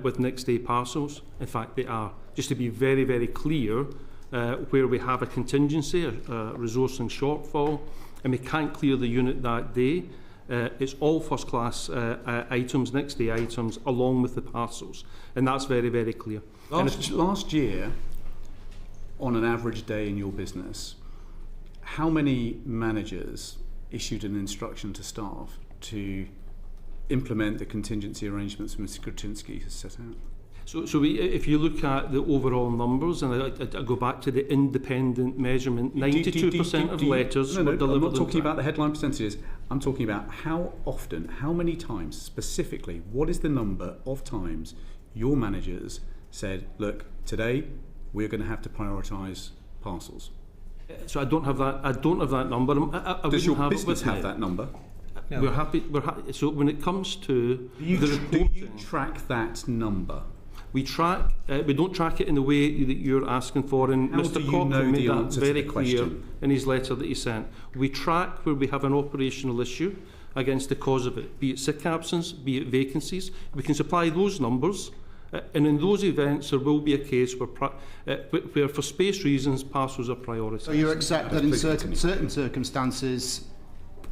with next-day parcels. In fact, they are. Just to be very, very clear, where we have a contingency, a resourcing shortfall, and we can't clear the unit that day, it's all first-class items, next-day items, along with the parcels. And that's very, very clear. Last year, on an average day in your business, how many managers issued an instruction to staff to implement the contingency arrangements Mr. Křetínský has set out? So if you look at the overall numbers, and I go back to the independent measurement, 92% of letters were delivered. I'm not talking about the headline percentages. I'm talking about how often, how many times, specifically, what is the number of times your managers said, look, today we're going to have to prioritise parcels? So I don't have that. I don't have that number. Does your business have that number? No. We're happy. So when it comes to do you track that number? We track. We don't track it in the way that you're asking for. And How Mr. Cochrane made that very clear in his letter that he sent. We track where we have an operational issue against the cause of it, be it sick absence, be it vacancies. We can supply those numbers. And in those events, there will be a case where for space reasons, parcels are prioritised. So you accept that in certain circumstances,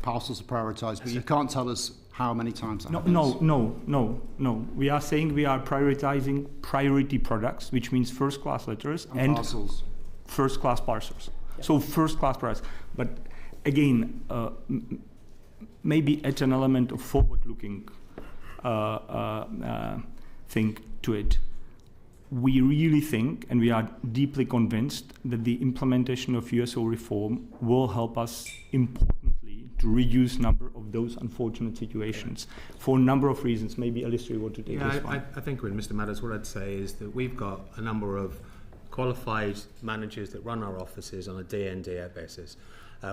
parcels are prioritised, but you can't tell us how many times that happens? No. We are saying we are prioritising priority products, which means first-class letters and parcels. First-class parcels. Yeah. So first-class products. But again, maybe at an element of forward-looking thing to it. We really think, and we are deeply convinced, that the implementation of USO reform will help us importantly to reduce number of those unfortunate situations for a number of reasons. Maybe Alistair, you want to take this one? I think with Mr. Madders, what I'd say is that we've got a number of qualified managers that run our offices on a day-in, day-out basis.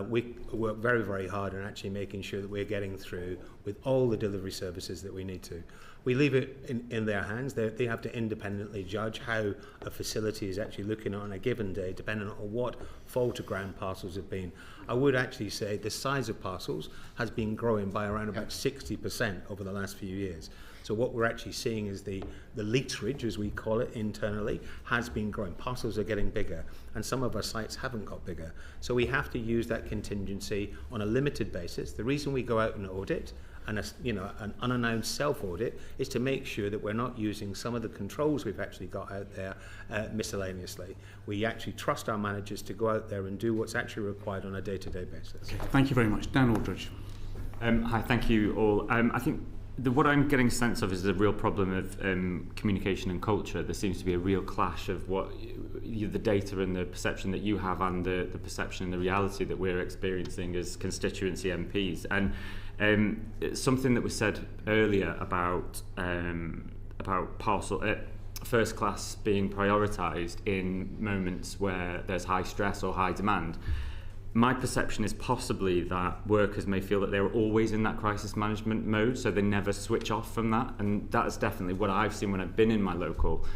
We work very, very hard on actually making sure that we're getting through with all the delivery services that we need to. We leave it in their hands. They have to independently judge how a facility is actually looking on a given day, depending on what fall to ground parcels have been. I would actually say the size of parcels has been growing by around about 60% over the last few years. So what we're actually seeing is the literage, as we call it internally, has been growing. Parcels are getting bigger, and some of our sites haven't got bigger. So we have to use that contingency on a limited basis. The reason we go out and audit, and an unannounced self-audit, is to make sure that we're not using some of the controls we've actually got out there miscellaneously. We actually trust our managers to go out there and do what's actually required on a day-to-day basis. Okay, thank you very much. Dan Aldridge. Hi, thank you all. I think what I'm getting a sense of is a real problem of communication and culture. There seems to be a real clash of what the data and the perception that you have and the perception and the reality that we're experiencing as constituency MPs. And something that was said earlier about parcel first class being prioritised in moments where there's high stress or high demand. My perception is possibly that workers may feel that they're always in that crisis management mode, so they never switch off from that. And that's definitely what I've seen when I've been in my local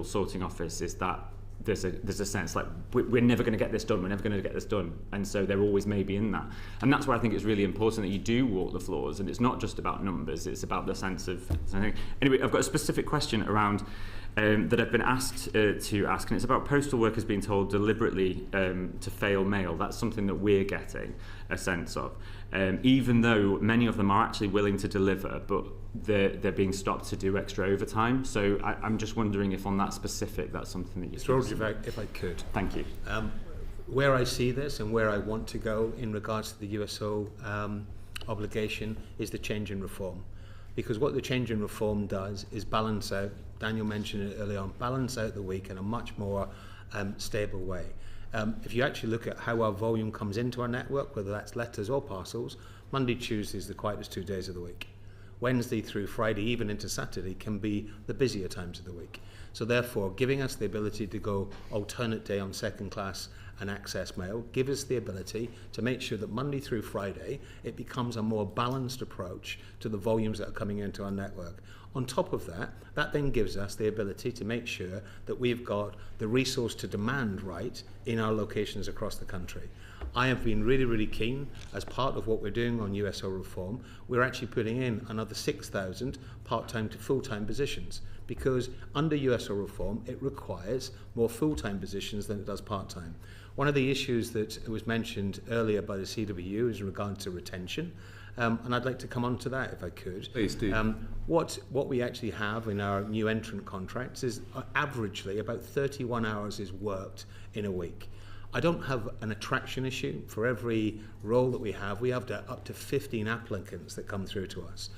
sorting office, is that there's a sense like we're never going to get this done, and so they're always maybe in that. And that's why I think it's really important that you do walk the floors, and it's not just about numbers, it's about the sense of something. Anyway, I've got a specific question around that I've been asked to ask, and it's about postal workers being told deliberately to fail mail. That's something that we're getting a sense of, even though many of them are actually willing to deliver, but they're being stopped to do extra overtime. So I'm just wondering if on that specific, that's something that you can... If I could. Thank you. Where I see this and where I want to go in regards to the USO obligation is the change in reform. Because what the change in reform does is balance out, Daniel mentioned it earlier on, balance out the week in a much more stable way. If you actually look at how our volume comes into our network, whether that's letters or parcels, Monday, Tuesday is the quietest 2 days of the week. Wednesday through Friday, even into Saturday, can be the busier times of the week. So therefore, giving us the ability to go alternate day on second class and access mail, give us the ability to make sure that Monday through Friday, it becomes a more balanced approach to the volumes that are coming into our network. On top of that, that then gives us the ability to make sure that we've got the resource to demand right in our locations across the country. I have been really, really keen, as part of what we're doing on USO reform, we're actually putting in another 6,000 part-time to full-time positions, because under USO reform, it requires more full-time positions than it does part-time. One of the issues that was mentioned earlier by the CWU is in regard to retention, and I'd like to come on to that if I could. Please do. What we actually have in our new entrant contracts is averagely about 31 hours is worked in a week. I don't have an attraction issue. For every role that we have up to 15 applicants that come through to us.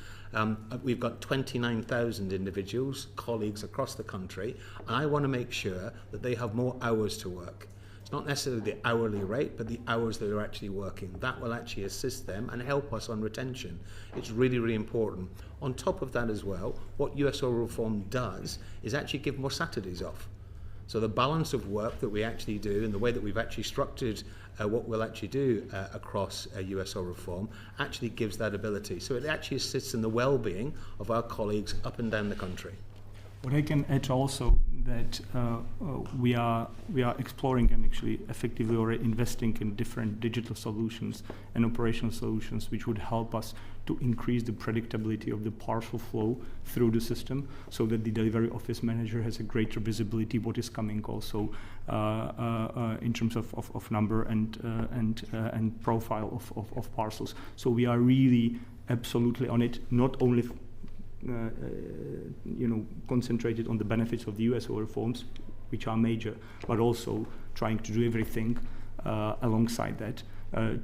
We've got 29,000 individuals, colleagues across the country, and I want to make sure that they have more hours to work. It's not necessarily the hourly rate, but the hours that they're actually working. That will actually assist them and help us on retention. It's really, really important. On top of that as well, what USO reform does is actually give more Saturdays off. So the balance of work that we actually do and the way that we've actually structured what we'll actually do across USO reform actually gives that ability. So it actually assists in the well-being of our colleagues up and down the country. What I can add also that we are exploring and actually effectively already investing in different digital solutions and operational solutions which would help us to increase the predictability of the parcel flow through the system, so that the delivery office manager has a greater visibility what is coming also in terms of number and profile of parcels. So we are really absolutely on it, not only concentrated on the benefits of the USO reforms, which are major, but also trying to do everything alongside that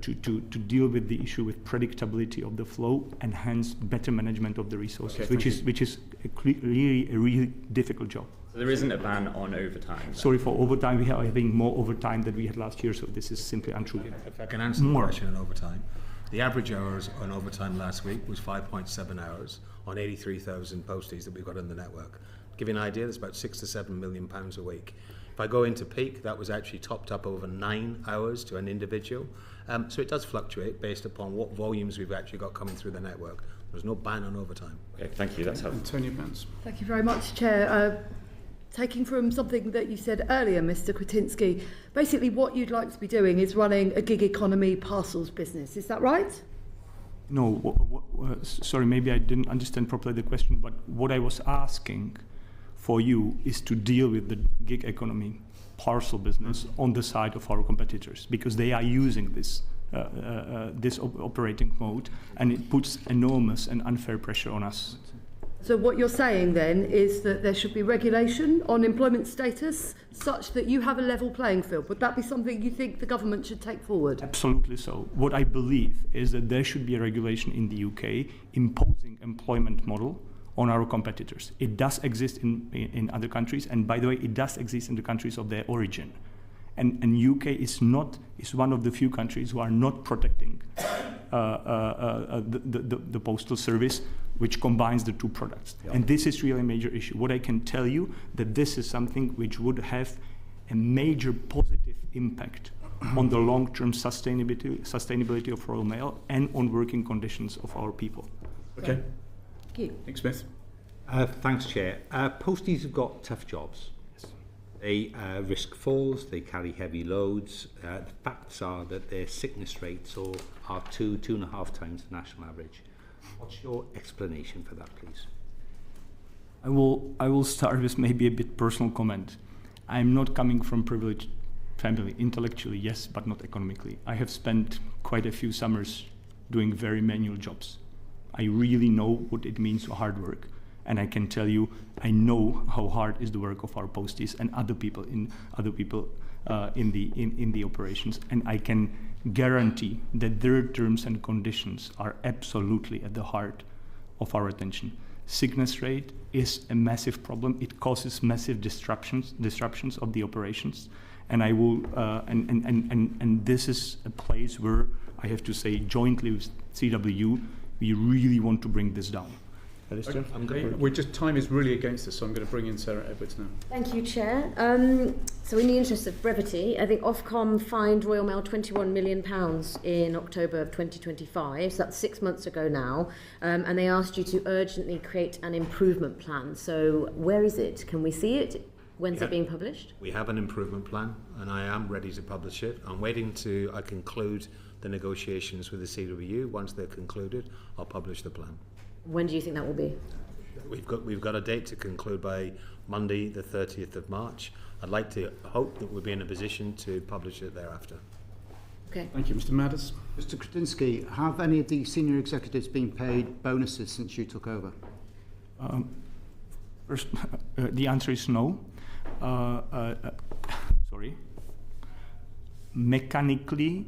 to deal with the issue with predictability of the flow and hence better management of the resources, which is really a really difficult job. So there isn't a ban on overtime then? Sorry for overtime. We are having more overtime than we had last year, so this is simply untrue. If I can answer the question on overtime. The average hours on overtime last week was 5.7 hours on 83,000 posties that we've got in the network. To give you an idea, that's about £6 to £7 million a week. If I go into peak, that was actually topped up over 9 hours to an individual. So it does fluctuate based upon what volumes we've actually got coming through the network. There's no ban on overtime. Okay, thank you. That's helpful. Antonio Pence. Thank you very much, Chair. Taking from something that you said earlier, Mr. Křetínský, basically what you'd like to be doing is running a gig economy parcels business. Is that right? No, sorry, maybe I didn't understand properly the question, but what I was asking for you is to deal with the gig economy parcel business on the side of our competitors, because they are using this operating mode, and it puts enormous and unfair pressure on us. So what you're saying then is that there should be regulation on employment status such that you have a level playing field. Would that be something you think the government should take forward? Absolutely so. What I believe is that there should be a regulation in the UK imposing employment model on our competitors. It does exist in other countries, and by the way, it does exist in the countries of their origin. And UK is one of the few countries who are not protecting the postal service, which combines the two products. Yep. And this is really a major issue. What I can tell you, that this is something which would have a major positive impact on the long-term sustainability of Royal Mail and on working conditions of our people. Okay. Thank you. Nick Smith. Thanks, Chair. Posties have got tough jobs. They risk falls, they carry heavy loads. The facts are that their sickness rates are 2.5 times the national average. What's your explanation for that, please? I will start with maybe a bit personal comment. I'm not coming from privileged family. Intellectually, yes, but not economically. I have spent quite a few summers doing very manual jobs. I really know what it means to hard work. And I can tell you, I know how hard is the work of our posties and other people in the operations, and I can guarantee that their terms and conditions are absolutely at the heart of our attention. Sickness rate is a massive problem. It causes massive disruptions of the operations, and I will and this is a place where I have to say, jointly with CWU, we really want to bring this down. Okay. Time is really against us, so I'm going to bring in Sarah Edwards now. Thank you, Chair. So in the interest of brevity, I think Offcom fined Royal Mail £21 million in October of 2025, so that's 6 months ago now, and they asked you to urgently create an improvement plan. So where is it? Can we see it? When's it being published? We have an improvement plan, and I am ready to publish it. I'm waiting to conclude the negotiations with the CWU. Once they're concluded, I'll publish the plan. When do you think that will be? We've got a date to conclude by Monday, the 30th of March. I'd like to hope that we'll be in a position to publish it thereafter. Okay. Thank you, Mr. Madders. Mr. Křetínský, have any of the senior executives been paid bonuses since you took over? First, the answer is no. Sorry. Mechanically,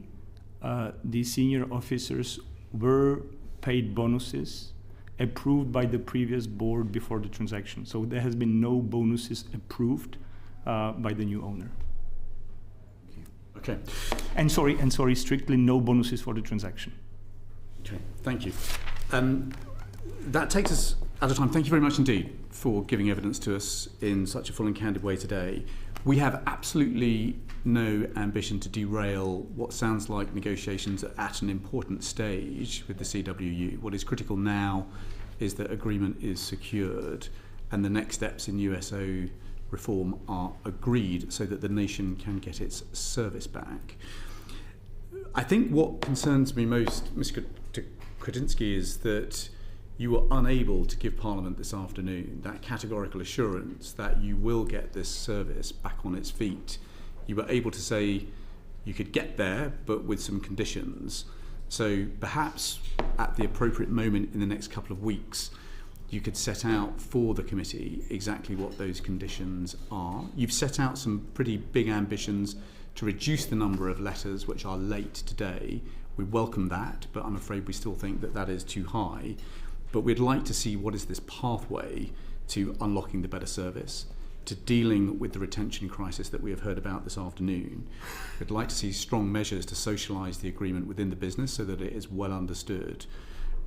the senior officers were paid bonuses approved by the previous board before the transaction. So there has been no bonuses approved by the new owner. Okay. And sorry, strictly no bonuses for the transaction. Okay, thank you. That takes us out of time. Thank you very much indeed for giving evidence to us in such a full and candid way today. We have absolutely no ambition to derail what sounds like negotiations at an important stage with the CWU. What is critical now is that agreement is secured and the next steps in USO reform are agreed so that the nation can get its service back. I think what concerns me most, Mr. Křetínský, is that you were unable to give Parliament this afternoon that categorical assurance that you will get this service back on its feet. You were able to say you could get there, but with some conditions. So perhaps at the appropriate moment in the next couple of weeks, you could set out for the committee exactly what those conditions are. You've set out some pretty big ambitions to reduce the number of letters which are late today. We welcome that, but I'm afraid we still think that that is too high. But we'd like to see what is this pathway to unlocking the better service, to dealing with the retention crisis that we have heard about this afternoon. We'd like to see strong measures to socialise the agreement within the business so that it is well understood.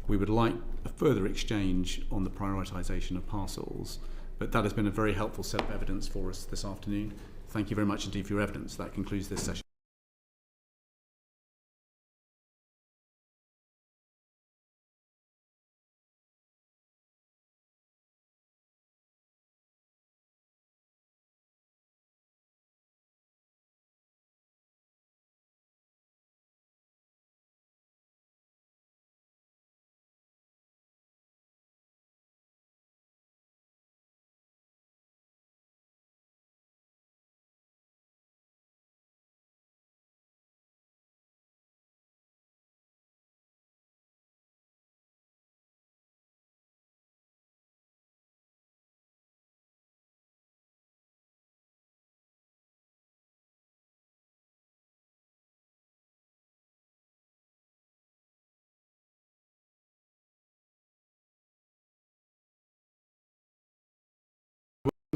We would like a further exchange on the prioritisation of parcels, but that has been a very helpful set of evidence for us this afternoon. Thank you very much indeed for your evidence. That concludes this session.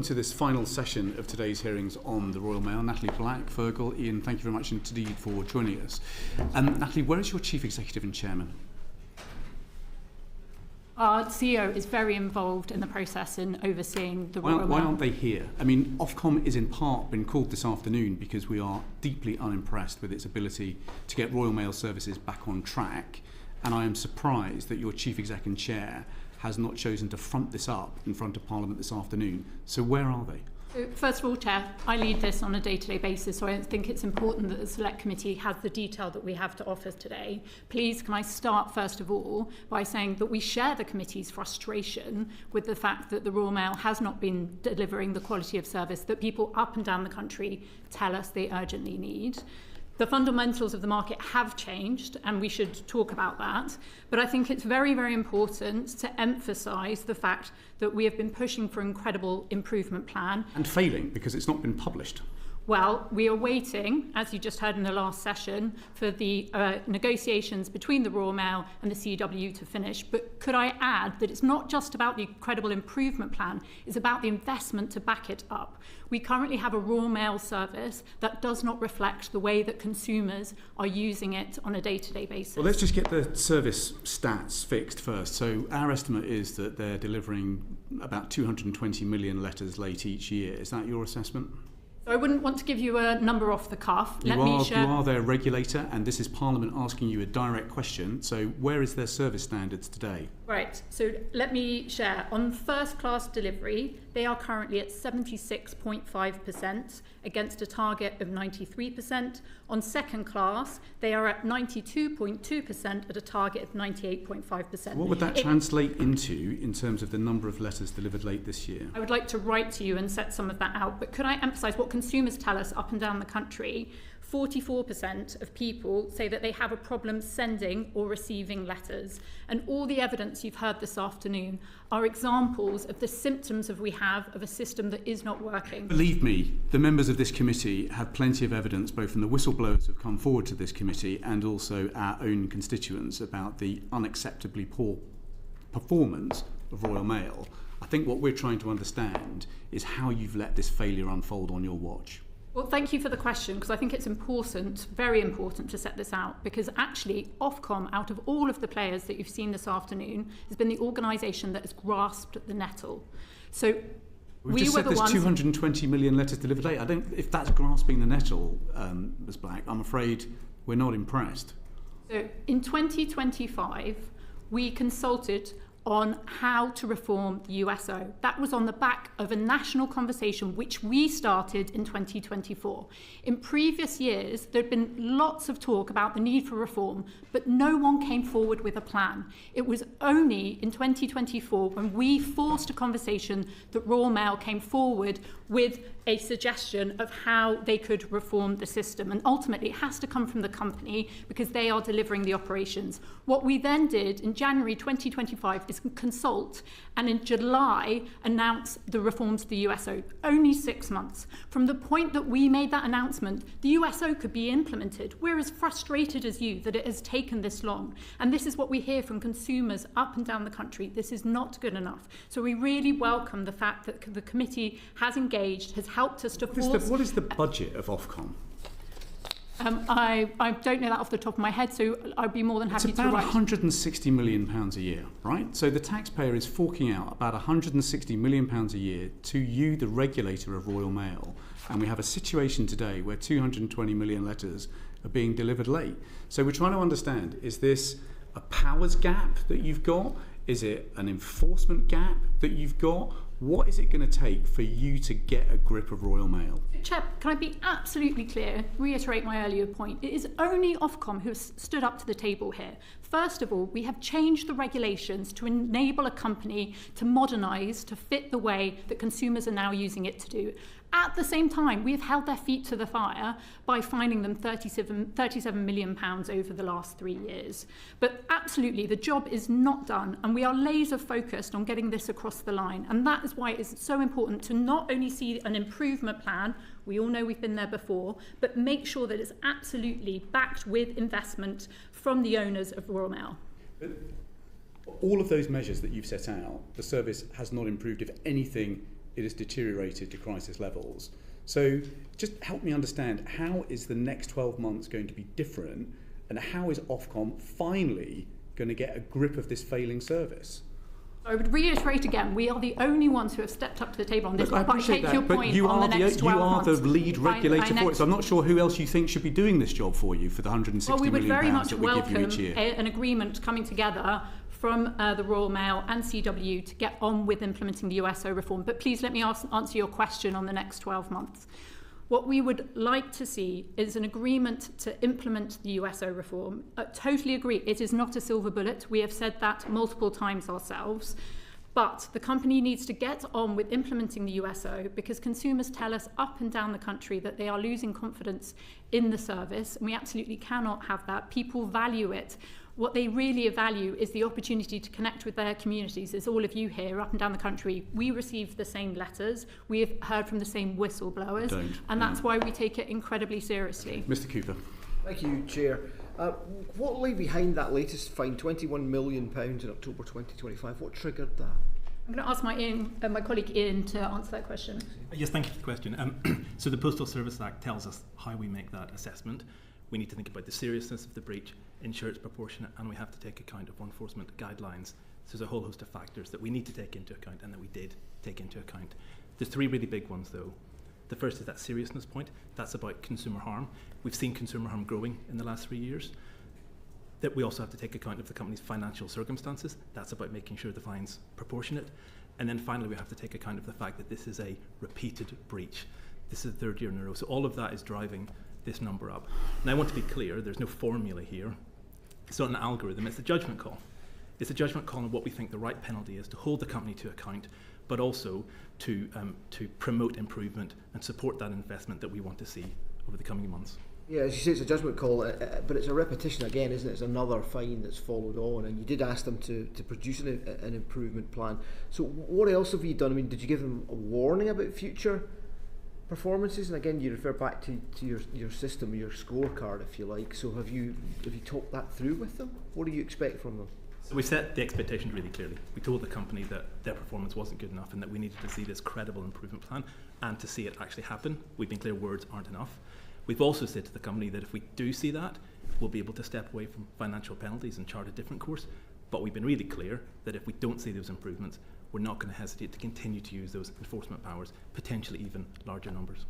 To this final session of today's hearings on the Royal Mail. Natalie Black, Fergal, Ian, thank you very much indeed for joining us. Natalie, where is your Chief Executive and Chairman? Our CEO is very involved in the process in overseeing the Royal Mail. Why aren't they here? I mean, Ofcom is in part been called this afternoon because we are deeply unimpressed with its ability to get Royal Mail services back on track, and I am surprised that your Chief Exec and Chair has not chosen to front this up in front of Parliament this afternoon. So where are they? First of all, Chair, I lead this on a day-to-day basis, so I think it's important that the Select Committee has the detail that we have to offer today. Please, can I start, first of all, by saying that we share the committee's frustration with the fact that the Royal Mail has not been delivering the quality of service that people up and down the country tell us they urgently need. The fundamentals of the market have changed, and we should talk about that. But I think it's very, very important to emphasise the fact that we have been pushing for an incredible improvement plan. And failing, because it's not been published. Well, we are waiting, as you just heard in the last session, for the negotiations between the Royal Mail and the CW to finish. But could I add that it's not just about the credible improvement plan, it's about the investment to back it up. We currently have a Royal Mail service that does not reflect the way that consumers are using it on a day-to-day basis. Well, let's just get the service stats fixed first. So our estimate is that they're delivering about 220 million letters late each year. Is that your assessment? So I wouldn't want to give you a number off the cuff. You are their regulator, and this is Parliament asking you a direct question. So where is their service standards today? Right, so let me share. On first-class delivery, they are currently at 76.5% against a target of 93%. On second class, they are at 92.2% at a target of 98.5%. What would that translate into in terms of the number of letters delivered late this year? I would like to write to you and set some of that out, but could I emphasise what consumers tell us up and down the country? 44% of people say that they have a problem sending or receiving letters. And all the evidence you've heard this afternoon are examples of the symptoms we have of a system that is not working. Believe me, the members of this committee have plenty of evidence, both from the whistleblowers who have come forward to this committee and also our own constituents, about the unacceptably poor performance of Royal Mail. I think what we're trying to understand is how you've let this failure unfold on your watch. Well, thank you for the question, because I think it's important, very important, to set this out, because actually Offcom, out of all of the players that you've seen this afternoon, has been the organisation that has grasped the nettle. So we just said there's 220 million letters delivered late. I don't, if that's grasping the nettle, Ms. Black, I'm afraid we're not impressed. So in 2025, we consulted on how to reform the USO. That was on the back of a national conversation which we started in 2024. In previous years, there'd been lots of talk about the need for reform, but no one came forward with a plan. It was only in 2024 when we forced a conversation that Royal Mail came forward with a suggestion of how they could reform the system. And ultimately, it has to come from the company because they are delivering the operations. What we then did in January 2025 is consult and in July announce the reforms to the USO, only 6 months. From the point that we made that announcement, the USO could be implemented. We're as frustrated as you that it has taken this long. And this is what we hear from consumers up and down the country. This is not good enough. So we really welcome the fact that the committee has engaged, has helped us to force... What is the budget of Offcom? I don't know that off the top of my head, so I'd be more than happy to write. It's about £160 million a year, right? So the taxpayer is forking out about £160 million a year to you, the regulator of Royal Mail, and we have a situation today where 220 million letters are being delivered late. So we're trying to understand, is this a powers gap that you've got? Is it an enforcement gap that you've got? What is it going to take for you to get a grip of Royal Mail? Chair, can I be absolutely clear, reiterate my earlier point? It is only Ofcom who has stood up to the table here. First of all, we have changed the regulations to enable a company to modernise, to fit the way that consumers are now using it to do. At the same time, we have held their feet to the fire by fining them £37 million over the last 3 years. But absolutely, the job is not done, and we are laser focused on getting this across the line. And that is why it is so important to not only see an improvement plan, we all know we've been there before, but make sure that it's absolutely backed with investment from the owners of Royal Mail. But all of those measures that you've set out, the service has not improved. If anything, it has deteriorated to crisis levels. So just help me understand, how is the next 12 months going to be different, and how is Ofcom finally going to get a grip of this failing service? I would reiterate again, we are the only ones who have stepped up to the table on this. Look, I appreciate that, but you are the lead regulator for it, so I'm not sure who else you think should be doing this job for you for the £160 million that we give you each year. An agreement coming together from the Royal Mail and CW to get on with implementing the USO reform. But please let me answer your question on the next 12 months. What we would like to see is an agreement to implement the USO reform. Totally agree, it is not a silver bullet. We have said that multiple times ourselves. But the company needs to get on with implementing the USO, because consumers tell us up and down the country that they are losing confidence in the service, and we absolutely cannot have that. People value it. What they really value is the opportunity to connect with their communities. As all of you here up and down the country, we receive the same letters, we have heard from the same whistleblowers, and that's why we take it incredibly seriously. Mr. Cooper. Thank you, Chair. What lay behind that latest fine, £21 million in October 2025? What triggered that? I'm going to ask my colleague Ian to answer that question. Yes, thank you for the question. So the Postal Service Act tells us how we make that assessment. We need to think about the seriousness of the breach, ensure it's proportionate, and we have to take account of enforcement guidelines. So there's a whole host of factors that we need to take into account and that we did take into account. There's three really big ones, though. The first is that seriousness point. That's about consumer harm. We've seen consumer harm growing in the last 3 years. That we also have to take account of the company's financial circumstances. That's about making sure the fine's proportionate. And then finally, we have to take account of the fact that this is a repeated breach. This is the third year in a row. So all of that is driving this number up. And I want to be clear, there's no formula here. It's not an algorithm, it's a judgment call. It's a judgment call on what we think the right penalty is to hold the company to account, but also to promote improvement and support that investment that we want to see over the coming months. Yeah, as you say, it's a judgment call, but it's a repetition again, isn't it? It's another fine that's followed on, and you did ask them to produce an improvement plan. So what else have you done? I mean, did you give them a warning about future performances? And again, you refer back to your system, your scorecard, if you like. So have you talked that through with them? What do you expect from them? So we set the expectations really clearly. We told the company that their performance wasn't good enough and that we needed to see this credible improvement plan and to see it actually happen. We've been clear words aren't enough. We've also said to the company that if we do see that, we'll be able to step away from financial penalties and chart a different course. But we've been really clear that if we don't see those improvements, we're not going to hesitate to continue to use those enforcement powers, potentially even larger numbers.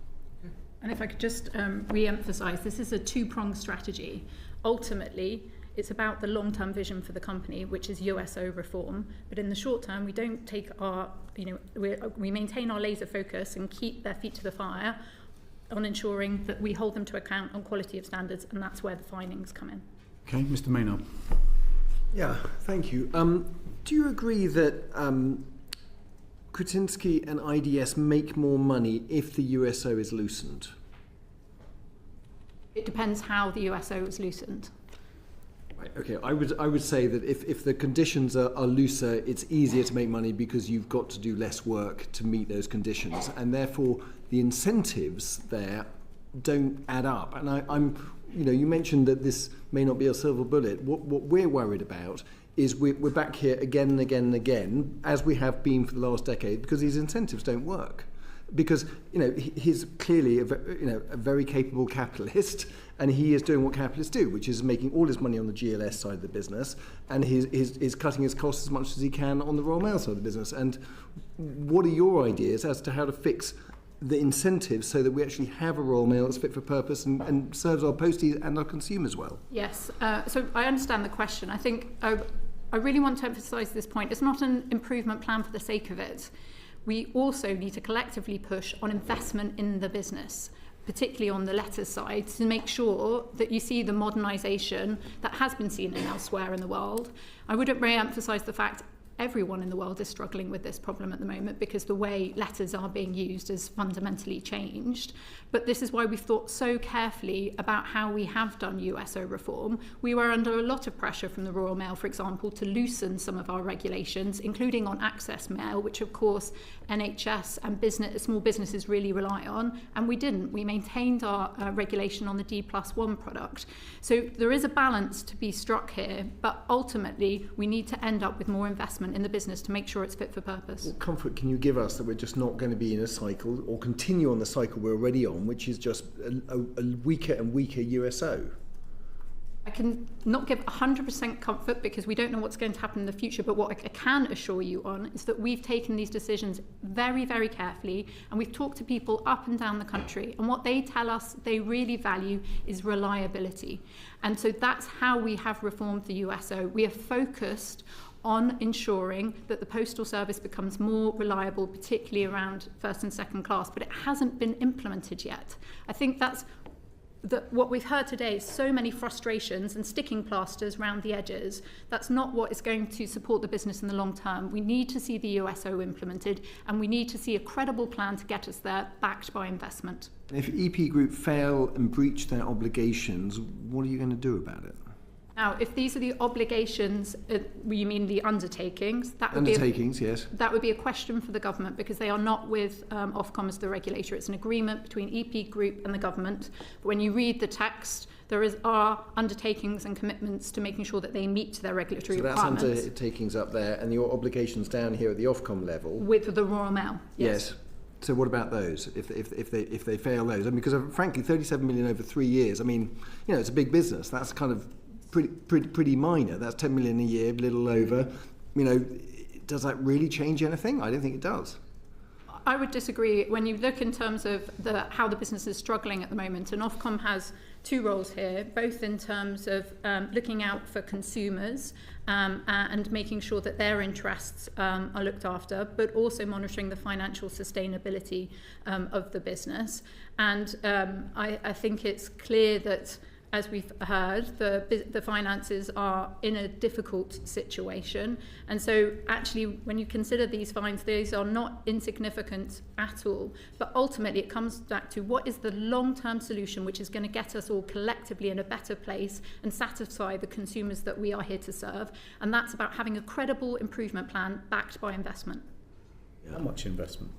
And if I could just re-emphasise, this is a two-pronged strategy. Ultimately, it's about the long-term vision for the company, which is USO reform. But in the short term, we don't take our, we maintain our laser focus and keep their feet to the fire on ensuring that we hold them to account on quality of standards, and that's where the findings come in. Okay, Mr. Maynard. Yeah, thank you. Do you agree that Křetínský and IDS make more money if the USO is loosened? It depends how the USO is loosened. Right, okay, I would say that if the conditions are looser, it's easier to make money because you've got to do less work to meet those conditions, and therefore the incentives there don't add up. And I'm you mentioned that this may not be a silver bullet. What we're worried about is we're back here again and again and again, as we have been for the last decade, because these incentives don't work. Because he's clearly a very capable capitalist, and he is doing what capitalists do, which is making all his money on the GLS side of the business, and he's cutting his costs as much as he can on the Royal Mail side of the business. And what are your ideas as to how to fix the incentives so that we actually have a Royal Mail that's fit for purpose and serves our posties and our consumers well? Yes, so I understand the question. I think I really want to emphasise this point. It's not an improvement plan for the sake of it. We also need to collectively push on investment in the business, particularly on the letters side, to make sure that you see the modernisation that has been seen elsewhere in the world. I would re-emphasise the fact everyone in the world is struggling with this problem at the moment because the way letters are being used has fundamentally changed. But this is why we've thought so carefully about how we have done USO reform. We were under a lot of pressure from the Royal Mail, for example, to loosen some of our regulations, including on access mail, which of course NHS and small businesses really rely on, and we didn't. We maintained our regulation on the D+1 product. So there is a balance to be struck here, but ultimately we need to end up with more investment in the business to make sure it's fit for purpose. What comfort can you give us that we're just not going to be in a cycle or continue on the cycle we're already on, which is just a weaker and weaker USO? I can not give 100% comfort because we don't know what's going to happen in the future, but what I can assure you on is that we've taken these decisions very, very carefully, and we've talked to people up and down the country, and what they tell us they really value is reliability. And so that's how we have reformed the USO. We are focused on ensuring that the postal service becomes more reliable, particularly around first and second class, but it hasn't been implemented yet. I think that's what we've heard today is so many frustrations and sticking plasters around the edges. That's not what is going to support the business in the long term. We need to see the USO implemented, and we need to see a credible plan to get us there, backed by investment. If EP Group fail and breach their obligations, what are you going to do about it? Now, if these are the obligations, you mean the undertakings? That would yes. That would be a question for the government because they are not with Ofcom as the regulator. It's an agreement between EP Group and the government. But when you read the text, there are undertakings and commitments to making sure that they meet their regulatory requirements. So that's undertakings up there, and your obligations down here at the Ofcom level? With the Royal Mail, yes. So what about those, if they fail those? I mean, because frankly, 37 million over 3 years, I mean, it's a big business. That's kind of pretty minor. That's 10 million a year, a little over. Does that really change anything? I don't think it does. I would disagree. When you look in terms of how the business is struggling at the moment, and Ofcom has two roles here, both in terms of looking out for consumers and making sure that their interests are looked after, but also monitoring the financial sustainability of the business. And I think it's clear that, as we've heard, the finances are in a difficult situation. And so actually, when you consider these fines, these are not insignificant at all. But ultimately, it comes back to what is the long-term solution which is going to get us all collectively in a better place and satisfy the consumers that we are here to serve. And that's about having a credible improvement plan backed by investment. How much investment?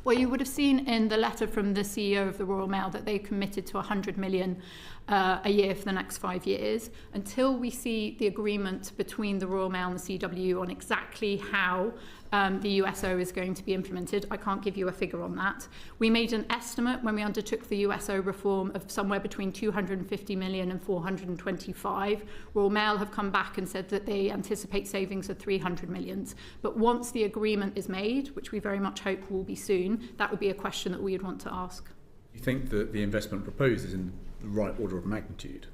Well, you would have seen in the letter from the CEO of the Royal Mail that they committed to 100 million a year for the next 5 years. Until we see the agreement between the Royal Mail and the CW on exactly how the USO is going to be implemented, I can't give you a figure on that. We made an estimate when we undertook the USO reform of somewhere between 250 million and 425. Royal Mail have come back and said that they anticipate savings of 300 million. But once the agreement is made, which we very much hope will be soon, that would be a question that we would want to ask. Do you think that the investment proposed is in the right order of magnitude?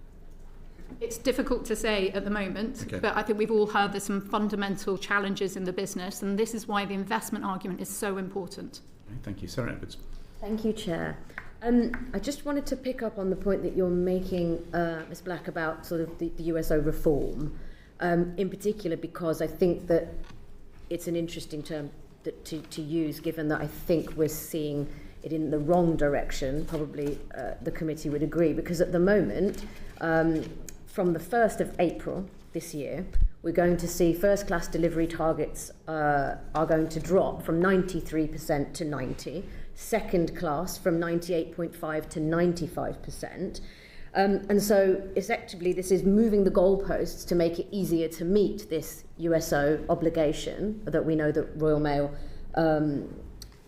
It's difficult to say at the moment, but I think we've all heard there's some fundamental challenges in the business, and this is why the investment argument is so important. Thank you. Sarah Edwards. Thank you, Chair. I just wanted to pick up on the point that you're making, Ms. Black, about sort of the USO reform, in particular because I think that it's an interesting term to use, given that I think we're seeing it in the wrong direction. Probably the committee would agree, because at the moment, from the 1st of April this year, we're going to see first-class delivery targets are going to drop from 93% to 90%, second class from 98.5% to 95%. And so, effectively, this is moving the goalposts to make it easier to meet this USO obligation that we know that Royal Mail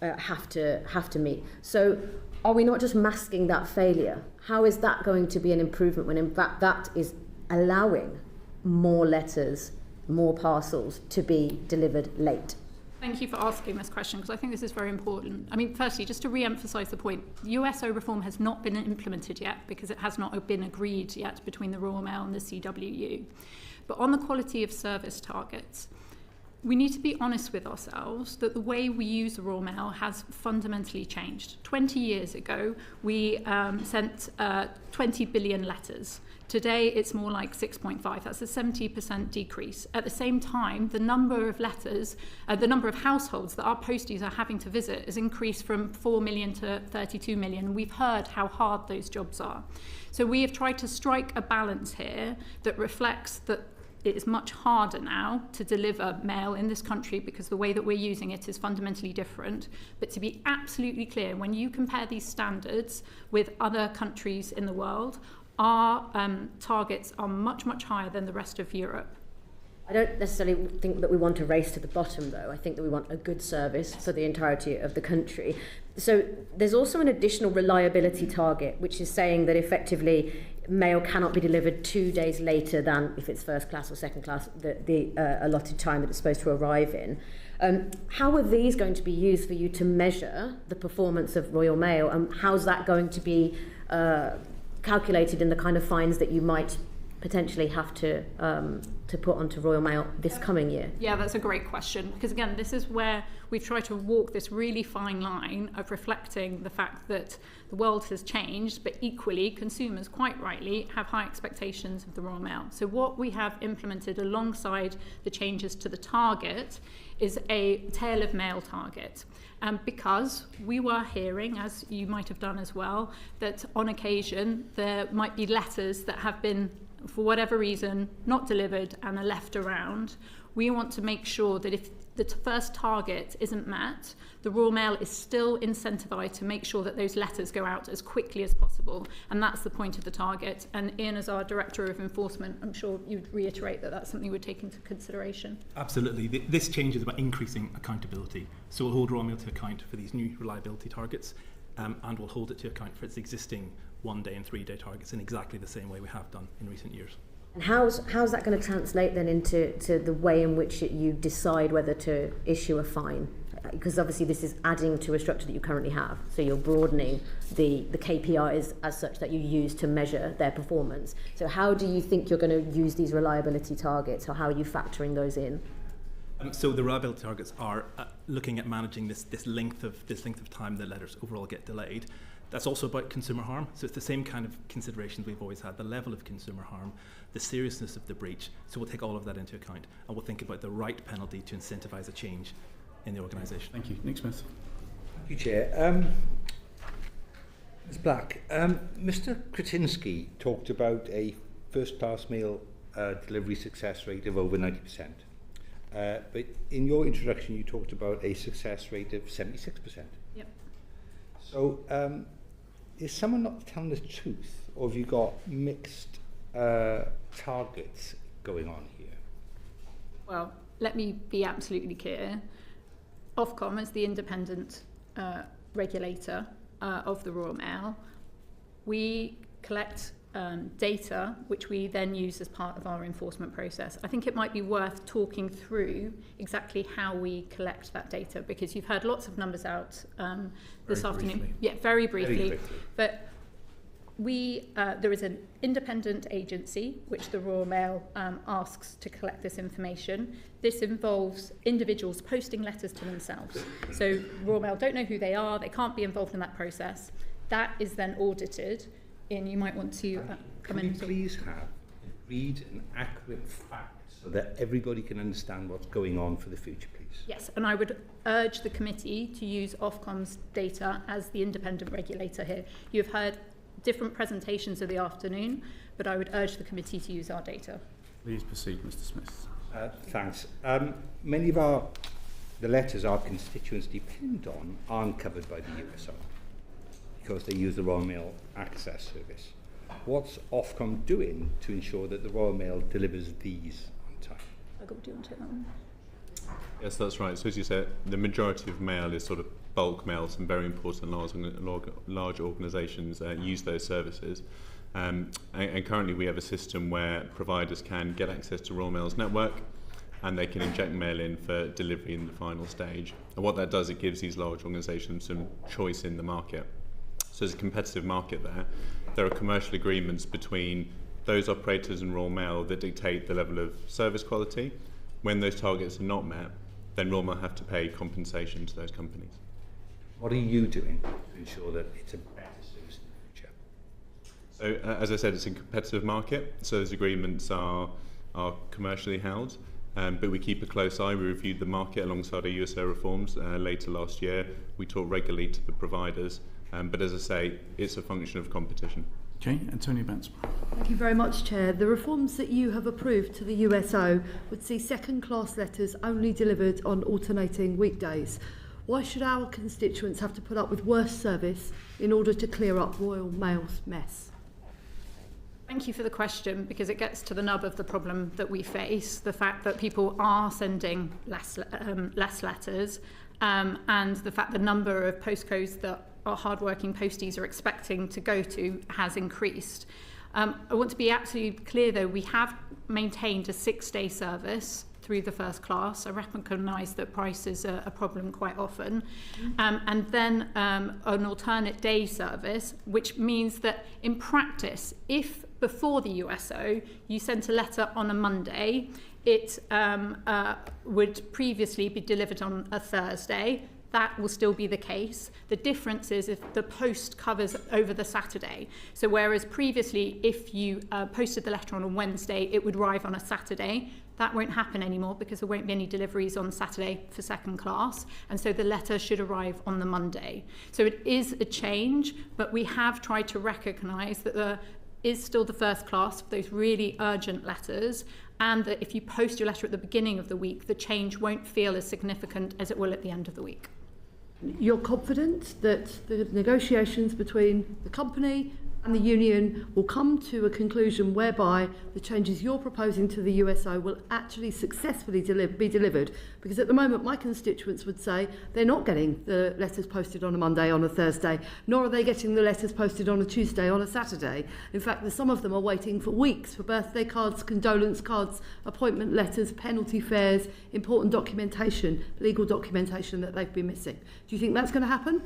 have to meet. So, are we not just masking that failure? How is that going to be an improvement when, in fact, that is allowing more letters, more parcels to be delivered late? Thank you for asking this question, because I think this is very important. I mean, firstly, just to re-emphasise the point, USO reform has not been implemented yet because it has not been agreed yet between the Royal Mail and the CWU. But on the quality of service targets, we need to be honest with ourselves that the way we use the Royal Mail has fundamentally changed. 20 years ago, we sent 20 billion letters. Today, it's more like 6.5. That's a 70% decrease. At the same time, the number of letters, the number of households that our posties are having to visit has increased from 4 million to 32 million. We've heard how hard those jobs are. So we have tried to strike a balance here that reflects that it is much harder now to deliver mail in this country because the way that we're using it is fundamentally different. But to be absolutely clear, when you compare these standards with other countries in the world, our targets are much, much higher than the rest of Europe. I don't necessarily think that we want to race to the bottom, though. I think that we want a good service for the entirety of the country. So there's also an additional reliability target, which is saying that effectively mail cannot be delivered 2 days later than if it's first class or second class, the allotted time that it's supposed to arrive in. How are these going to be used for you to measure the performance of Royal Mail, and how's that going to be calculated in the kind of fines that you might potentially have to put onto Royal Mail this coming year? Yeah, that's a great question, because again, this is where we've tried to walk this really fine line of reflecting the fact that the world has changed, but equally consumers, quite rightly, have high expectations of the Royal Mail. So what we have implemented alongside the changes to the target is a tail of mail target. Because we were hearing, as you might have done as well, that on occasion there might be letters that have been, for whatever reason, not delivered and are left around. We want to make sure that if the first target isn't met, the Royal Mail is still incentivised to make sure that those letters go out as quickly as possible. And that's the point of the target. And Ian, as our Director of Enforcement, I'm sure you'd reiterate that that's something we'd take into consideration. Absolutely. This change is about increasing accountability. So we'll hold Royal Mail to account for these new reliability targets, and we'll hold it to account for its existing 1 day and 3 day targets in exactly the same way we have done in recent years. And how's that going to translate then into the way in which you decide whether to issue a fine? Because obviously this is adding to a structure that you currently have. So you're broadening the KPIs as such that you use to measure their performance. So how do you think you're going to use these reliability targets, or how are you factoring those in? So the reliability targets are looking at managing this length of time that letters overall get delayed. That's also about consumer harm. So it's the same kind of considerations we've always had, the level of consumer harm, the seriousness of the breach. So we'll take all of that into account, and we'll think about the right penalty to incentivise a change in the organisation. Thank you. Nick Smith. Thank you, Chair. Ms Black, Mr Křetínský talked about a first-class mail delivery success rate of over 90%. But in your introduction, you talked about a success rate of 76%. Yep. So, is someone not telling the truth, or have you got mixed targets going on here? Well, let me be absolutely clear. Offcom, as the independent regulator of the Royal Mail, we collect data which we then use as part of our enforcement process. I think it might be worth talking through exactly how we collect that data, because you've heard lots of numbers out this afternoon. Briefly. Yeah, very briefly. Very quickly. But there is an independent agency which the Royal Mail asks to collect this information. This involves individuals posting letters to themselves. So Royal Mail don't know who they are, they can't be involved in that process. That is then audited. Ian, you might want to come in. Can you please read an accurate fact so that everybody can understand what's going on for the future, please? Yes, and I would urge the committee to use Ofcom's data as the independent regulator here. You've heard different presentations of the afternoon, but I would urge the committee to use our data. Please proceed, Mr Smith. Thanks. Many of the letters our constituents depend on aren't covered by the USO because they use the Royal Mail Access Service. What's Offcom doing to ensure that the Royal Mail delivers these on time? Do you want to take that one? Yes, that's right. So as you said, the majority of mail is sort of bulk mail. Some very important large organisations use those services. And currently we have a system where providers can get access to Royal Mail's network, and they can inject mail in for delivery in the final stage. And what that does, it gives these large organisations some choice in the market. So there's a competitive market there. There are commercial agreements between those operators and Royal Mail that dictate the level of service quality. When those targets are not met, then Royal Mail have to pay compensation to those companies. What are you doing to ensure that it's a better service in the future? So, as I said, it's a competitive market, so those agreements are commercially held, but we keep a close eye. We reviewed the market alongside our USO reforms later last year. We talk regularly to the providers, but as I say, it's a function of competition. Okay, Antonia Bence. Thank you very much, Chair. The reforms that you have approved to the USO would see second-class letters only delivered on alternating weekdays. Why should our constituents have to put up with worse service in order to clear up Royal Mail's mess? Thank you for the question, because it gets to the nub of the problem that we face, the fact that people are sending less letters, and the fact the number of postcodes that our hardworking posties are expecting to go to has increased. I want to be absolutely clear, though, we have maintained a 6-day service through the first class. I recognise that price is a problem quite often. And then an alternate day service, which means that in practice, if before the USO you sent a letter on a Monday, it would previously be delivered on a Thursday. That will still be the case. The difference is if the post covers over the Saturday. So whereas previously, if you posted the letter on a Wednesday, it would arrive on a Saturday. That won't happen anymore because there won't be any deliveries on Saturday for second class. And so the letter should arrive on the Monday. So it is a change, but we have tried to recognise that there is still the first class for those really urgent letters, and that if you post your letter at the beginning of the week, the change won't feel as significant as it will at the end of the week. You're confident that the negotiations between the company and the union will come to a conclusion whereby the changes you're proposing to the USO will actually successfully be delivered? Because at the moment, my constituents would say they're not getting the letters posted on a Monday, on a Thursday, nor are they getting the letters posted on a Tuesday, on a Saturday. In fact, some of them are waiting for weeks for birthday cards, condolence cards, appointment letters, penalty fares, important documentation, legal documentation that they've been missing. Do you think that's going to happen?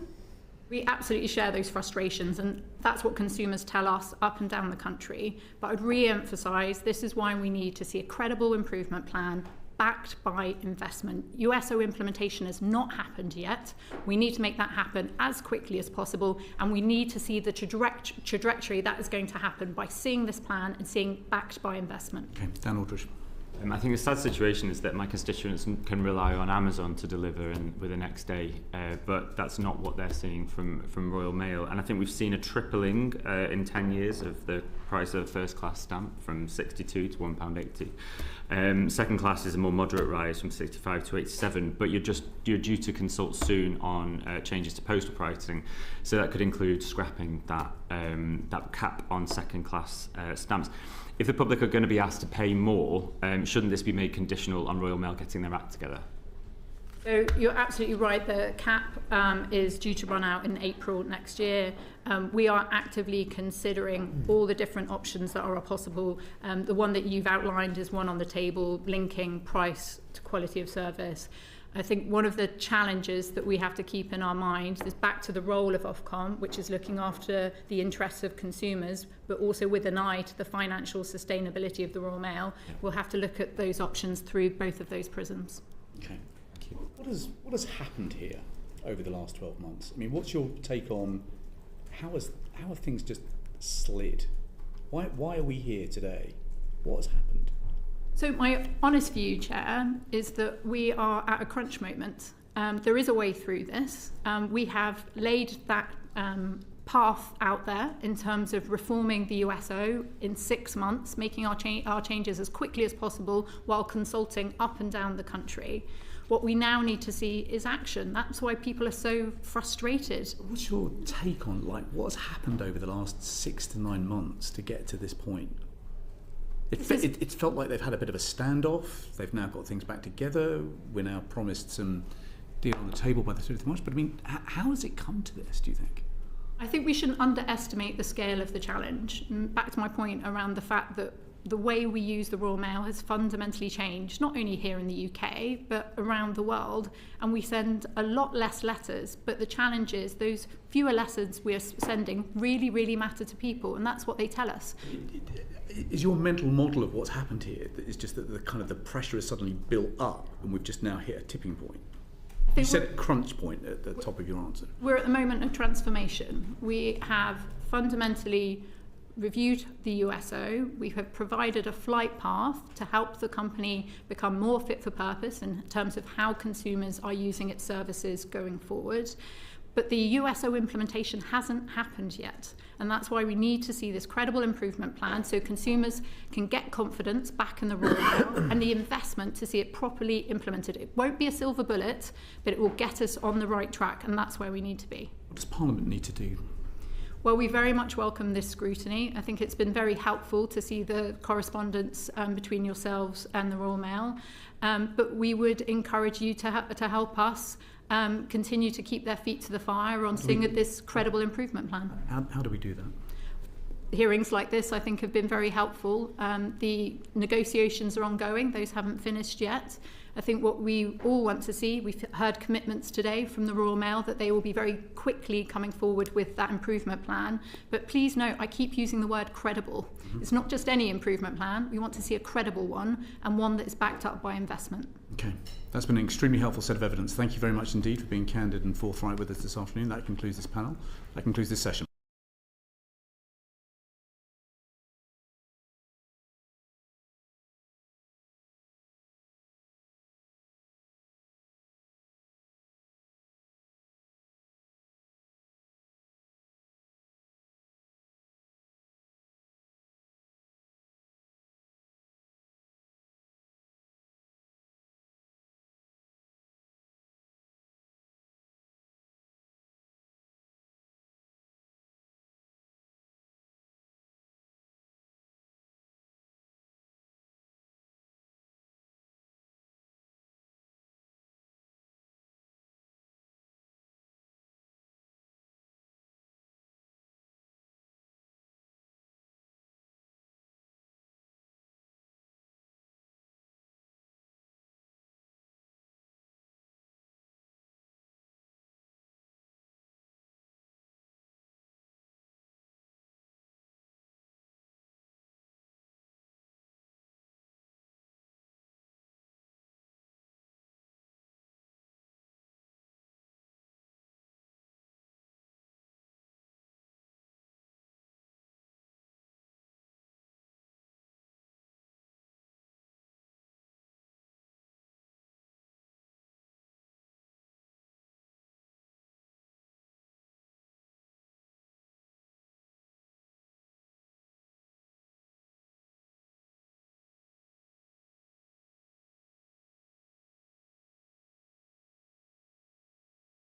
We absolutely share those frustrations, and that's what consumers tell us up and down the country. But I'd re-emphasise this is why we need to see a credible improvement plan backed by investment. USO implementation has not happened yet. We need to make that happen as quickly as possible, and we need to see the trajectory that is going to happen by seeing this plan and seeing backed by investment. Okay, Dan Aldridge. I think the sad situation is that my constituents can rely on Amazon to deliver with the next day, but that's not what they're seeing from Royal Mail. And I think we've seen a tripling in 10 years of the price of a first class stamp from 62 to £1.80. Second class is a more moderate rise from 65 to 87, but you're due to consult soon on changes to postal pricing. So that could include scrapping that cap on second class stamps. If the public are going to be asked to pay more, shouldn't this be made conditional on Royal Mail getting their act together? So you're absolutely right. The cap is due to run out in April next year. We are actively considering all the different options that are possible. The one that you've outlined is one on the table, linking price to quality of service. I think one of the challenges that we have to keep in our mind is back to the role of Offcom, which is looking after the interests of consumers, but also with an eye to the financial sustainability of the Royal Mail. We'll have to look at those options through both of those prisms. Okay. What has happened here over the last 12 months? I mean, what's your take on how have things just slid? Why are we here today? What has happened? So my honest view, Chair, is that we are at a crunch moment. There is a way through this. We have laid that path out there in terms of reforming the USO in 6 months, making our changes as quickly as possible while consulting up and down the country. What we now need to see is action. That's why people are so frustrated. What's your take on what's happened over the last 6 to 9 months to get to this point? It's felt like they've had a bit of a standoff. They've now got things back together. We're now promised some deal on the table by the 30th of March. But I mean, how has it come to this, do you think? I think we shouldn't underestimate the scale of the challenge. And back to my point around the fact that the way we use the Royal Mail has fundamentally changed, not only here in the UK, but around the world. And we send a lot less letters, but the challenge is those fewer letters we are sending really, really matter to people, and that's what they tell us. Is your mental model of what's happened here that it's just that the pressure is suddenly built up and we've just now hit a tipping point? You said crunch point at the top of your answer. We're at the moment of transformation. We have fundamentally reviewed the USO. We have provided a flight path to help the company become more fit for purpose in terms of how consumers are using its services going forward. But the USO implementation hasn't happened yet. And that's why we need to see this credible improvement plan so consumers can get confidence back in the Royal Mail and the investment to see it properly implemented. It won't be a silver bullet, but it will get us on the right track, and that's where we need to be. What does Parliament need to do? Well, we very much welcome this scrutiny. I think it's been very helpful to see the correspondence between yourselves and the Royal Mail. But we would encourage you to help us continue to keep their feet to the fire on seeing this credible improvement plan. How do we do that? Hearings like this, I think, have been very helpful. The negotiations are ongoing. Those haven't finished yet. I think what we all want to see, we've heard commitments today from the Royal Mail that they will be very quickly coming forward with that improvement plan. But please note, I keep using the word credible. It's not just any improvement plan. We want to see a credible one, and one that is backed up by investment. Okay, that's been an extremely helpful set of evidence. Thank you very much indeed for being candid and forthright with us this afternoon. That concludes this panel. That concludes this session.